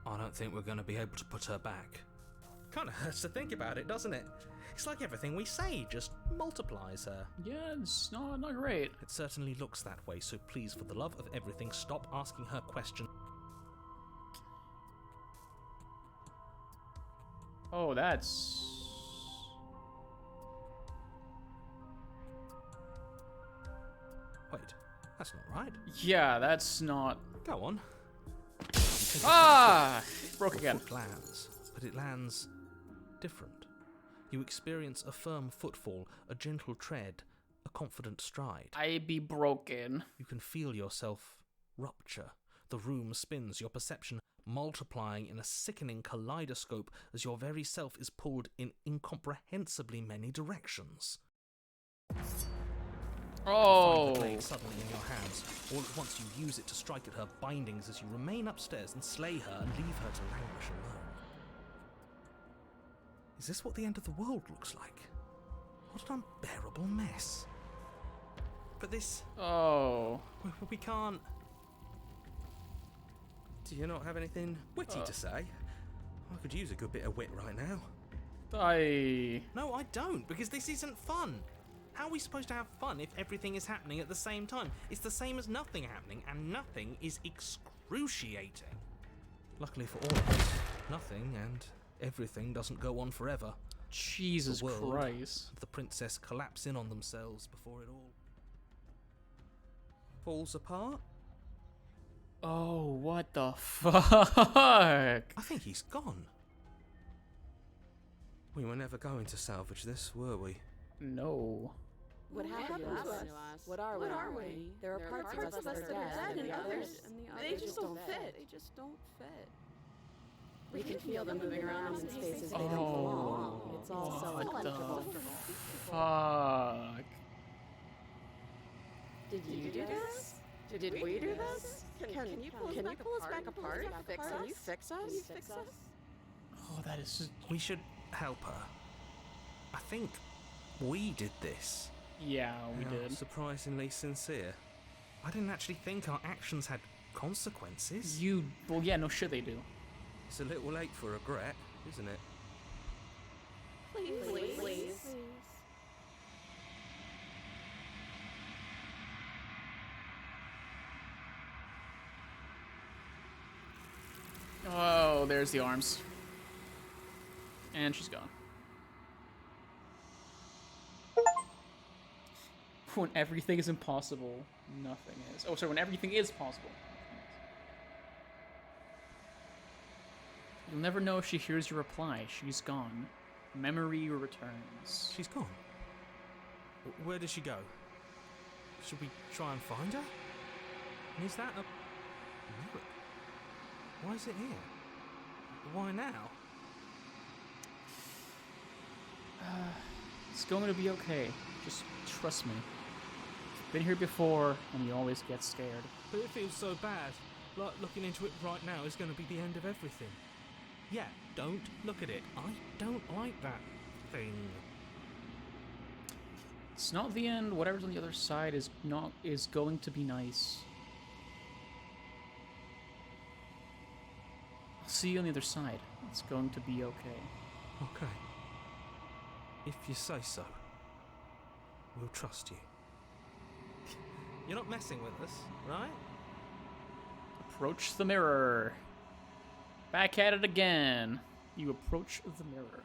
I don't think we're going to be able to put her back. Kind of hurts to think about it, doesn't it? It's like everything we say just multiplies her. Yeah, it's not great. It certainly looks that way, so please, for the love of everything, stop asking her questions. Oh, that's... Wait, that's not right. Yeah, that's not... Go on. Ah! Broke Your again. foot lands, but it lands different. You experience a firm footfall, a gentle tread, a confident stride. I be broken. You can feel yourself rupture. The room spins, your perception multiplying in a sickening kaleidoscope as your very self is pulled in incomprehensibly many directions. Oh! You find the blade suddenly in your hands. All at once you use it to strike at her bindings as you remain upstairs and slay her and leave her to languish alone. Is this what the end of the world looks like? What an unbearable mess. But this... Oh. We can't... Do you not have anything witty to say? I could use a good bit of wit right now. No, I don't, because this isn't fun. How are we supposed to have fun if everything is happening at the same time? It's the same as nothing happening, and nothing is excruciating. Luckily for all of us, nothing and everything doesn't go on forever. Jesus The world Christ. and the princess collapse in on themselves before it all falls apart. Oh, what the fuck? I think he's gone. We were never going to salvage this, were we? No. What happened to us? What are we? There are parts of us that are dead, and others, they just don't fit. They just don't fit. We can feel them moving around in spaces they don't belong. It's all so What the uncomfortable. fuck? Did you do this? Did we do this? Can you pull us back apart? Can you fix us? Oh, that is just... We should help her. I think we did this. Yeah, we How did. Surprisingly sincere. I didn't actually think our actions had consequences. You... Well, yeah, no shit they do. It's a little late for regret, isn't it? Please. Oh, there's the arms. And she's gone. When everything is impossible, nothing is. Oh, sorry, when everything is possible. You'll never know if she hears your reply. She's gone. Memory returns. She's gone. Where did she go? Should we try and find her? And is that a mirror? Why is it here? Why now? It's going to be okay. Just trust me. Been here before, and you always get scared. But it feels so bad. Like looking into it right now is going to be the end of everything. Yeah, don't look at it. I don't like that thing. It's not the end. Whatever's on the other side is going to be nice. I'll see you on the other side. It's going to be okay. Okay. If you say so. We'll trust you. You're not messing with us, right? Approach the mirror. Back at it again. You approach the mirror.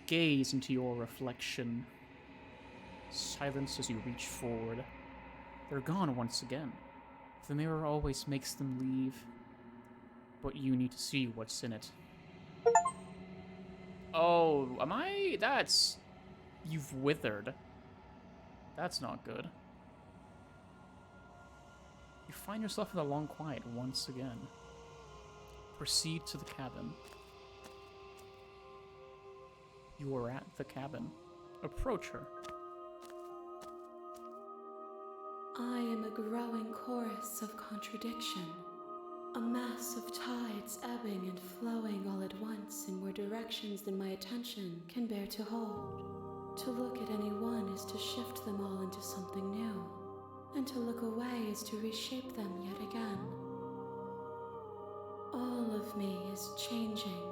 Gaze into your reflection. Silence as you reach forward. They're gone once again. The mirror always makes them leave. But you need to see what's in it. Oh, am I? That's... You've withered. That's not good. You find yourself in the long quiet once again. Proceed to the cabin. You are at the cabin. Approach her. I am a growing chorus of contradiction. A mass of tides ebbing and flowing all at once in more directions than my attention can bear to hold. To look at any one is to shift them all into something new, and to look away is to reshape them yet again. All of me is changing,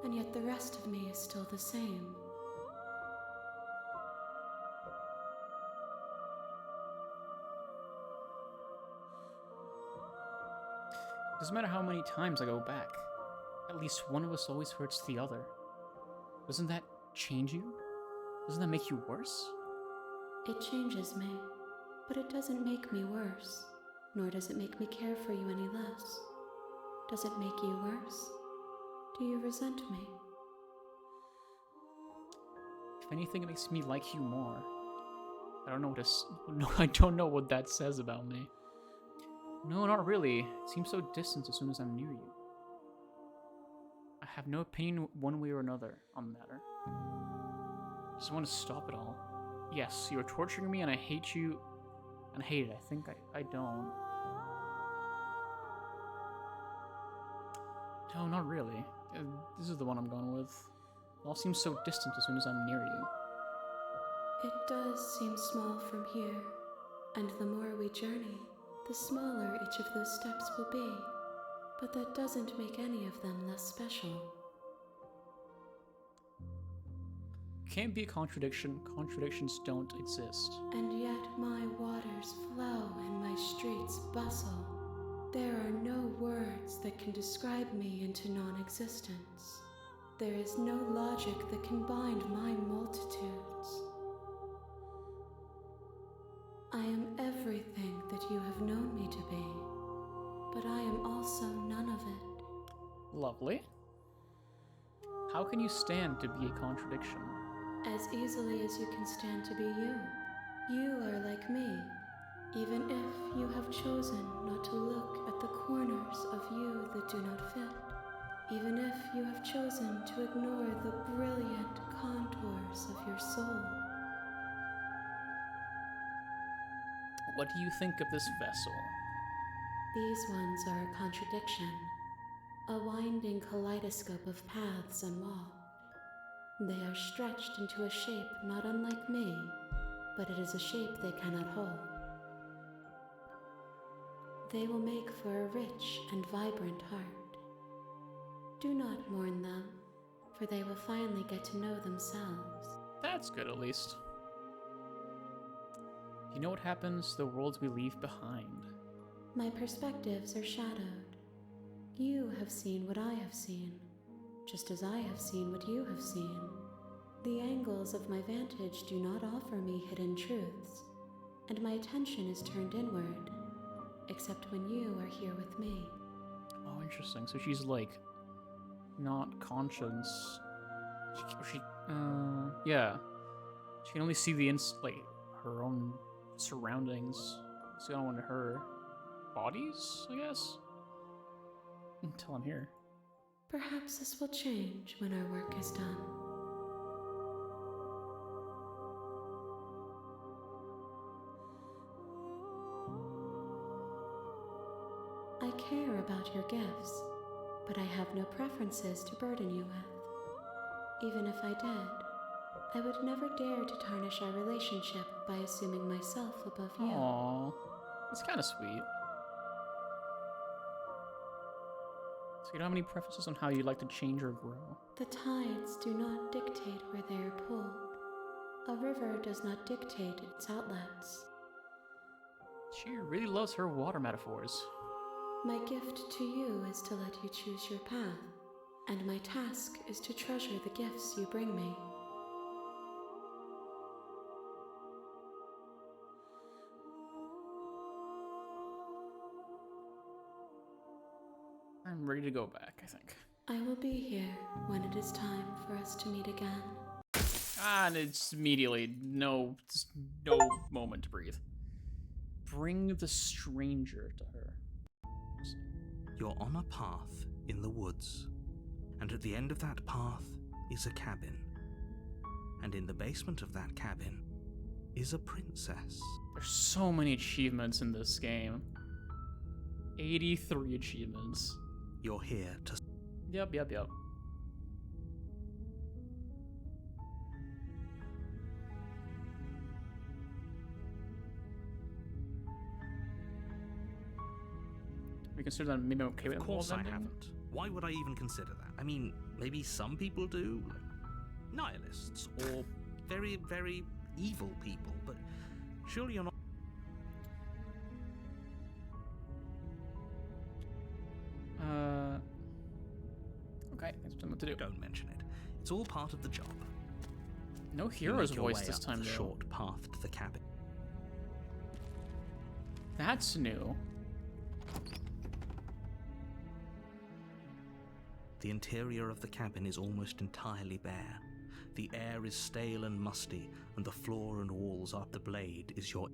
and yet the rest of me is still the same. Doesn't matter how many times I go back. At least one of us always hurts the other. Doesn't that change you? Doesn't that make you worse? It changes me, but it doesn't make me worse, nor does it make me care for you any less. Does it make you worse? Do you resent me? If anything, it makes me like you more. I don't know what I don't know what that says about me. No, not really. It seems so distant as soon as I'm near you. I have no opinion one way or another on the matter. I just want to stop it all. Yes, you are torturing me and I hate you. And hate it. I think I don't. No, not really. This is the one I'm going with. It all seems so distant as soon as I'm near you. It does seem small from here, and the more we journey, the smaller each of those steps will be, but that doesn't make any of them less special. Can't be a contradiction. Contradictions don't exist. And yet my waters flow and my streets bustle. There are no words that can describe me into non-existence. There is no logic that can bind my multitudes. I am everything that you have known me to be, but I am also none of it. Lovely. How can you stand to be a contradiction? As easily as you can stand to be you. You are like me, even if you have chosen not to look at the corners of you that do not fit. Even if you have chosen to ignore the brilliant contours of your soul. What do you think of this vessel? These ones are a contradiction, a winding kaleidoscope of paths unwalked. They are stretched into a shape not unlike me, but it is a shape they cannot hold. They will make for a rich and vibrant heart. Do not mourn them, for they will finally get to know themselves. That's good, at least. You know what happens to the worlds we leave behind? My perspectives are shadowed. You have seen what I have seen, just as I have seen what you have seen. The angles of my vantage do not offer me hidden truths, and my attention is turned inward, except when you are here with me. Oh, interesting. So she's like, not conscious. Yeah. She can only see the her own surroundings. So I don't want her bodies, I guess? Until I'm here. Perhaps this will change when our work is done. I care about your gifts, but I have no preferences to burden you with. Even if I did, I would never dare to tarnish our relationship by assuming myself above you. Aww. That's kind of sweet. So you don't have any preferences on how you'd like to change or grow? The tides do not dictate where they are pulled. A river does not dictate its outlets. She really loves her water metaphors. My gift to you is to let you choose your path, and my task is to treasure the gifts you bring me. I'm ready to go back, I think. I will be here when it is time for us to meet again. And it's immediately no moment to breathe. Bring the stranger to her. You're on a path in the woods, and at the end of that path is a cabin. And in the basement of that cabin is a princess. There's so many achievements in this game. 83 achievements. You're here to... Yep. We consider that maybe I'm okay with Of the world course I ending? haven't. Why would I even consider that? I mean, maybe some people do, like nihilists, or very, very evil people, but surely you're not... Okay, thanks for telling me what to do. Don't mention it. It's all part of the job. No You hero's make your voice way this up time, the though. short path to the cabin. That's new. The interior of the cabin is almost entirely bare. The air is stale and musty, and the floor and walls up the blade is your...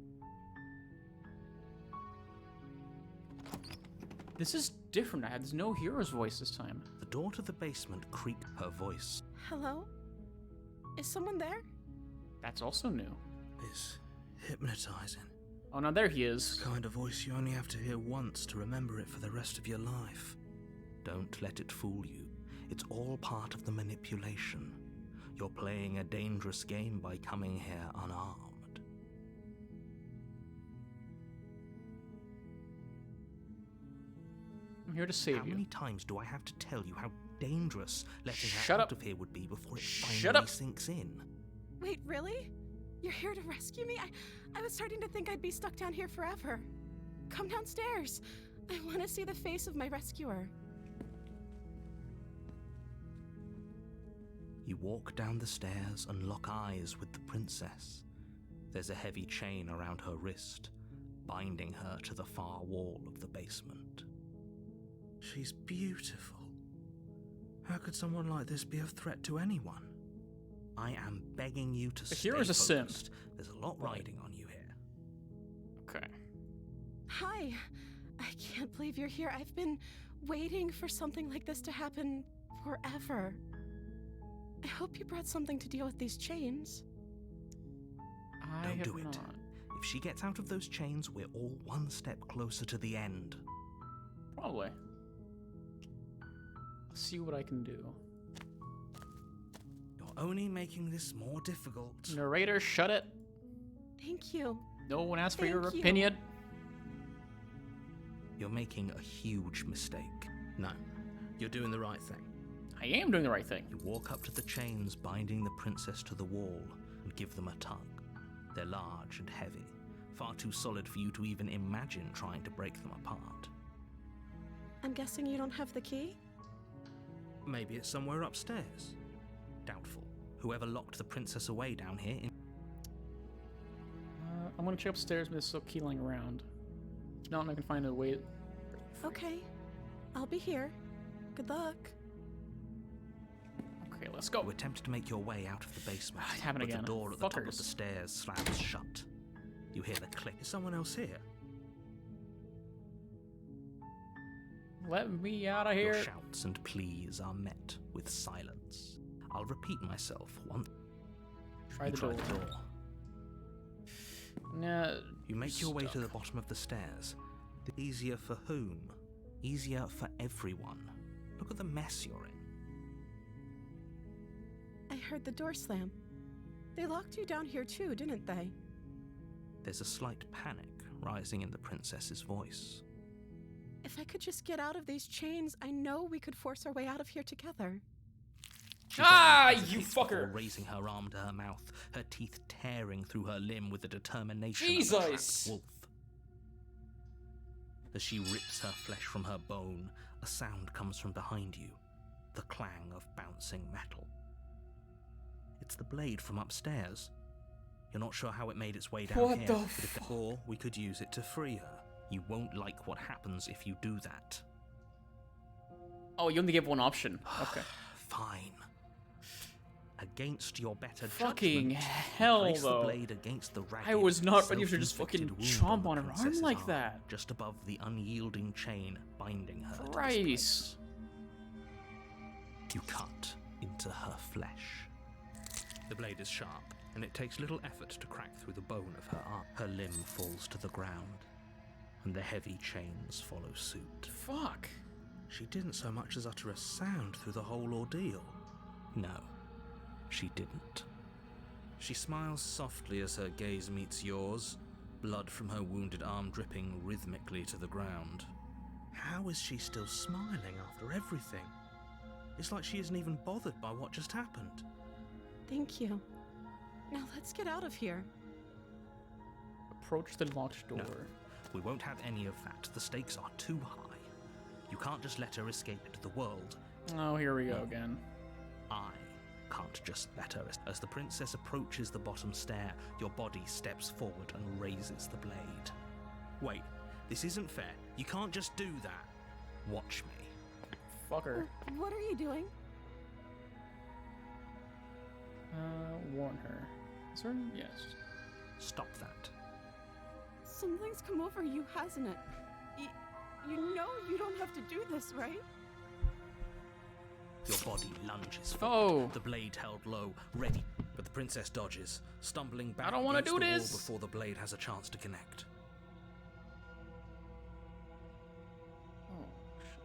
This is different. There's no hero's voice this time. The door to the basement creaked. Her voice Hello? Is someone there? That's also new. is hypnotizing. Oh, now there he is. The kind of voice you only have to hear once to remember it for the rest of your life. Don't let it fool you. It's all part of the manipulation. You're playing a dangerous game by coming here unarmed. I'm here to save How you. many times do I have to tell you how dangerous letting Shut her up. out of here would be before it Shut finally up. sinks in? Wait, really? You're here to rescue me? I was starting to think I'd be stuck down here forever. Come downstairs. I want to see the face of my rescuer. You walk down the stairs and lock eyes with the princess. There's a heavy chain around her wrist, binding her to the far wall of the basement. She's beautiful. How could someone like this be a threat to anyone? I am begging you to The stay hero's a simp. focused. There's a lot riding on you here. Okay. Hi. I can't believe you're here. I've been waiting for something like this to happen forever. I hope you brought something to deal with these chains. I Don't have do it. not. If she gets out of those chains, we're all one step closer to the end. Probably. I'll see what I can do. You're only making this more difficult. Narrator, shut it. Thank you. No one asked for your Thank you. opinion. You're making a huge mistake. No, you're doing the right thing. I am doing the right thing. You walk up to the chains binding the princess to the wall and give them a tug. They're large and heavy, far too solid for you to even imagine trying to break them apart. I'm guessing you don't have the key? Maybe it's somewhere upstairs. Doubtful. Whoever locked the princess away down here in... I'm gonna check upstairs, but there's still key lying around. If not, I can find a way. Okay. I'll be here. Good luck. Okay, let's go. You attempt to make your way out of the basement, It happened but again. the door at the top of Fuckers. the stairs slams shut. You hear the click. Is someone else here? Let me out of Your here. shouts and pleas are met with silence. I'll repeat myself once. Try You the try door. the door. Nah. You make your way to stuck. the bottom of the stairs. Easier for whom? Easier for everyone. Look at the mess you're in. I heard the door slam. They locked you down here too, didn't they? There's a slight panic rising in the princess's voice. If I could just get out of these chains, I know we could force our way out of here together. She Ah, barely you hesitates before fucker. raising her arm to her mouth, her teeth tearing through her limb with the determination Jesus. of a trapped wolf. As she rips her flesh from her bone, a sound comes from behind you, the clang of bouncing metal. It's the blade from upstairs. You're not sure how it made its way down What here, the but if or we could use it to free her. You won't like what happens if you do that. Oh, you only give one option. Okay. Fine. Against your better Fucking judgment, hell, you place though. the blade against the ragged, I was not ready to just self-inflicted fucking wound chomp on the her arm princess's like that. just above the unyielding chain binding her to this Christ. place. You cut into her flesh. The blade is sharp, and it takes little effort to crack through the bone of her arm. Her limb falls to the ground. and the heavy chains follow suit. Fuck. She didn't so much as utter a sound through the whole ordeal. No, she didn't. She smiles softly as her gaze meets yours, blood from her wounded arm dripping rhythmically to the ground. How is she still smiling after everything? It's like she isn't even bothered by what just happened. Thank you. Now let's get out of here. Approach the locked door. No, we won't have any of that. The stakes are too high. You can't just let her escape into the world. Oh, here we go again. I can't just let her. As the princess approaches the bottom stair, your body steps forward and raises the blade. Wait, this isn't fair. You can't just do that. Watch me. Fuck her. What are you doing? Warn her. Is there? Yes. Stop that. Something's come over you, hasn't it? You know you don't have to do this, right? Your body lunges Oh. forward, the blade held low, ready. But the princess dodges, stumbling back I don't wanna against do the wall this. before the blade has a chance to connect. Oh, shit.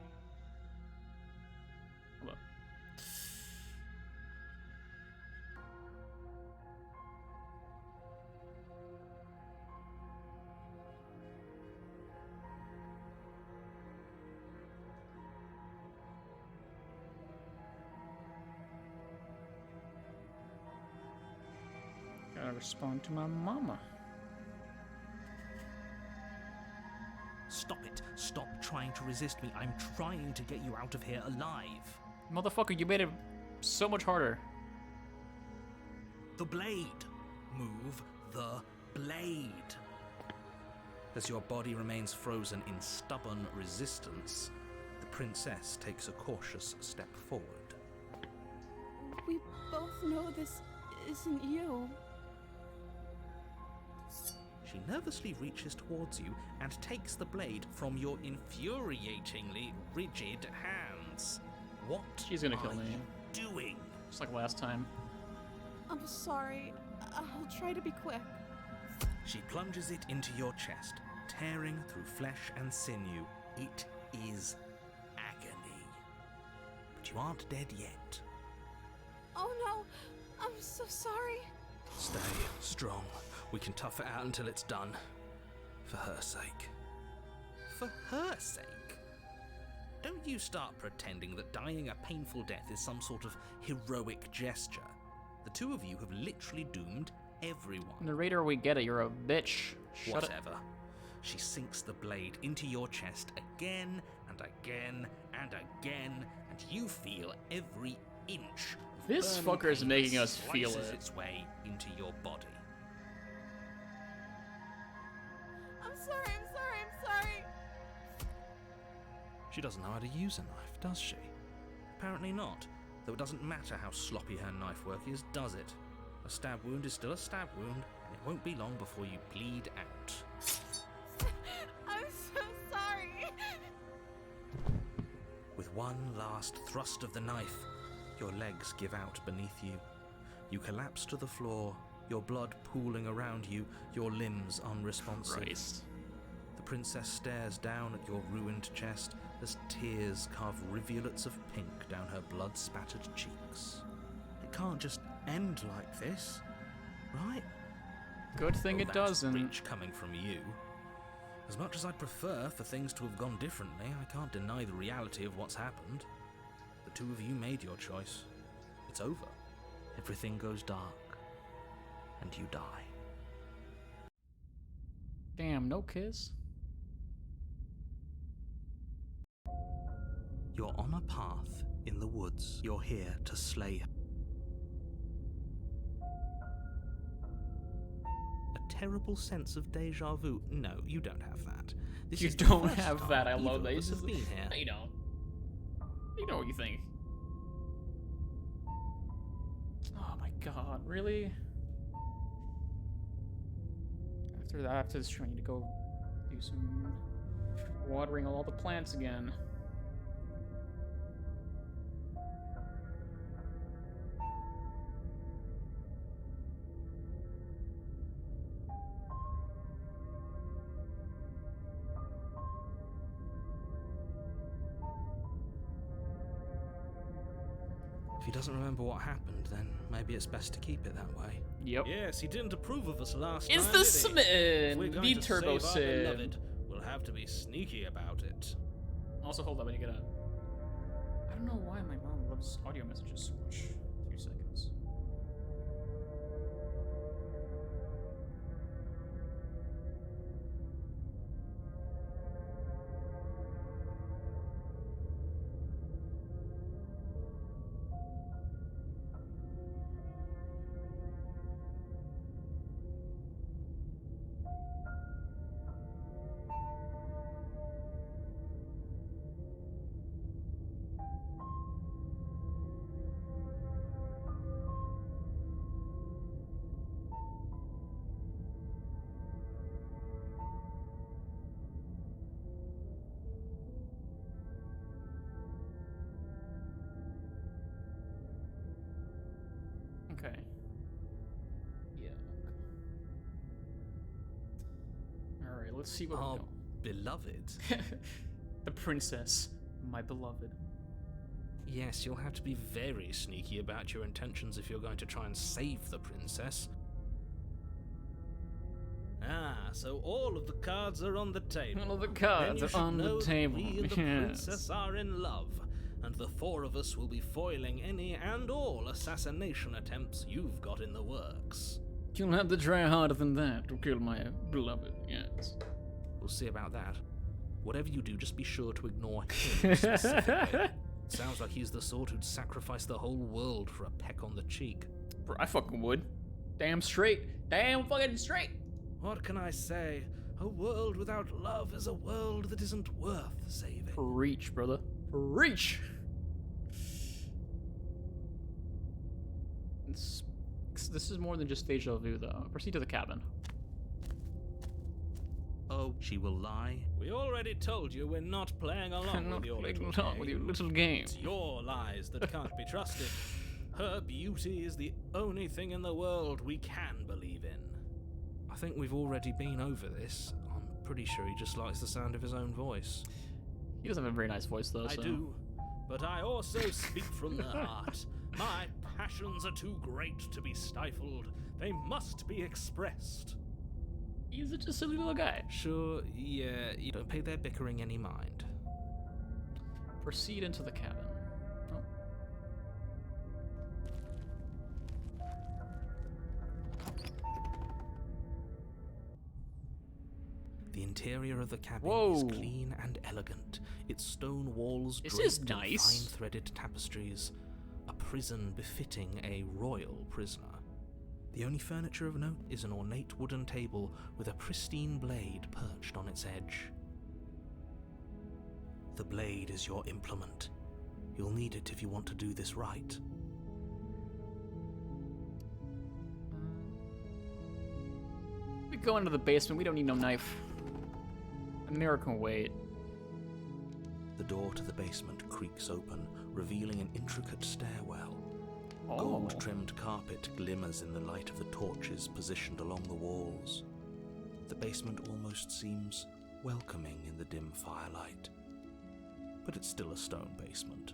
Hold up. Gotta respond to my mama. Stop it. Stop trying to resist me. I'm trying to get you out of here alive. Motherfucker, you made it so much harder. The blade. Move the blade. As your body remains frozen in stubborn resistance, the princess takes a cautious step forward. We both know this isn't you. She nervously reaches towards you and takes the blade from your infuriatingly rigid hands. What She's gonna kill are me. you doing? Just like last time. I'm sorry. I'll try to be quick. She plunges it into your chest, tearing through flesh and sinew. It is agony. But you aren't dead yet. Oh no, I'm so sorry. Stay strong. We can tough it out until it's done. For her sake. For her sake? Don't you start pretending that dying a painful death is some sort of heroic gesture. The two of you have literally doomed everyone. Narrator, we get it. You're a bitch. Shut it. Whatever. She sinks the blade into your chest again and again and again, and you feel every inch. of This burning fucker is pain making us feel slices it. its way into your body. I'm sorry. She doesn't know how to use a knife, does she? Apparently not, though it doesn't matter how sloppy her knife work is, does it? A stab wound is still a stab wound, and it won't be long before you bleed out. I'm so sorry. With one last thrust of the knife, your legs give out beneath you. You collapse to the floor, your blood pooling around you, your limbs unresponsive. Christ. The princess stares down at your ruined chest as tears carve rivulets of pink down her blood-spattered cheeks. It can't just end like this, right? Good thing it That's doesn't. rich coming from you. As much as I'd prefer for things to have gone differently, I can't deny the reality of what's happened. The two of you made your choice. It's over. Everything goes dark, and you die. Damn, no kiss. You're on a path in the woods. You're here to slay her. A terrible sense of deja vu. No, you don't have that. This You is the don't first have time that. I either love of that. us It's have just- been here. No, you don't. You know what you think. Oh my god, really? After this, I need to go do some watering all the plants again. he doesn't remember what happened, then maybe it's best to keep it that way. Yep. Yes, he didn't approve of us last time. It's the did he? Sim, If we're going the to Turbo save our Sim. beloved, we'll have to be sneaky about it. Also, hold up, I need to get a. I don't know why my mom loves audio messages so much. 2 seconds. Okay. Yeah. Alright, let's see what Our we beloved? know. The princess, my beloved. Yes, you'll have to be very sneaky about your intentions if you're going to try and save the princess. Ah, so all of the cards are on the table. All of the Then cards you are should on the know that table. We and the Yes. princess are in love, and the 4 of us will be foiling any and all assassination attempts you've got in the works. You'll have to try harder than that to kill my beloved, yes. We'll see about that. Whatever you do, just be sure to ignore him specifically. Sounds like he's the sort who'd sacrifice the whole world for a peck on the cheek. Bro, I fucking would. Damn straight. Damn fucking straight. What can I say? A world without love is a world that isn't worth saving. Preach, brother. Preach. This is more than just deja vu, though. Proceed to the cabin. Oh, she will lie? We already told you we're not playing along I'm not with your playing little along game. with your little game. It's your lies that can't be trusted. Her beauty is the only thing in the world we can believe in. I think we've already been over this. I'm pretty sure he just likes the sound of his own voice. He doesn't have a very nice voice, though, I so. do, but I also speak from the heart. My passions are too great to be stifled. They must be expressed. He's just a silly little guy. Sure, yeah, you don't pay their bickering any mind. Proceed into the cabin. Oh. The interior of the cabin Whoa. is clean and elegant. Its stone walls This draped is nice. in fine-threaded tapestries. A prison befitting a royal prisoner. The only furniture of note is an ornate wooden table with a pristine blade perched on its edge. The blade is your implement. You'll need it if you want to do this right. We go into the basement. We don't need no knife. A mirror can wait. The door to the basement creaks open, revealing an intricate stairwell. Oh. Gold-trimmed carpet glimmers in the light of the torches positioned along the walls. The basement almost seems welcoming in the dim firelight. But it's still a stone basement.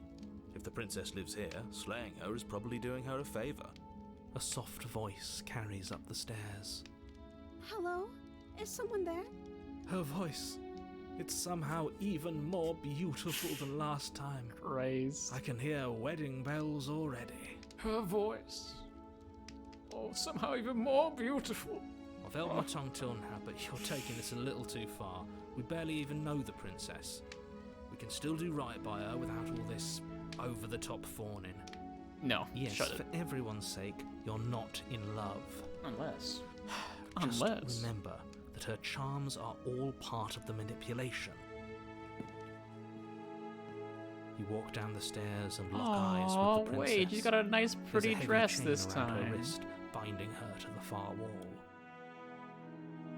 If the princess lives here, slaying her is probably doing her a favor. A soft voice carries up the stairs. Hello? Is someone there? Her voice, it's somehow even more beautiful than last time. Christ. I can hear wedding bells already. Her voice. Oh, somehow even more beautiful. I've held my tongue till now, but you're taking this a little too far. We barely even know the princess. We can still do right by her without all this over-the-top fawning. No, Yes, shut for it. everyone's sake, you're not in love. Unless. Just Unless. remember that her charms are all part of the manipulation. You walk down the stairs and lock eyes Oh, with the princess. wait, she's got a nice, There's pretty a heavy dress chain this around her time. wrist, binding her to the far wall.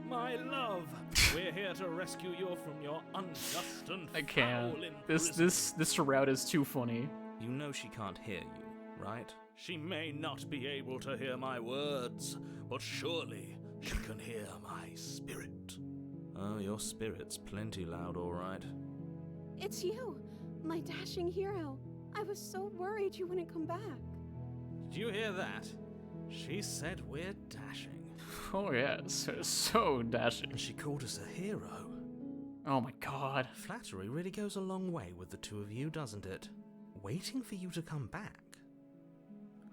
My love, we're here to rescue you from your unjust and I can't. foul This imprisonment. this route is too funny. You know she can't hear you, right? She may not be able to hear my words, but surely she can hear my spirit. Oh, your spirit's plenty loud, all right. It's you, my dashing hero. I was so worried you wouldn't come back. Did you hear that? She said we're dashing. Oh yeah, so dashing. And she called us a hero. Oh my god. Flattery really goes a long way with the two of you, doesn't it? Waiting for you to come back.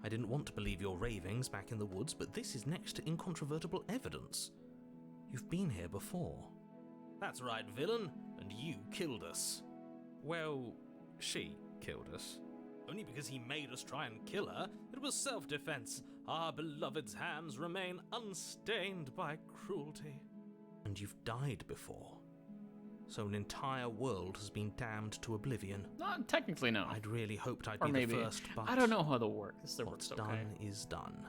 I didn't want to believe your ravings back in the woods, but this is next to incontrovertible evidence. You've been here before. That's right, villain, and you killed us. Well, she killed us. Only because he made us try and kill her. It was self-defense. Our beloved's hands remain unstained by cruelty. And you've died before. So an entire world has been damned to oblivion. Not technically, no. I'd really hoped I'd Or be maybe. the first, but I don't know how they'll work. This what's works done okay. is done.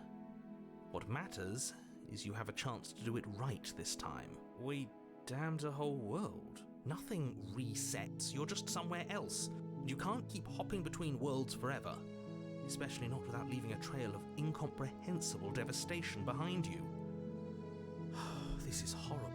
What matters is you have a chance to do it right this time. We damned a whole world. Nothing resets. You're just somewhere else. You can't keep hopping between worlds forever. Especially not without leaving a trail of incomprehensible devastation behind you. This is horrible.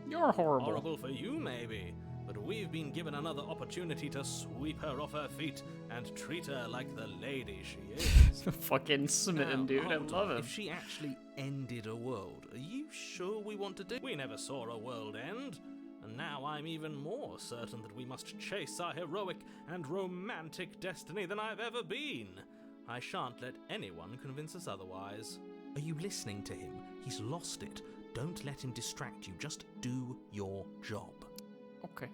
You're horrible. Horrible for you, maybe. But we've been given another opportunity to sweep her off her feet and treat her like the lady she is. Fucking smitten, Now, dude. I hold love on. it. If she actually ended a world, are you sure we want to do? We never saw a world end. And now I'm even more certain that we must chase our heroic and romantic destiny than I've ever been. I shan't let anyone convince us otherwise. Are you listening to him? He's lost it. Don't let him distract you. Just do your job. Okay.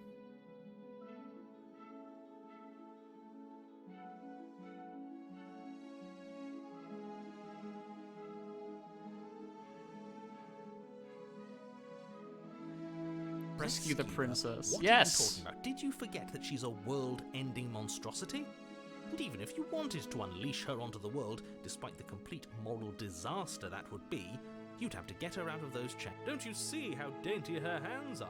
Rescue the princess. What Yes! are you talking about? Did you forget that she's a world-ending monstrosity? And even if you wanted to unleash her onto the world, despite the complete moral disaster that would be, you'd have to get her out of those chains. Don't you see how dainty her hands are?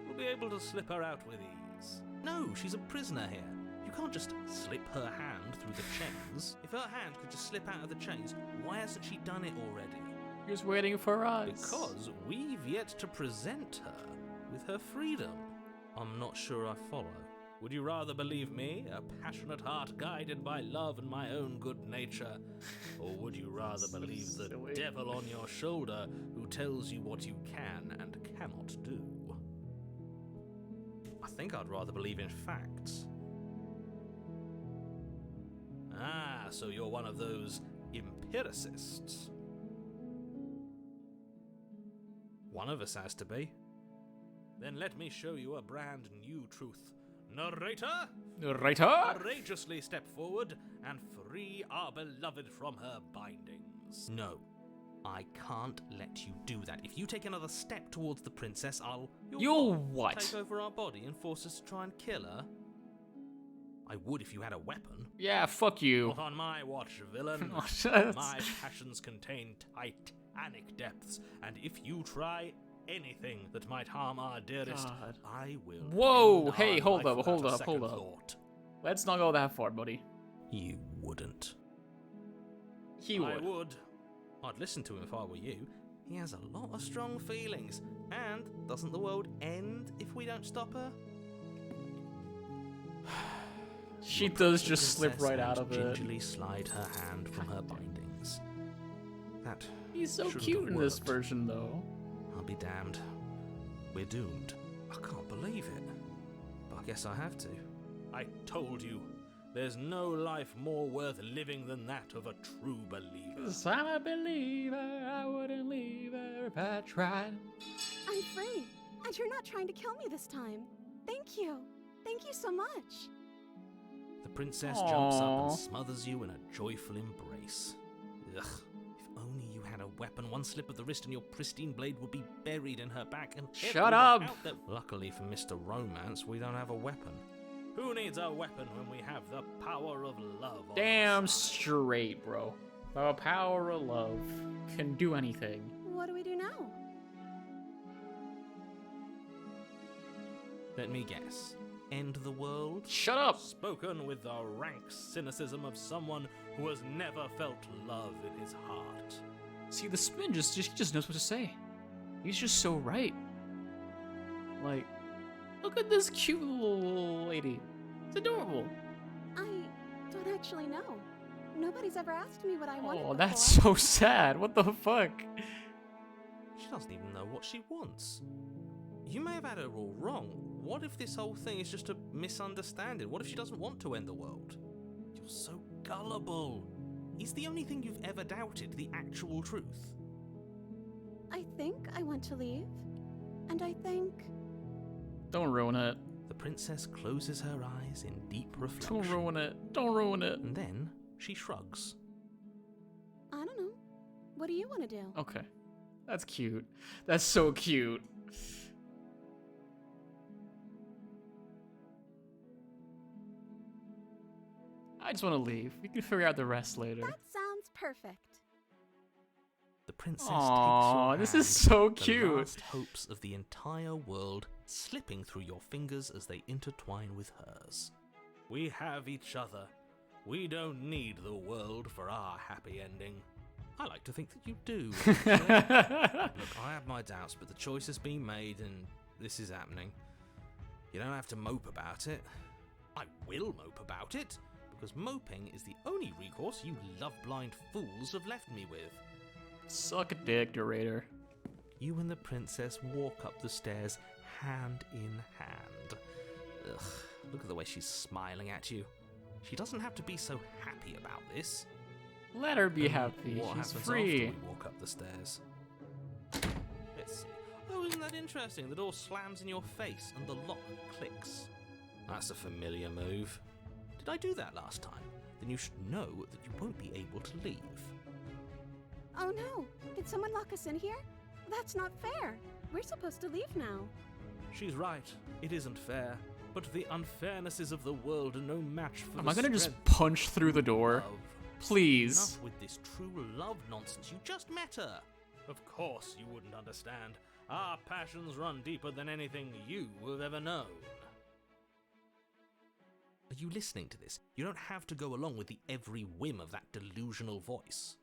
We'll be able to slip her out with ease. No, she's a prisoner here. You can't just slip her hand through the chains. If her hand could just slip out of the chains, why hasn't she done it already? He's waiting for us. Because we've yet to present her with her freedom. I'm not sure I follow. Would you rather believe me, a passionate heart guided by love and my own good nature? Or would you rather believe the silly. devil on your shoulder who tells you what you can and cannot do? I think I'd rather believe in facts. Ah, so you're one of those empiricists. One of us has to be. Then let me show you a brand new truth. Narrator? Narrator? Courageously step forward and free our beloved from her bindings. No, I can't let you do that. If you take another step towards the princess, You'll what? Take over our body and force us to try and kill her? I would if you had a weapon. Yeah, fuck you. Not on my watch, villain. My passions contain titanic depths, and if you try anything that might harm our dearest, God. I will. Whoa, end hey, our hold life up, hold without a up, hold second up. thought. Let's not go that far, buddy. You wouldn't. He I would. would. I'd listen to him if I were you. He has a lot of strong feelings. And doesn't the world end if we don't stop her? She Look does at the just slip princess right out and of it. gingerly slide her hand from her bindings. That He's so shouldn't cute have in this worked. version, though. I'll be damned. We're doomed. I can't believe it. But I guess I have to. I told you. There's no life more worth living than that of a true believer. 'Cause I'm a believer, I wouldn't leave her if I tried. I'm free, and you're not trying to kill me this time. Thank you. Thank you so much. The princess jumps up Aww. and smothers you in a joyful embrace. Ugh. If only you had a weapon, one slip of the wrist and your pristine blade would be buried in her back and Shut everyone up! out there. Luckily for Mr. Romance, we don't have a weapon. Who needs a weapon when we have the power of love? on our Damn side? straight, bro. The power of love can do anything. What do we do now? Let me guess. End the world? Shut up! Spoken with the rank cynicism of someone who has never felt love in his heart. See, the spin he just knows what to say. He's just so right. Like, look at this cute little lady. It's adorable. don't actually know. Nobody's ever asked me what I wanted Oh, before. that's so sad. What the fuck? She doesn't even know what she wants. You may have had her all wrong. What if this whole thing is just a misunderstanding? What if she doesn't want to end the world? You're so gullible. Is the only thing you've ever doubted the actual truth? I think I want to leave. And I think... Don't ruin it. The princess closes her eyes in deep reflection. Don't ruin it. Don't ruin it. And then she shrugs. I don't know. What do you want to do? Okay. That's cute. That's so cute. I just want to leave. We can figure out the rest later. That sounds perfect. The princess Aww, takes this your is hand, so the cute. last hopes of the entire world slipping through your fingers as they intertwine with hers. We have each other. We don't need the world for our happy ending. I like to think that you do. Look, I have my doubts, but the choice has been made and this is happening. You don't have to mope about it. I will mope about it, because moping is the only recourse you love-blind fools have left me with. Suck a dick, Durator. You and the princess walk up the stairs hand in hand. Ugh, look at the way she's smiling at you. She doesn't have to be so happy about this. Let her be Then happy. What She's happens free. after we walk up the stairs? Let's see. Oh, isn't that interesting? The door slams in your face and the lock clicks. That's a familiar move. Did I do that last time? Then you should know that you won't be able to leave. Oh no! Did someone lock us in here? That's not fair. We're supposed to leave now. She's right. It isn't fair. But the unfairnesses of the world are no match for Am I the gonna just strength punch through the of door? love. Please. Enough with this true love nonsense. You just met her. Of course you wouldn't understand. Our passions run deeper than anything you have ever known. Are you listening to this? You don't have to go along with the every whim of that delusional voice.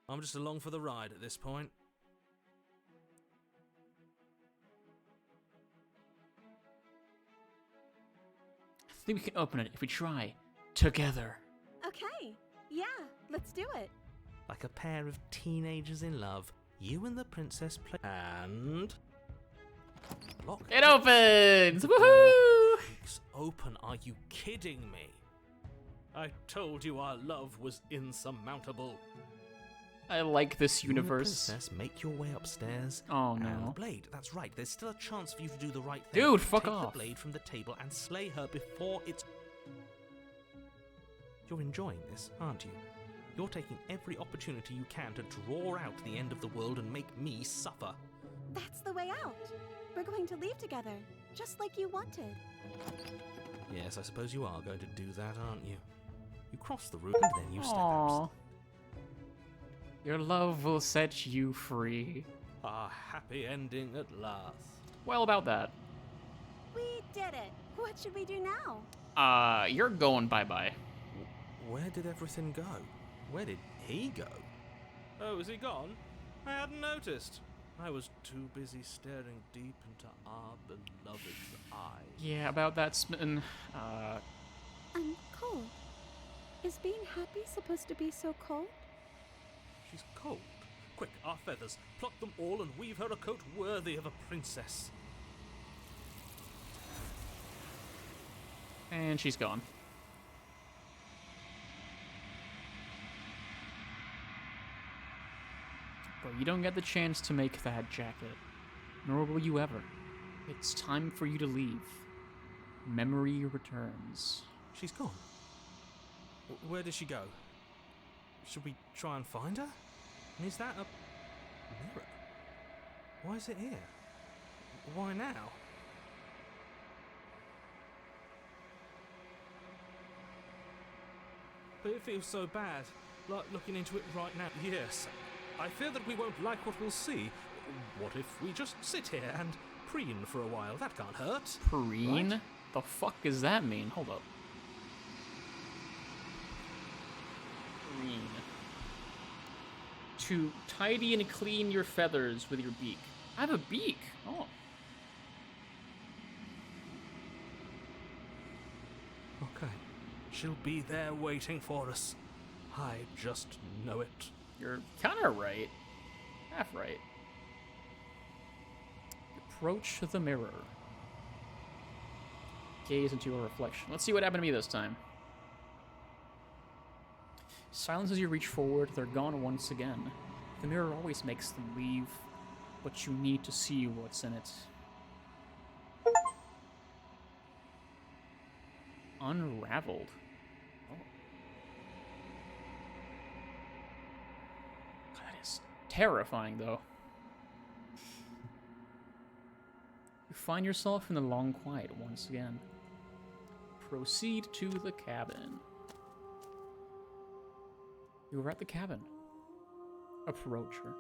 I'm just along for the ride at this point. I think we can open it if we try. Together. Okay. Yeah, let's do it. Like a pair of teenagers in love, you and the princess play. And. Lock. It opens! Woohoo! It's open. Are you kidding me? I told you our love was insurmountable. I like this You and the universe. princess, make your way upstairs. Oh And the no. blade. That's right. There's still a chance for you to do the right thing. Dude, fuck Take off. the blade from the table and slay her before it's. You're enjoying this, aren't you? You're taking every opportunity you can to draw out the end of the world and make me suffer. That's the way out. We're going to leave together, just like you wanted. Yes, I suppose you are going to do that, aren't you? You cross the room and then you step Aww. out. Your love will set you free. Our happy ending at last. Well, about that. We did it. What should we do now? You're going bye-bye. Where did everything go? Where did he go? Oh, is he gone? I hadn't noticed. I was too busy staring deep into our beloved's eyes. Yeah, about that, Smitten. I'm cold. Is being happy supposed to be so cold? She's cold. Quick, our feathers. Pluck them all and weave her a coat worthy of a princess. And she's gone. But you don't get the chance to make that jacket. Nor will you ever. It's time for you to leave. Memory returns. She's gone. Where did she go? Should we try and find her? And is that a mirror? Why is it here? Why now? But it feels so bad, like looking into it right now. Yes, I fear that we won't like what we'll see. What if we just sit here and preen for a while? That can't hurt. Preen? Right? The fuck does that mean? Hold up. Preen. To tidy and clean your feathers with your beak. I have a beak. Oh. Okay. She'll be there waiting for us. I just know it. You're kind of right. Half right. Approach the mirror. Gaze into your reflection. Let's see what happened to me this time. Silence as you reach forward, they're gone once again. The mirror always makes them leave, but you need to see what's in it. Unraveled. Oh. That is terrifying, though. You find yourself in the long quiet once again. Proceed to the cabin. You are at the cabin. Approach her.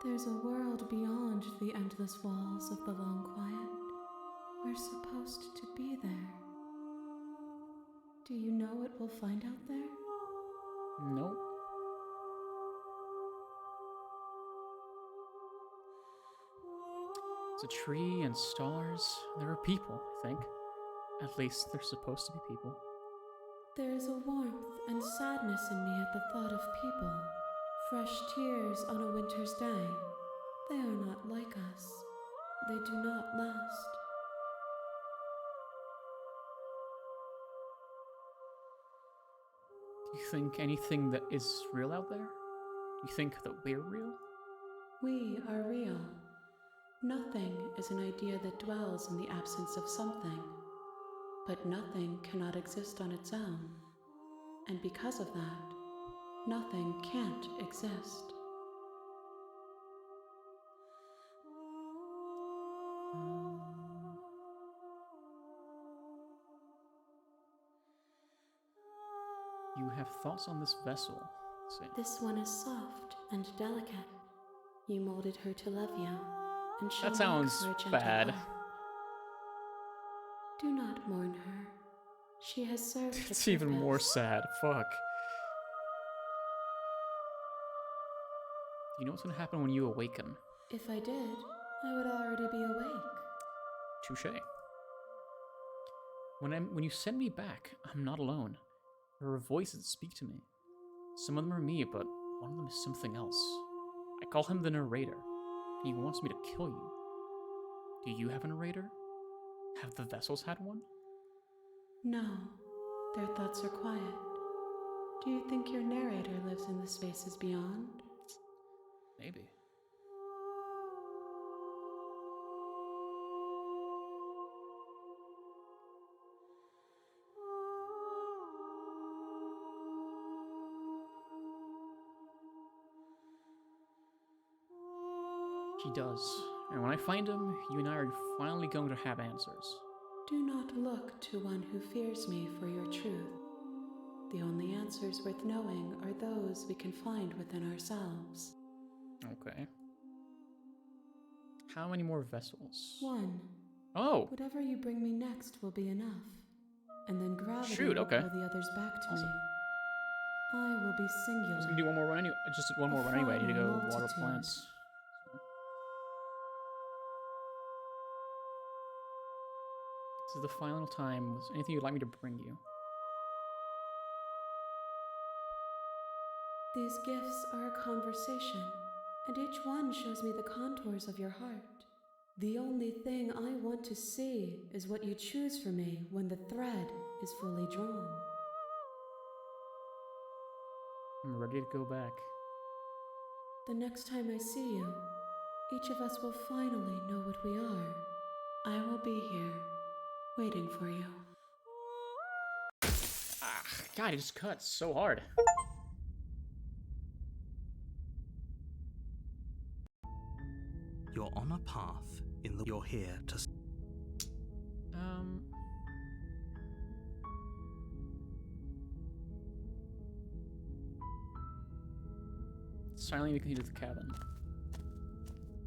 There's a world beyond the endless walls of the long quiet. We're supposed to be there. Do you know what we'll find out there? Nope. It's a tree and stars. There are people, I think. At least they're supposed to be people. There is a warmth and sadness in me at the thought of people. Fresh tears on a winter's day. They are not like us. They do not last. Do you think anything that is real out there? Do you think that we're real? We are real. Nothing is an idea that dwells in the absence of something. But nothing cannot exist on its own. And because of that, nothing can't exist. You have thoughts on this vessel. Say. This one is soft and delicate. You molded her to love you, and she That sounds for a gentle bad. oath. Do not mourn her. She has served her It's even more purpose. sad. Fuck. Do you know what's gonna happen when you awaken? If I did, I would already be awake. Touché. When you send me back, I'm not alone. There are voices that speak to me. Some of them are me, but one of them is something else. I call him the narrator, and he wants me to kill you. Do you have a narrator? Have the vessels had one? No, their thoughts are quiet. Do you think your narrator lives in the spaces beyond? Maybe. He does. And when I find him, you and I are finally going to have answers. Do not look to one who fears me for your truth. The only answers worth knowing are those we can find within ourselves. Okay. How many more vessels? One. Oh! Whatever you bring me next will be enough. And then gravity Shoot, will okay. pull the others back to Awesome. me. I will be I singular. was gonna do one more run anyway. Just one more run anyway. I need to go water multitude. plants. This is the final time. Was anything you'd like me to bring you? These gifts are a conversation, and each one shows me the contours of your heart. The only thing I want to see is what you choose for me when the thread is fully drawn. I'm ready to go back. The next time I see you, each of us will finally know what we are. I will be here, waiting for you. Ah, God, it just cuts so hard. You're on a path in the. You're here to. Silently continue to the cabin.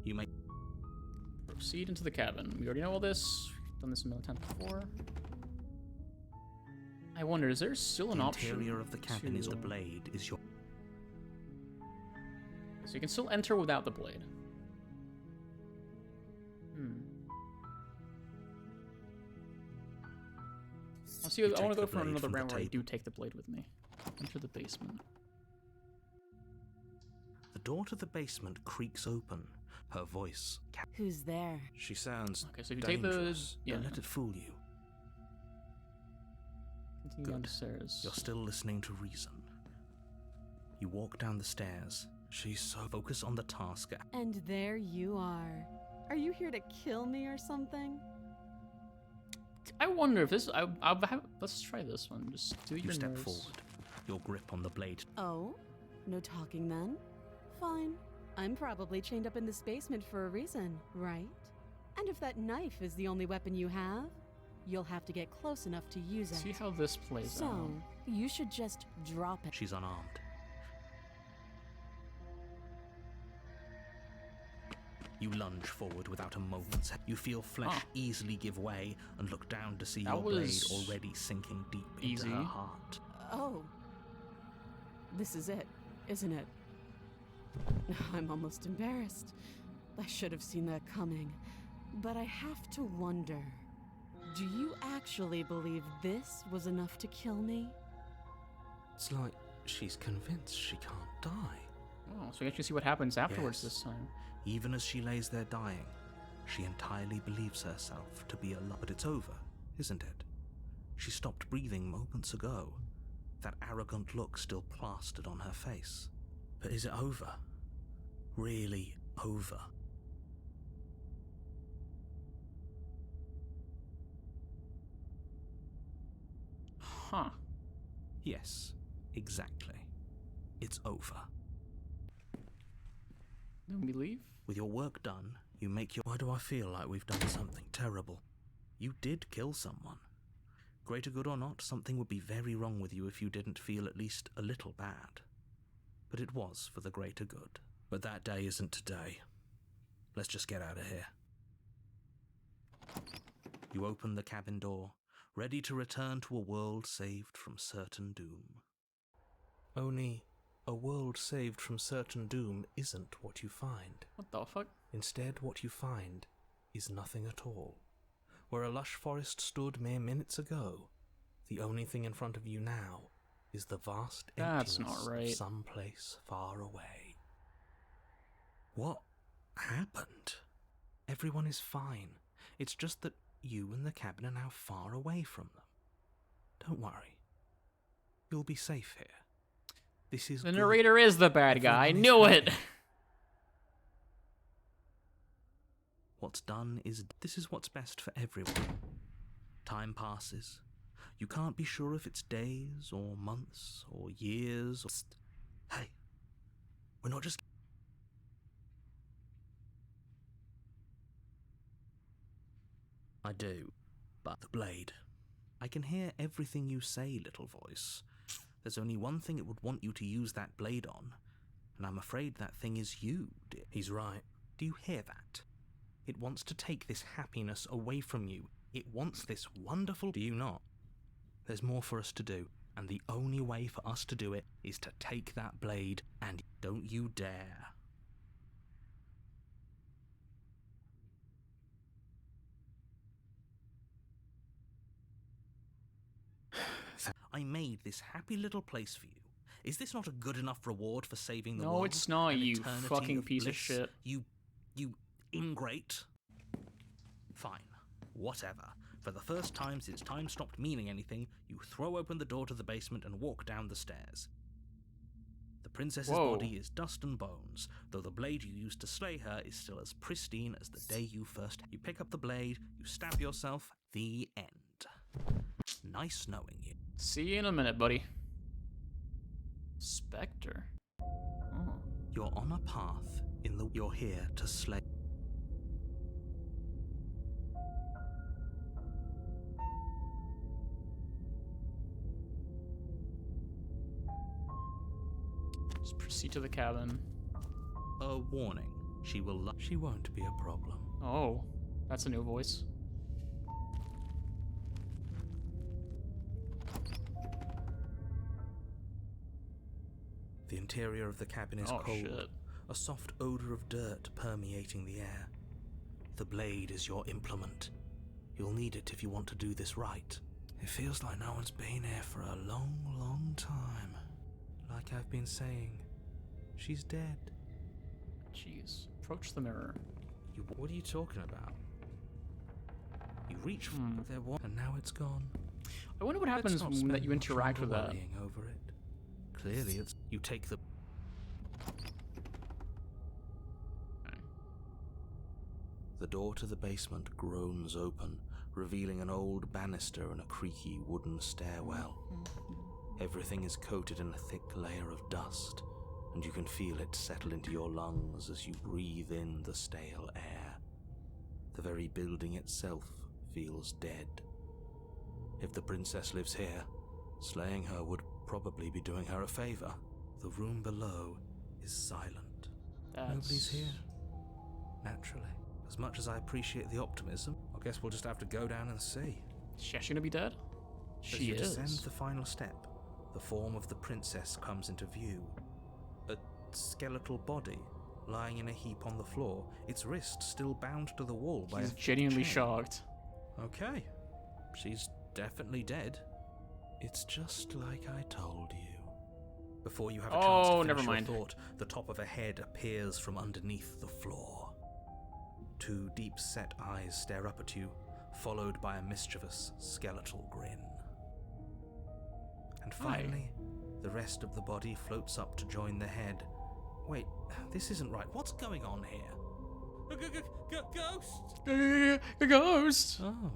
You may. Proceed into the cabin. We already know all this. We've done this a million times before. I wonder, is there still an The option? interior of the cabin to... is the blade. Is your. So you can still enter without the blade. I'll see. You I want take to go the for blade another from the round where I table. do take the blade with me. Enter the basement. The door to the basement creaks open. Her voice. Who's there? She sounds Okay, so if you take the dangerous. yeah, Don't let it fool you. continue Good. downstairs. You're still listening to reason. You walk down the stairs. She's so focused on the task. And there you are. Are you here to kill me or something? I wonder if this. Let's try this one. Just do You your step nerves. forward. Your grip on the blade. Oh? No talking then? Fine. I'm probably chained up in this basement for a reason, right? And if that knife is the only weapon you have, you'll have to get close enough to use it. See how this plays So, out. you should just drop it. She's unarmed. You lunge forward without a moment's. You feel flesh Ah. easily give way and look down to see That your blade was already sinking deep into easy. her heart. Oh. This is it, isn't it? I'm almost embarrassed. I should have seen that coming. But I have to wonder, do you actually believe this was enough to kill me? It's like she's convinced she can't die. Oh, so we actually see what happens afterwards Yes. this time. Even as she lays there dying, she entirely believes herself to be alive. But it's over, isn't it? She stopped breathing moments ago, that arrogant look still plastered on her face. But is it over? Really over? Huh. Yes, exactly. It's over. Then we leave? With your work done, you make your... Why do I feel like we've done something terrible? You did kill someone. Greater good or not, something would be very wrong with you if you didn't feel at least a little bad. But it was for the greater good. But that day isn't today. Let's just get out of here. You open the cabin door, ready to return to a world saved from certain doom. Only, a world saved from certain doom isn't what you find. What the fuck? Instead, what you find is nothing at all. Where a lush forest stood mere minutes ago, the only thing in front of you now is the vast That's emptiness not right. of some place far away. What happened? Everyone is fine. It's just that you and the cabin are now far away from them. Don't worry. You'll be safe here. This is The good. narrator is the bad guy. I Everyone is knew it. happy. What's done is... This is what's best for everyone. Time passes. You can't be sure if it's days, or months, or years, or... Hey, we're not just... I do, but the blade. I can hear everything you say, little voice. There's only one thing it would want you to use that blade on, and I'm afraid that thing is you, dear. He's right. Do you hear that? It wants to take this happiness away from you. It wants this wonderful... Do you not? There's more for us to do, and the only way for us to do it is to take that blade, and don't you dare. I made this happy little place for you. Is this not a good enough reward for saving the world? No, it's not, An you eternity fucking piece of bliss? shit. You ingrate. Fine. Whatever. For the first time since time stopped meaning anything, you throw open the door to the basement and walk down the stairs. The princess's Whoa. body is dust and bones, though the blade you used to slay her is still as pristine as the day you first... You pick up the blade, you stab yourself, the end. Nice knowing you. See you in a minute, buddy. Spectre. Oh. You're on a path in the... You're here to slay... Just proceed to the cabin. A warning. She won't be a problem. Oh, that's a new voice. The interior of the cabin is Oh, cold, shit. a soft odor of dirt permeating the air. The blade is your implement. You'll need it if you want to do this right. It feels like no one's been here for a long, long time. Like I've been saying, she's dead. Jeez. Approach the mirror. What are you talking about? You reach for there was, and now it's gone. I wonder what Let's happens not when spend that you much interact with longer that. worrying over it. Clearly, it's you take the. The door to the basement groans open, revealing an old banister and a creaky wooden stairwell. Everything is coated in a thick layer of dust, and you can feel it settle into your lungs as you breathe in the stale air. The very building itself feels dead. If the princess lives here, slaying her would probably be doing her a favor. The room below is silent. Nobody's here. Naturally. As much as I appreciate the optimism, I guess we'll just have to go down and see. Is she actually gonna be dead? As She you is. descend the final step, the form of the princess comes into view. A skeletal body lying in a heap on the floor, its wrist still bound to the wall by a He's thick genuinely chain. shocked. Okay, she's definitely dead. It's just like I told you. Before you have a chance to finish never your mind. thought, the top of a head appears from underneath the floor. Two deep-set eyes stare up at you, followed by a mischievous skeletal grin. And finally, the rest of the body floats up to join the head. Wait, this isn't right. What's going on here? Ghost! A ghost! Oh.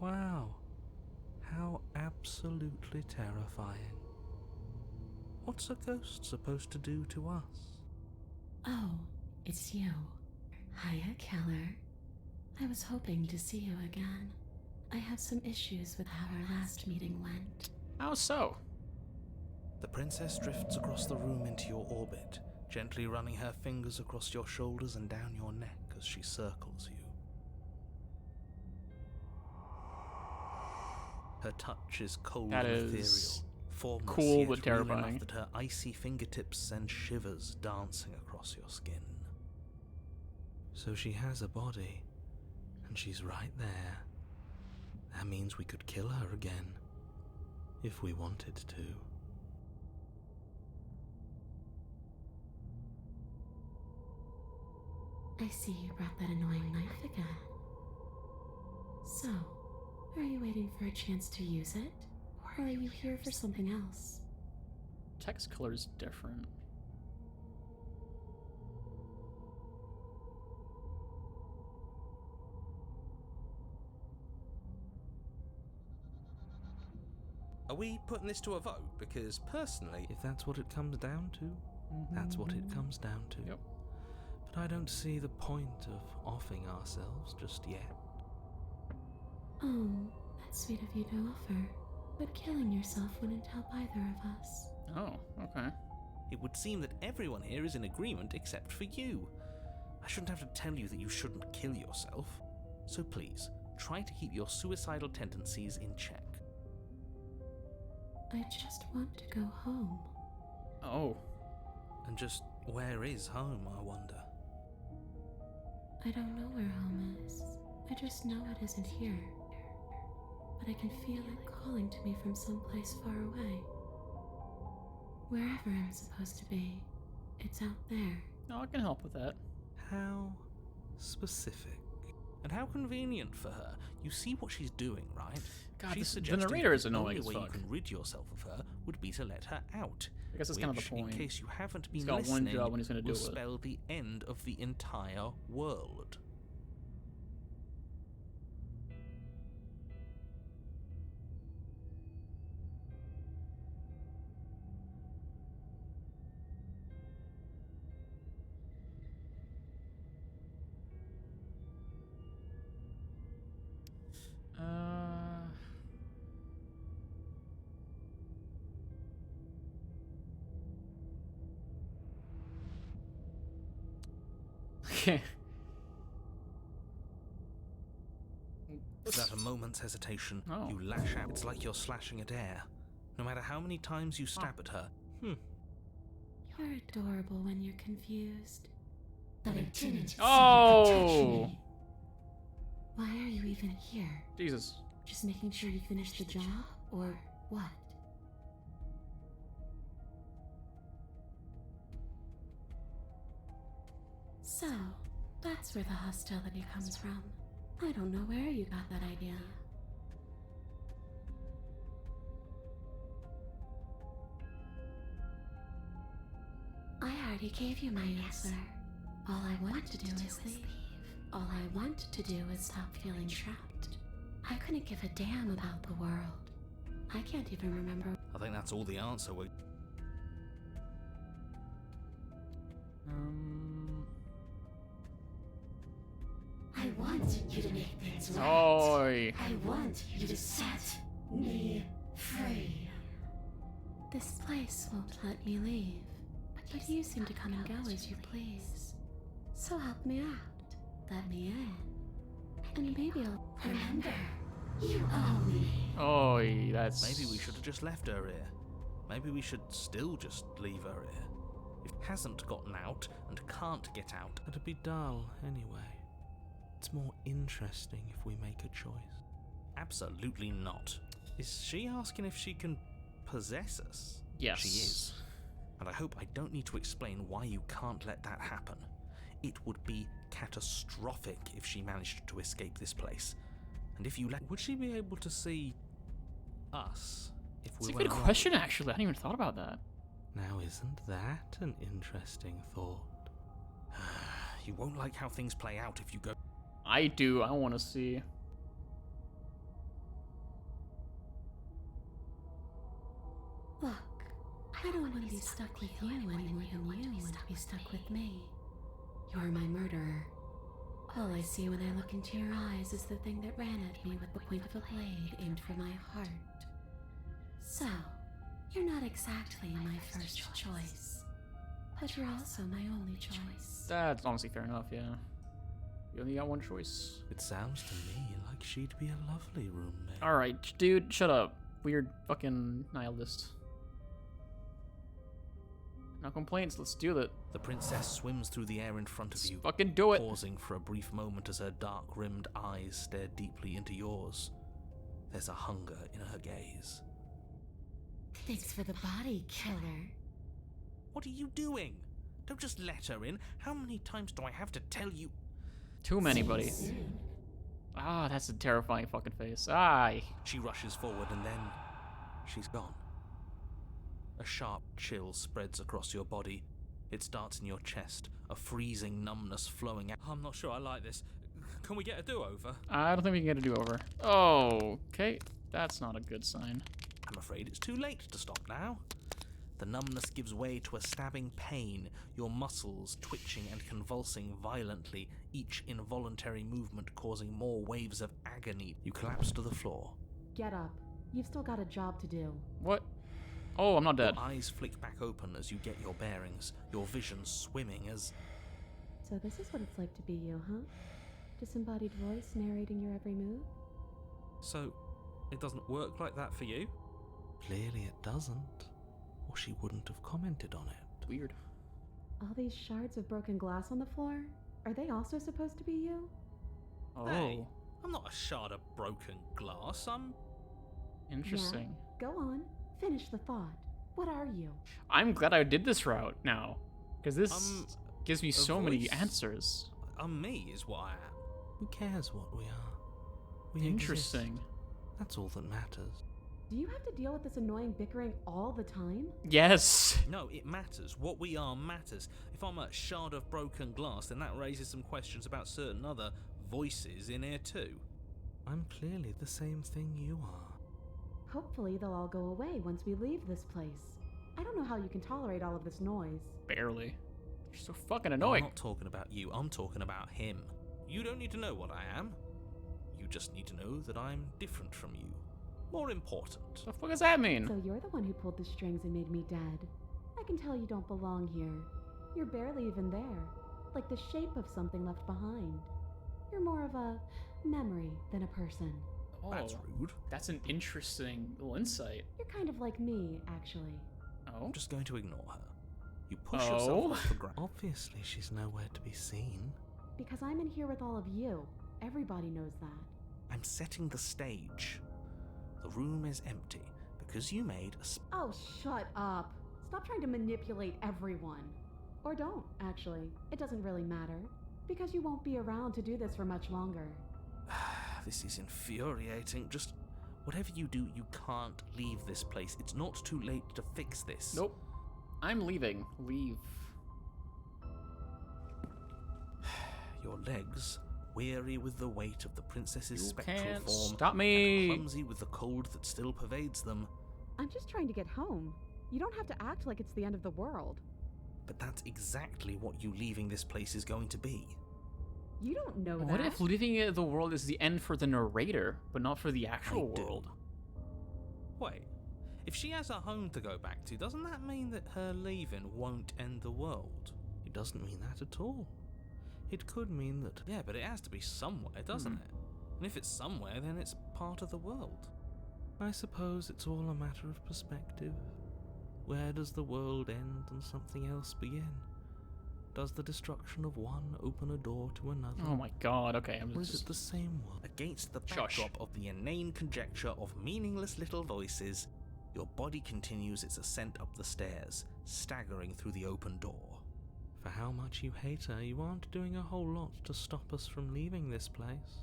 Wow. How absolutely terrifying. What's a ghost supposed to do to us? Oh, it's you. Hiya, Keller. I was hoping to see you again. I have some issues with how our last meeting went. How so? The princess drifts across the room into your orbit, gently running her fingers across your shoulders and down your neck as she circles you. Her touch is cold That and ethereal, is formless cool yet but real enough terrifying. that her icy fingertips send shivers dancing across your skin. So she has a body, and she's right there. That means we could kill her again, if we wanted to. I see you brought that annoying knife again. So, are you waiting for a chance to use it? Or are you here for something else? Text color is different. Are we putting this to a vote? Because personally, If that's what it comes down to, that's what it comes down to. Yep. But I don't see the point of offing ourselves just yet. Oh, that's sweet of you to offer. But killing yourself wouldn't help either of us. Oh, okay. it would seem that everyone here is in agreement except for you. I shouldn't have to tell you that you shouldn't kill yourself. So please, try to keep your suicidal tendencies in check. I just want to go home. Oh. And just where is home, I wonder? I don't know where home is. I just know it isn't here. But I can feel it calling to me from someplace far away. Wherever I'm supposed to be, it's out there. No, I can help with that. How specific. And how convenient for her. You see what she's doing, right? God, She's the suggesting narrator is that annoying the as only way fuck. you can rid yourself of her would be to let her out. I guess that's kind of the point. In case you haven't been He's got listening, one job and he's gonna do will it. spell the end of the entire world. Okay. Without a moment's hesitation, Oh. you lash out. It's like you're slashing at air. No matter how many times you stab at her. You're adorable when you're confused. But I didn't. Oh! Why are you even here? Jesus. Just making sure you finish the job, or what? So, that's where the hostility comes from. I don't know where you got that idea. I already gave you my answer. All I want to do is leave. All I want to do is stop feeling trapped. I couldn't give a damn about the world. I can't even remember. I think that's all the answer we... I want you to make things right. Oi. I want you to set me free. This place won't let me leave, but you seem to come and go as you please. So help me out. Let me in. And maybe I'll remember. You owe me. Oi, that's... Maybe we should have just left her here. Maybe we should still just leave her here. If it hasn't gotten out and can't get out, it'd be dull anyway. It's more interesting if we make a choice. Absolutely not. Is she asking if she can possess us? Yes. She is. And I hope I don't need to explain why you can't let that happen. It would be catastrophic if she managed to escape this place. And if you let... Would she be able to see us if It's we a went good along? question, actually. I hadn't even thought about that. Now, isn't that an interesting thought? You won't like how things play out if you go... I do. I want to see. Look, I don't want to be stuck with you any more than you want to be stuck with me. You're my murderer. All I see when I look into your eyes is the thing that ran at me with the point of a blade aimed for my heart. So, you're not exactly my first choice, but you're also my only choice. That's honestly fair enough, yeah. You only got one choice. It sounds to me like she'd be a lovely roommate. Alright, dude, shut up. Weird fucking nihilist. No complaints, let's do it. The princess swims through the air in front of Let's you, fucking do it. pausing for a brief moment as her dark-rimmed eyes stare deeply into yours. There's a hunger in her gaze. Thanks for the body, killer. What are you doing? Don't just let her in. How many times do I have to tell you? Too many, buddy. Ah, that's a terrifying fucking face. Aye. She rushes forward and then she's gone. A sharp chill spreads across your body. It starts in your chest, a freezing numbness flowing out. I'm not sure I like this. Can we get a do-over? I don't think we can get a do-over. Oh, okay. That's not a good sign. I'm afraid it's too late to stop now. The numbness gives way to a stabbing pain, your muscles twitching and convulsing violently, each involuntary movement causing more waves of agony. You collapse to the floor. Get up. You've still got a job to do. What? Oh, I'm not dead. Your eyes flick back open as you get your bearings, your vision swimming as... So this is what it's like to be you, huh? Disembodied voice narrating your every move? So, it doesn't work like that for you? Clearly it doesn't, or she wouldn't have commented on it. Weird. All these shards of broken glass on the floor? Are they also supposed to be you? Oh. Hey, I'm not a shard of broken glass, I'm... Interesting. Yeah, go on. Finish the thought. What are you? I'm glad I did this route now. Because this gives me so many voice. answers. Me is what I am. Who cares what we are? We Interesting. exist. That's all that matters. Do you have to deal with this annoying bickering all the time? Yes. No, it matters. What we are matters. If I'm a shard of broken glass, then that raises some questions about certain other voices in here too. I'm clearly the same thing you are. Hopefully they'll all go away once we leave this place. I don't know how you can tolerate all of this noise. Barely. You're so fucking I'm annoying. not talking about you, I'm talking about him. You don't need to know what I am. You just need to know that I'm different from you. More important. What the fuck does that mean? So you're the one who pulled the strings and made me dead. I can tell you don't belong here. You're barely even there. Like the shape of something left behind. You're more of a memory than a person. Oh, That's rude. That's an interesting little insight. You're kind of like me, actually. Oh? I'm just going to ignore her. You push Oh? yourself off the ground. Obviously, she's nowhere to be seen. Because I'm in here with all of you. Everybody knows that. I'm setting the stage. The room is empty because you made a Oh, shut up. Stop trying to manipulate everyone. Or don't, actually. It doesn't really matter. Because you won't be around to do this for much longer. This is infuriating. Just whatever you do, you can't leave this place. It's not too late to fix this. Nope. I'm leaving. Leave. Your legs, weary with the weight of the princess's You spectral can't form, stop me. and clumsy with the cold that still pervades them. I'm just trying to get home. You don't have to act like it's the end of the world. But that's exactly what you leaving this place is going to be. You don't know What that. if leaving the world is the end for the narrator, but not for the actual I do. world? Wait, if she has a home to go back to, doesn't that mean that her leaving won't end the world? It doesn't mean that at all. It could mean that... Yeah, but it has to be somewhere, doesn't it? And if it's somewhere, then it's part of the world. I suppose it's all a matter of perspective. Where does the world end and something else begin? Does the destruction of one open a door to another? Oh my god, okay, I'm Or is just... it the same world? Against the Shush. backdrop of the inane conjecture of meaningless little voices, your body continues its ascent up the stairs, staggering through the open door. For how much you hate her, you aren't doing a whole lot to stop us from leaving this place.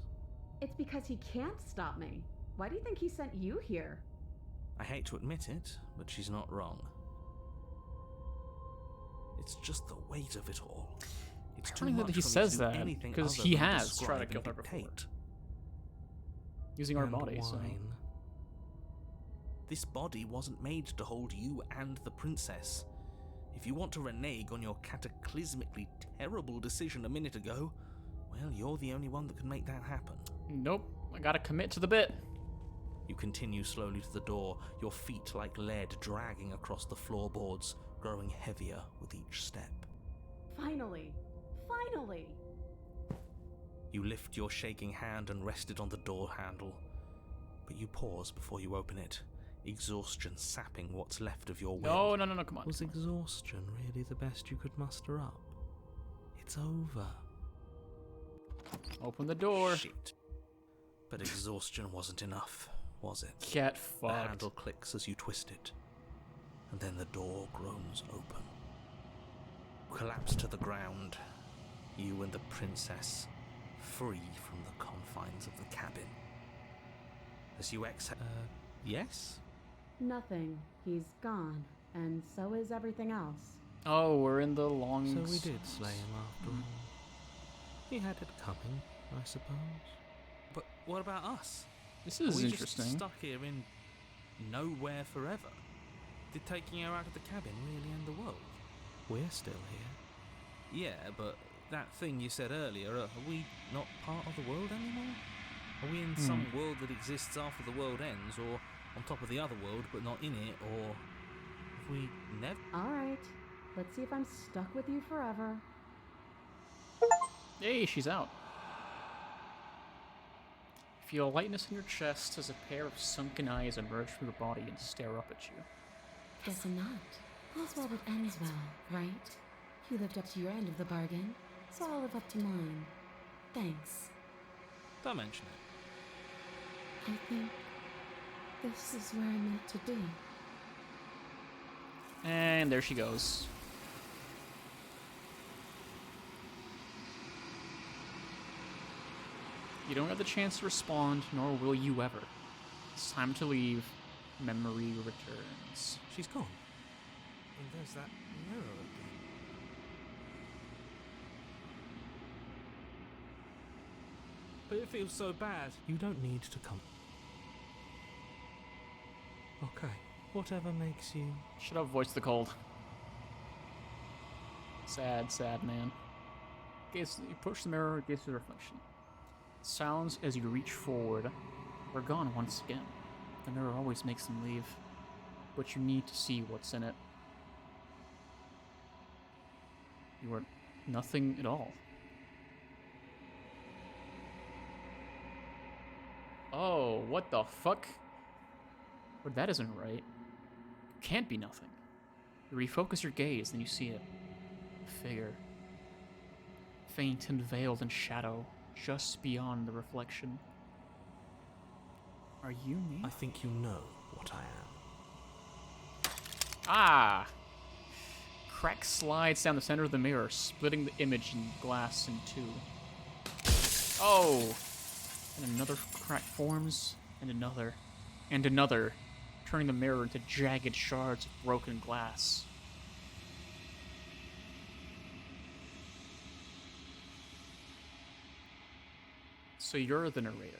It's because he can't stop me. Why do you think he sent you here? I hate to admit it, but she's not wrong. It's just the weight of it all. It's too Ironic much that he for me says to do that, anything 'cause other he than has describe tried to and kill her before. dictate. using our And body, so... wine. This body wasn't made to hold you and the princess. If you want to renege on your cataclysmically terrible decision a minute ago, well, you're the only one that can make that happen. Nope, I gotta commit to the bit. You continue slowly to the door, your feet like lead dragging across the floorboards, growing heavier with each step. Finally! Finally! You lift your shaking hand and rest it on the door handle, but you pause before you open it, exhaustion sapping what's left of your will. No, come on. Was exhaustion really the best you could muster up? It's over. Open the door. Shit. But exhaustion wasn't enough, was it? Get The fucked. handle clicks as you twist it, and then the door groans open. You collapse to the ground, you and the princess, free from the confines of the cabin. As you exhale... yes? Nothing. He's gone. And so is everything else. Oh, we're in the long... So we did slay him after all. He had it coming, I suppose. But what about us? This Are is we interesting. just stuck here in nowhere forever? Did taking her out of the cabin really end the world? We're still here. Yeah, but that thing you said earlier, are we not part of the world anymore? Are we in some world that exists after the world ends, or on top of the other world but not in it, or have we never... Alright. Let's see if I'm stuck with you forever. Hey, she's out. Feel a lightness in your chest as a pair of sunken eyes emerge from your body and stare up at you. Guess not. All's well that ends well, right? You lived up to your end of the bargain, so I'll live up to mine. Thanks. Don't mention it. I think this is where I'm meant to be. And there she goes. You don't have the chance to respond, nor will you ever. It's time to leave. Memory returns. She's gone. And there's that mirror again. But it feels so bad. You don't need to come. Okay, whatever makes you... Should have voiced the cold. Sad, sad man. Gaze, you push the mirror, gaze to the reflection. Sounds as you reach forward. We're gone once again. The mirror always makes them leave. But you need to see what's in it. You are nothing at all. Oh, what the fuck? But that isn't right. It can't be nothing. You refocus your gaze, and you see it. A figure. Faint and veiled in shadow, just beyond the reflection. Are you me? I think you know what I am. Ah! Crack slides down the center of the mirror, splitting the image in glass in two. Oh! And another crack forms, and another, turning the mirror into jagged shards of broken glass. So you're the narrator.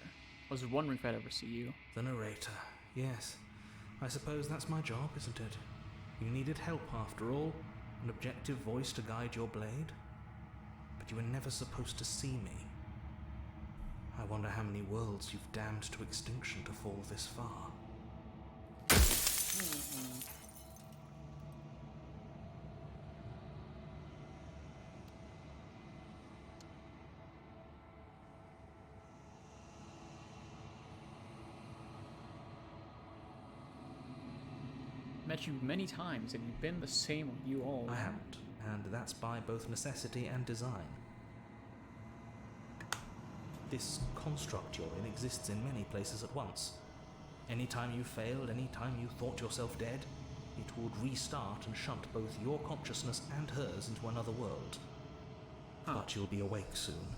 I was wondering if I'd ever see you. The narrator, yes. I suppose that's my job, isn't it? You needed help after all, an objective voice to guide your blade. But you were never supposed to see me. I wonder how many worlds you've damned to extinction to fall this far. Met you many times, and you've been the same with you all. I haven't, and that's by both necessity and design. This construct you're in exists in many places at once. Anytime you failed, anytime you thought yourself dead, it would restart and shunt both your consciousness and hers into another world. But you'll be awake soon,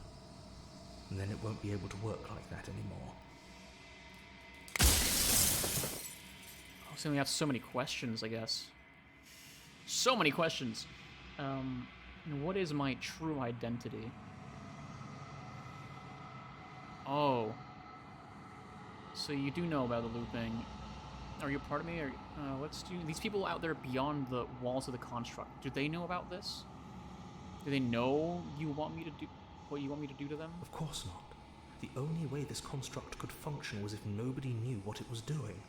and then it won't be able to work like that anymore. So we have so many questions, I guess. So many questions. What is my true identity? Oh. So you do know about the looping. Are you a part of me? Or these people out there beyond the walls of the construct, do they know about this? Do they know you want me to do what you want me to do to them? Of course not. The only way this construct could function was if nobody knew what it was doing.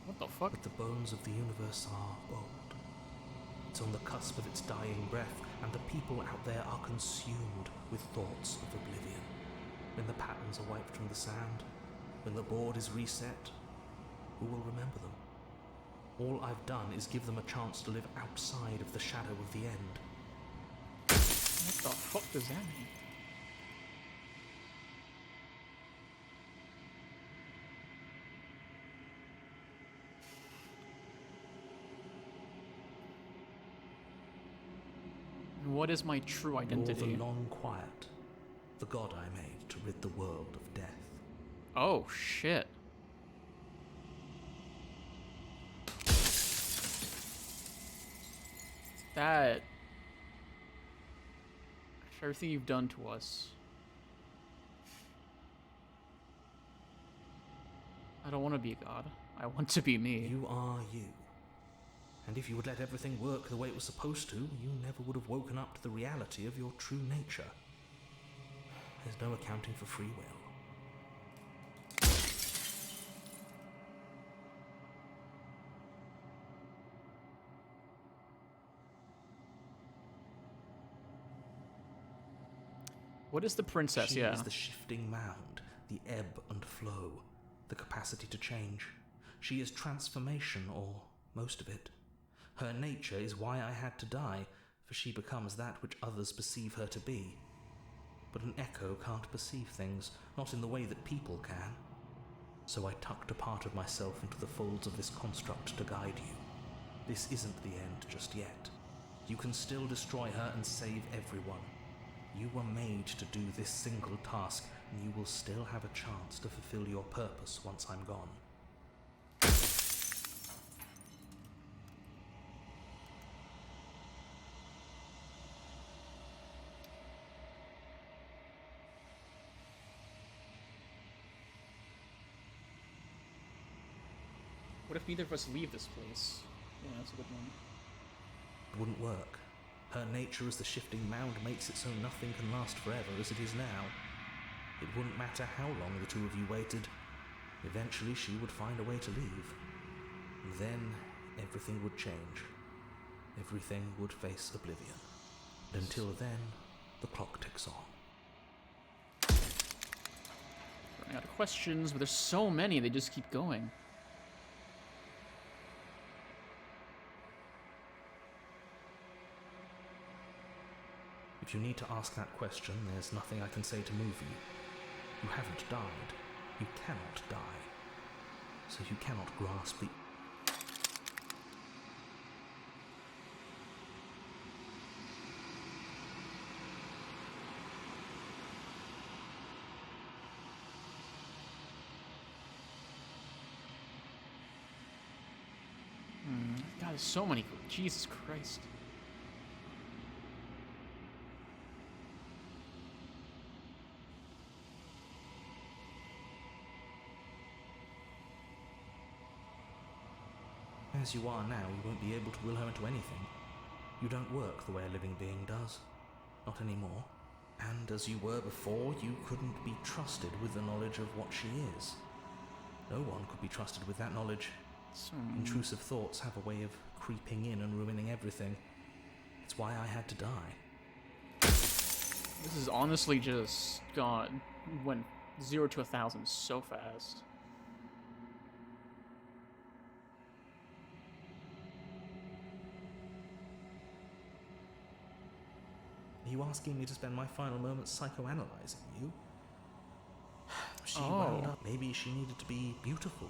What the fuck? But the bones of the universe are old. It's on the cusp of its dying breath, and the people out there are consumed with thoughts of oblivion. When the patterns are wiped from the sand, when the board is reset, who will remember them? All I've done is give them a chance to live outside of the shadow of the end. What the fuck does that mean? What is my true identity? You're the non-quiet, the god I made to rid the world of death. Oh, shit. That... After everything you've done to us... I don't want to be a god. I want to be me. You are you. And if you would let everything work the way it was supposed to, you never would have woken up to the reality of your true nature. There's no accounting for free will. What is the princess? She yeah. is the shifting mound, the ebb and flow, the capacity to change. She is transformation, or most of it. Her nature is why I had to die, for she becomes that which others perceive her to be. But an echo can't perceive things, not in the way that people can. So I tucked a part of myself into the folds of this construct to guide you. This isn't the end just yet. You can still destroy her and save everyone. You were made to do this single task, and you will still have a chance to fulfill your purpose once I'm gone. What if neither of us leave this place? Yeah, that's a good one. It wouldn't work. Her nature as the shifting mound makes it so nothing can last forever as it is now. It wouldn't matter how long the two of you waited. Eventually she would find a way to leave. And then everything would change. Everything would face oblivion. And until then, the clock ticks on. Running out of questions, but there's so many, they just keep going. If you need to ask that question, there's nothing I can say to move you. You haven't died. You cannot die. so you cannot grasp the... God, there's so many. Jesus Christ. As you are now, you won't be able to will her into anything. You don't work the way a living being does. Not anymore. And as you were before, you couldn't be trusted with the knowledge of what she is. No one could be trusted with that knowledge. Intrusive thoughts have a way of creeping in and ruining everything. It's why I had to die. This is honestly just gone. Went 0 to 1,000 so fast. Are you asking me to spend my final moments psychoanalyzing you? She Oh. wound up. Maybe she needed to be beautiful,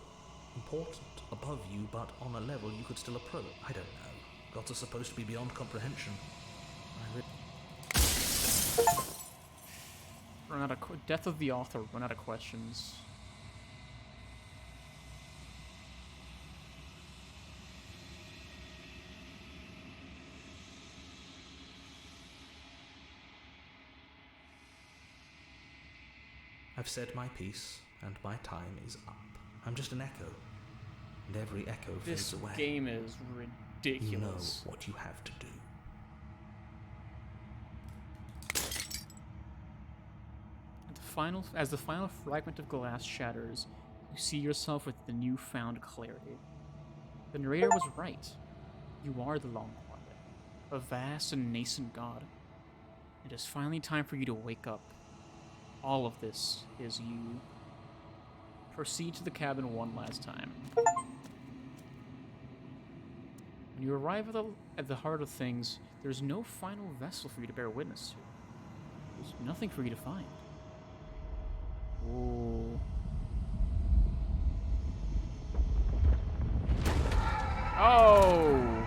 important, above you, but on a level you could still approach. I don't know. Gods are supposed to be beyond comprehension. Run out of death of the author. Run out of questions. I've said my piece, and my time is up. I'm just an echo, and every echo fades This away. game is ridiculous. You know what you have to do. As the final fragment of glass shatters, you see yourself with the newfound clarity. The narrator was right. You are the Long Quiet, a vast and nascent god. It is finally time for you to wake up. All of this is you. Proceed to the cabin one last time. When you arrive at the heart of things, there's no final vessel for you to bear witness to. There's nothing for you to find. Ooh. Oh!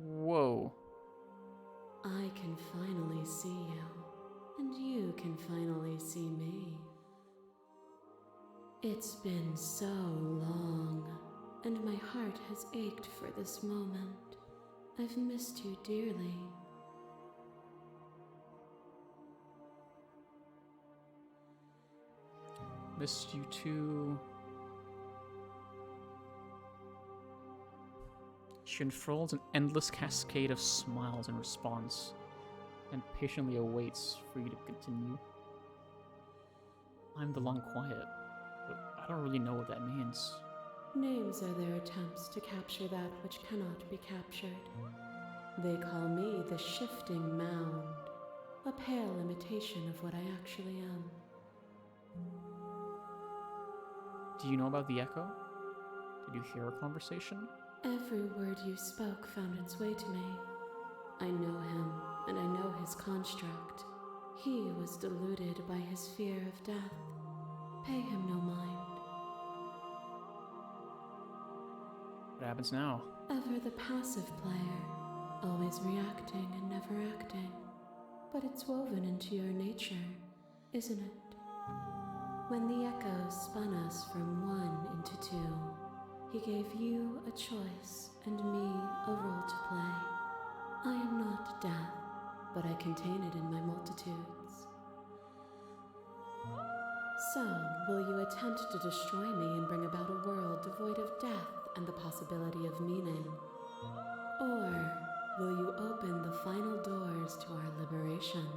Whoa. I can finally see you, and you can finally see me. It's been so long, and my heart has ached for this moment. I've missed you dearly. Missed you too. She unfurls an endless cascade of smiles in response, and patiently awaits for you to continue. I'm the Long Quiet, but I don't really know what that means. Names are their attempts to capture that which cannot be captured. They call me the Shifting Mound, a pale imitation of what I actually am. Do you know about the Echo? Did you hear a conversation? Every word you spoke found its way to me. I know him, and I know his construct. He was deluded by his fear of death. Pay him no mind. What happens now? Ever the passive player, always reacting and never acting. But it's woven into your nature, isn't it? When the Echo spun us from one into two, he gave you a choice and me a role to play. I am not death, but I contain it in my multitudes. So, will you attempt to destroy me and bring about a world devoid of death and the possibility of meaning? Or will you open the final doors to our liberation?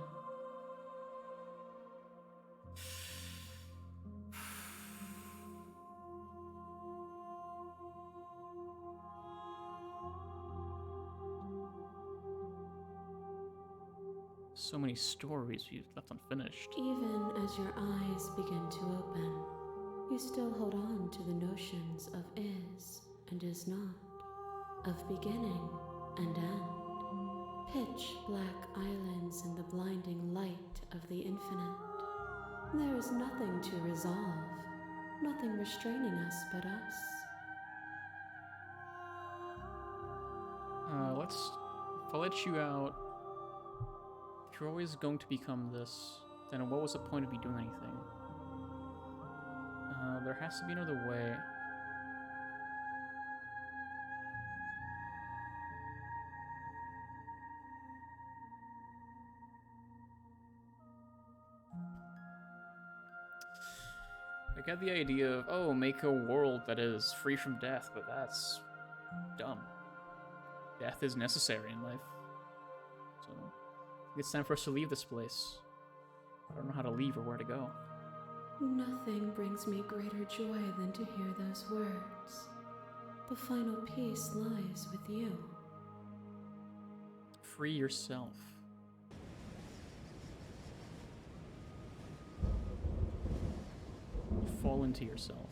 So many stories you've left unfinished. Even as your eyes begin to open, you still hold on to the notions of is and is not, of beginning and end. pitch black islands in the blinding light of the infinite. There is nothing to resolve, nothing restraining us but us. If I let you out, if you're always going to become this, then what was the point of me doing anything? There has to be another way. I get the idea of, oh, make a world that is free from death, but that's dumb. Death is necessary in life. So, it's time for us to leave this place. I don't know how to leave or where to go. Nothing brings me greater joy than to hear those words. The final peace lies with you. Free yourself. You fall into yourself.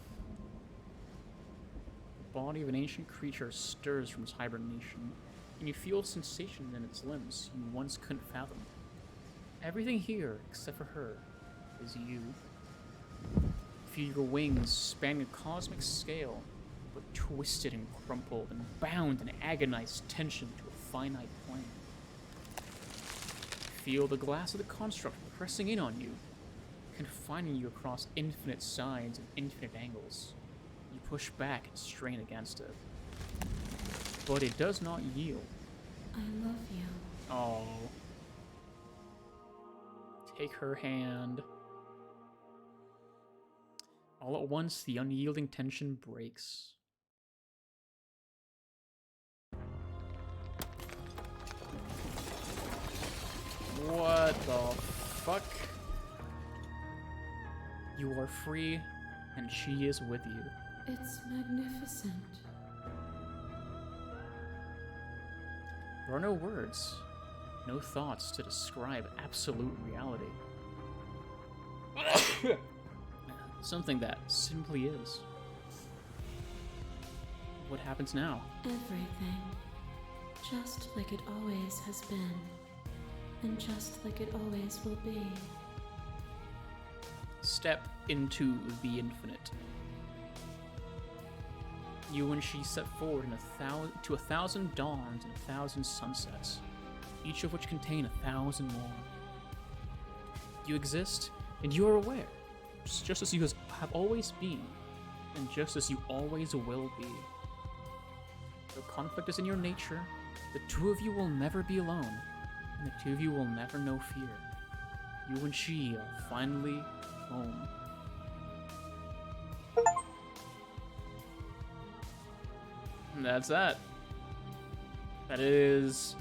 The body of an ancient creature stirs from its hibernation, and you feel a sensation in its limbs you once couldn't fathom. Everything here, except for her, is you. Feel your wings spanning a cosmic scale, but twisted and crumpled and bound in agonized tension to a finite plane. Feel the glass of the construct pressing in on you, confining you across infinite sides and infinite angles. You push back and strain against it. But it does not yield. I love you. Oh. Take her hand. All at once, the unyielding tension breaks. What the fuck? You are free, and she is with you. It's magnificent. There are no words, no thoughts to describe absolute reality. Something that simply is. What happens now? Everything. Just like it always has been. And just like it always will be. Step into the infinite. You and she set forward to 1,000 dawns and 1,000 sunsets, each of which contain 1,000 more. You exist, and you are aware, just as you have always been, and just as you always will be. Though conflict is in your nature, the two of you will never be alone, and the two of you will never know fear. You and she are finally home. And that's that. That is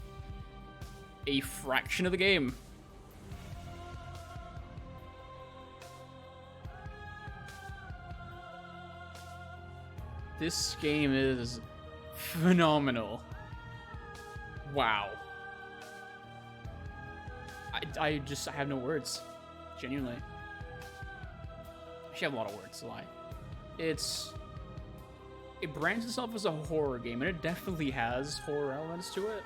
a fraction of the game. This game is phenomenal. Wow. I have no words. Genuinely. Actually, I have a lot of words to lie. It brands itself as a horror game, and it definitely has horror elements to it.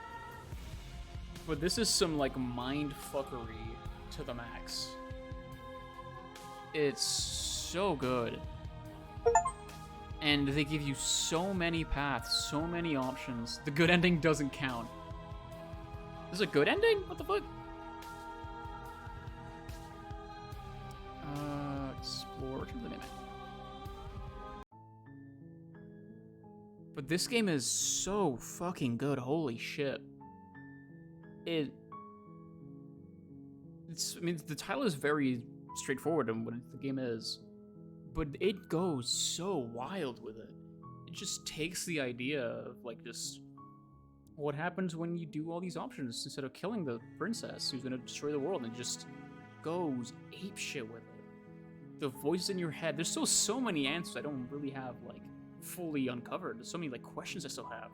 But this is some, like, mind-fuckery to the max. It's so good. And they give you so many paths, so many options. The good ending doesn't count. This is a good ending? What the fuck? Explore to the limit. But this game is so fucking good, holy shit. I mean, the title is very straightforward in what the game is, but it goes so wild with it. It just takes the idea of, like, just what happens when you do all these options instead of killing the princess who's gonna destroy the world, and just goes apeshit with it. The voices in your head, there's still so many answers I don't really have, like, fully uncovered. There's so many, like, questions I still have.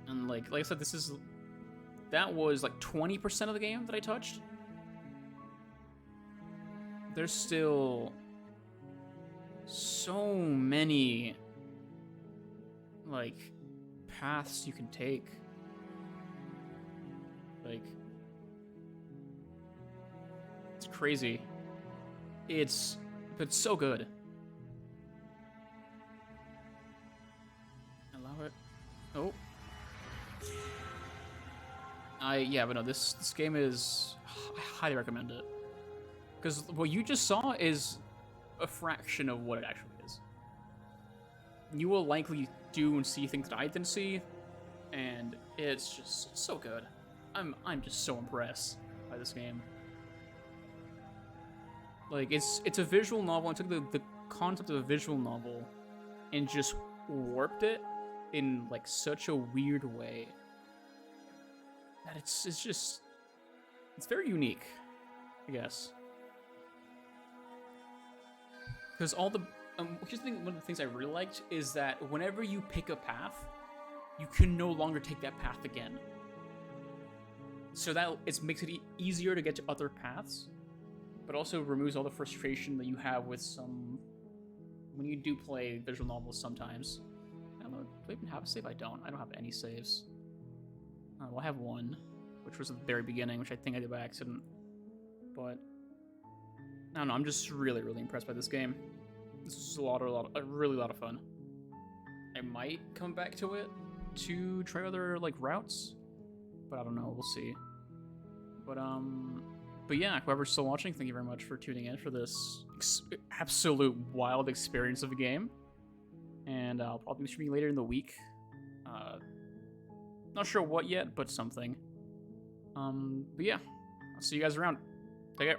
And like I said, that was like 20% of the game that I touched. There's still so many, like, paths you can take. Like, it's crazy. It's so good. Allow it. Oh. Yeah, but no, this game is, I highly recommend it. Because what you just saw is a fraction of what it actually is. You will likely do and see things that I didn't see, and it's just so good. I'm just so impressed by this game. Like, it's a visual novel. I took the concept of a visual novel and just warped it in like such a weird way that it's very unique, I guess. Because all the here's the thing, one of the things I really liked is that whenever you pick a path, you can no longer take that path again. So that it makes it easier to get to other paths, but also removes all the frustration that you have with when you do play visual novels sometimes. I don't know, do I even have a save? I don't have any saves. Well, I have one, which was at the very beginning, which I think I did by accident. But I don't know, I'm just really, really impressed by this game. This is a really lot of fun. I might come back to it to try other like routes, but I don't know, we'll see. But yeah, whoever's still watching, thank you very much for tuning in for this absolute wild experience of a game. And I'll probably be streaming later in the week. Not sure what yet, but something. But yeah, I'll see you guys around. Take care.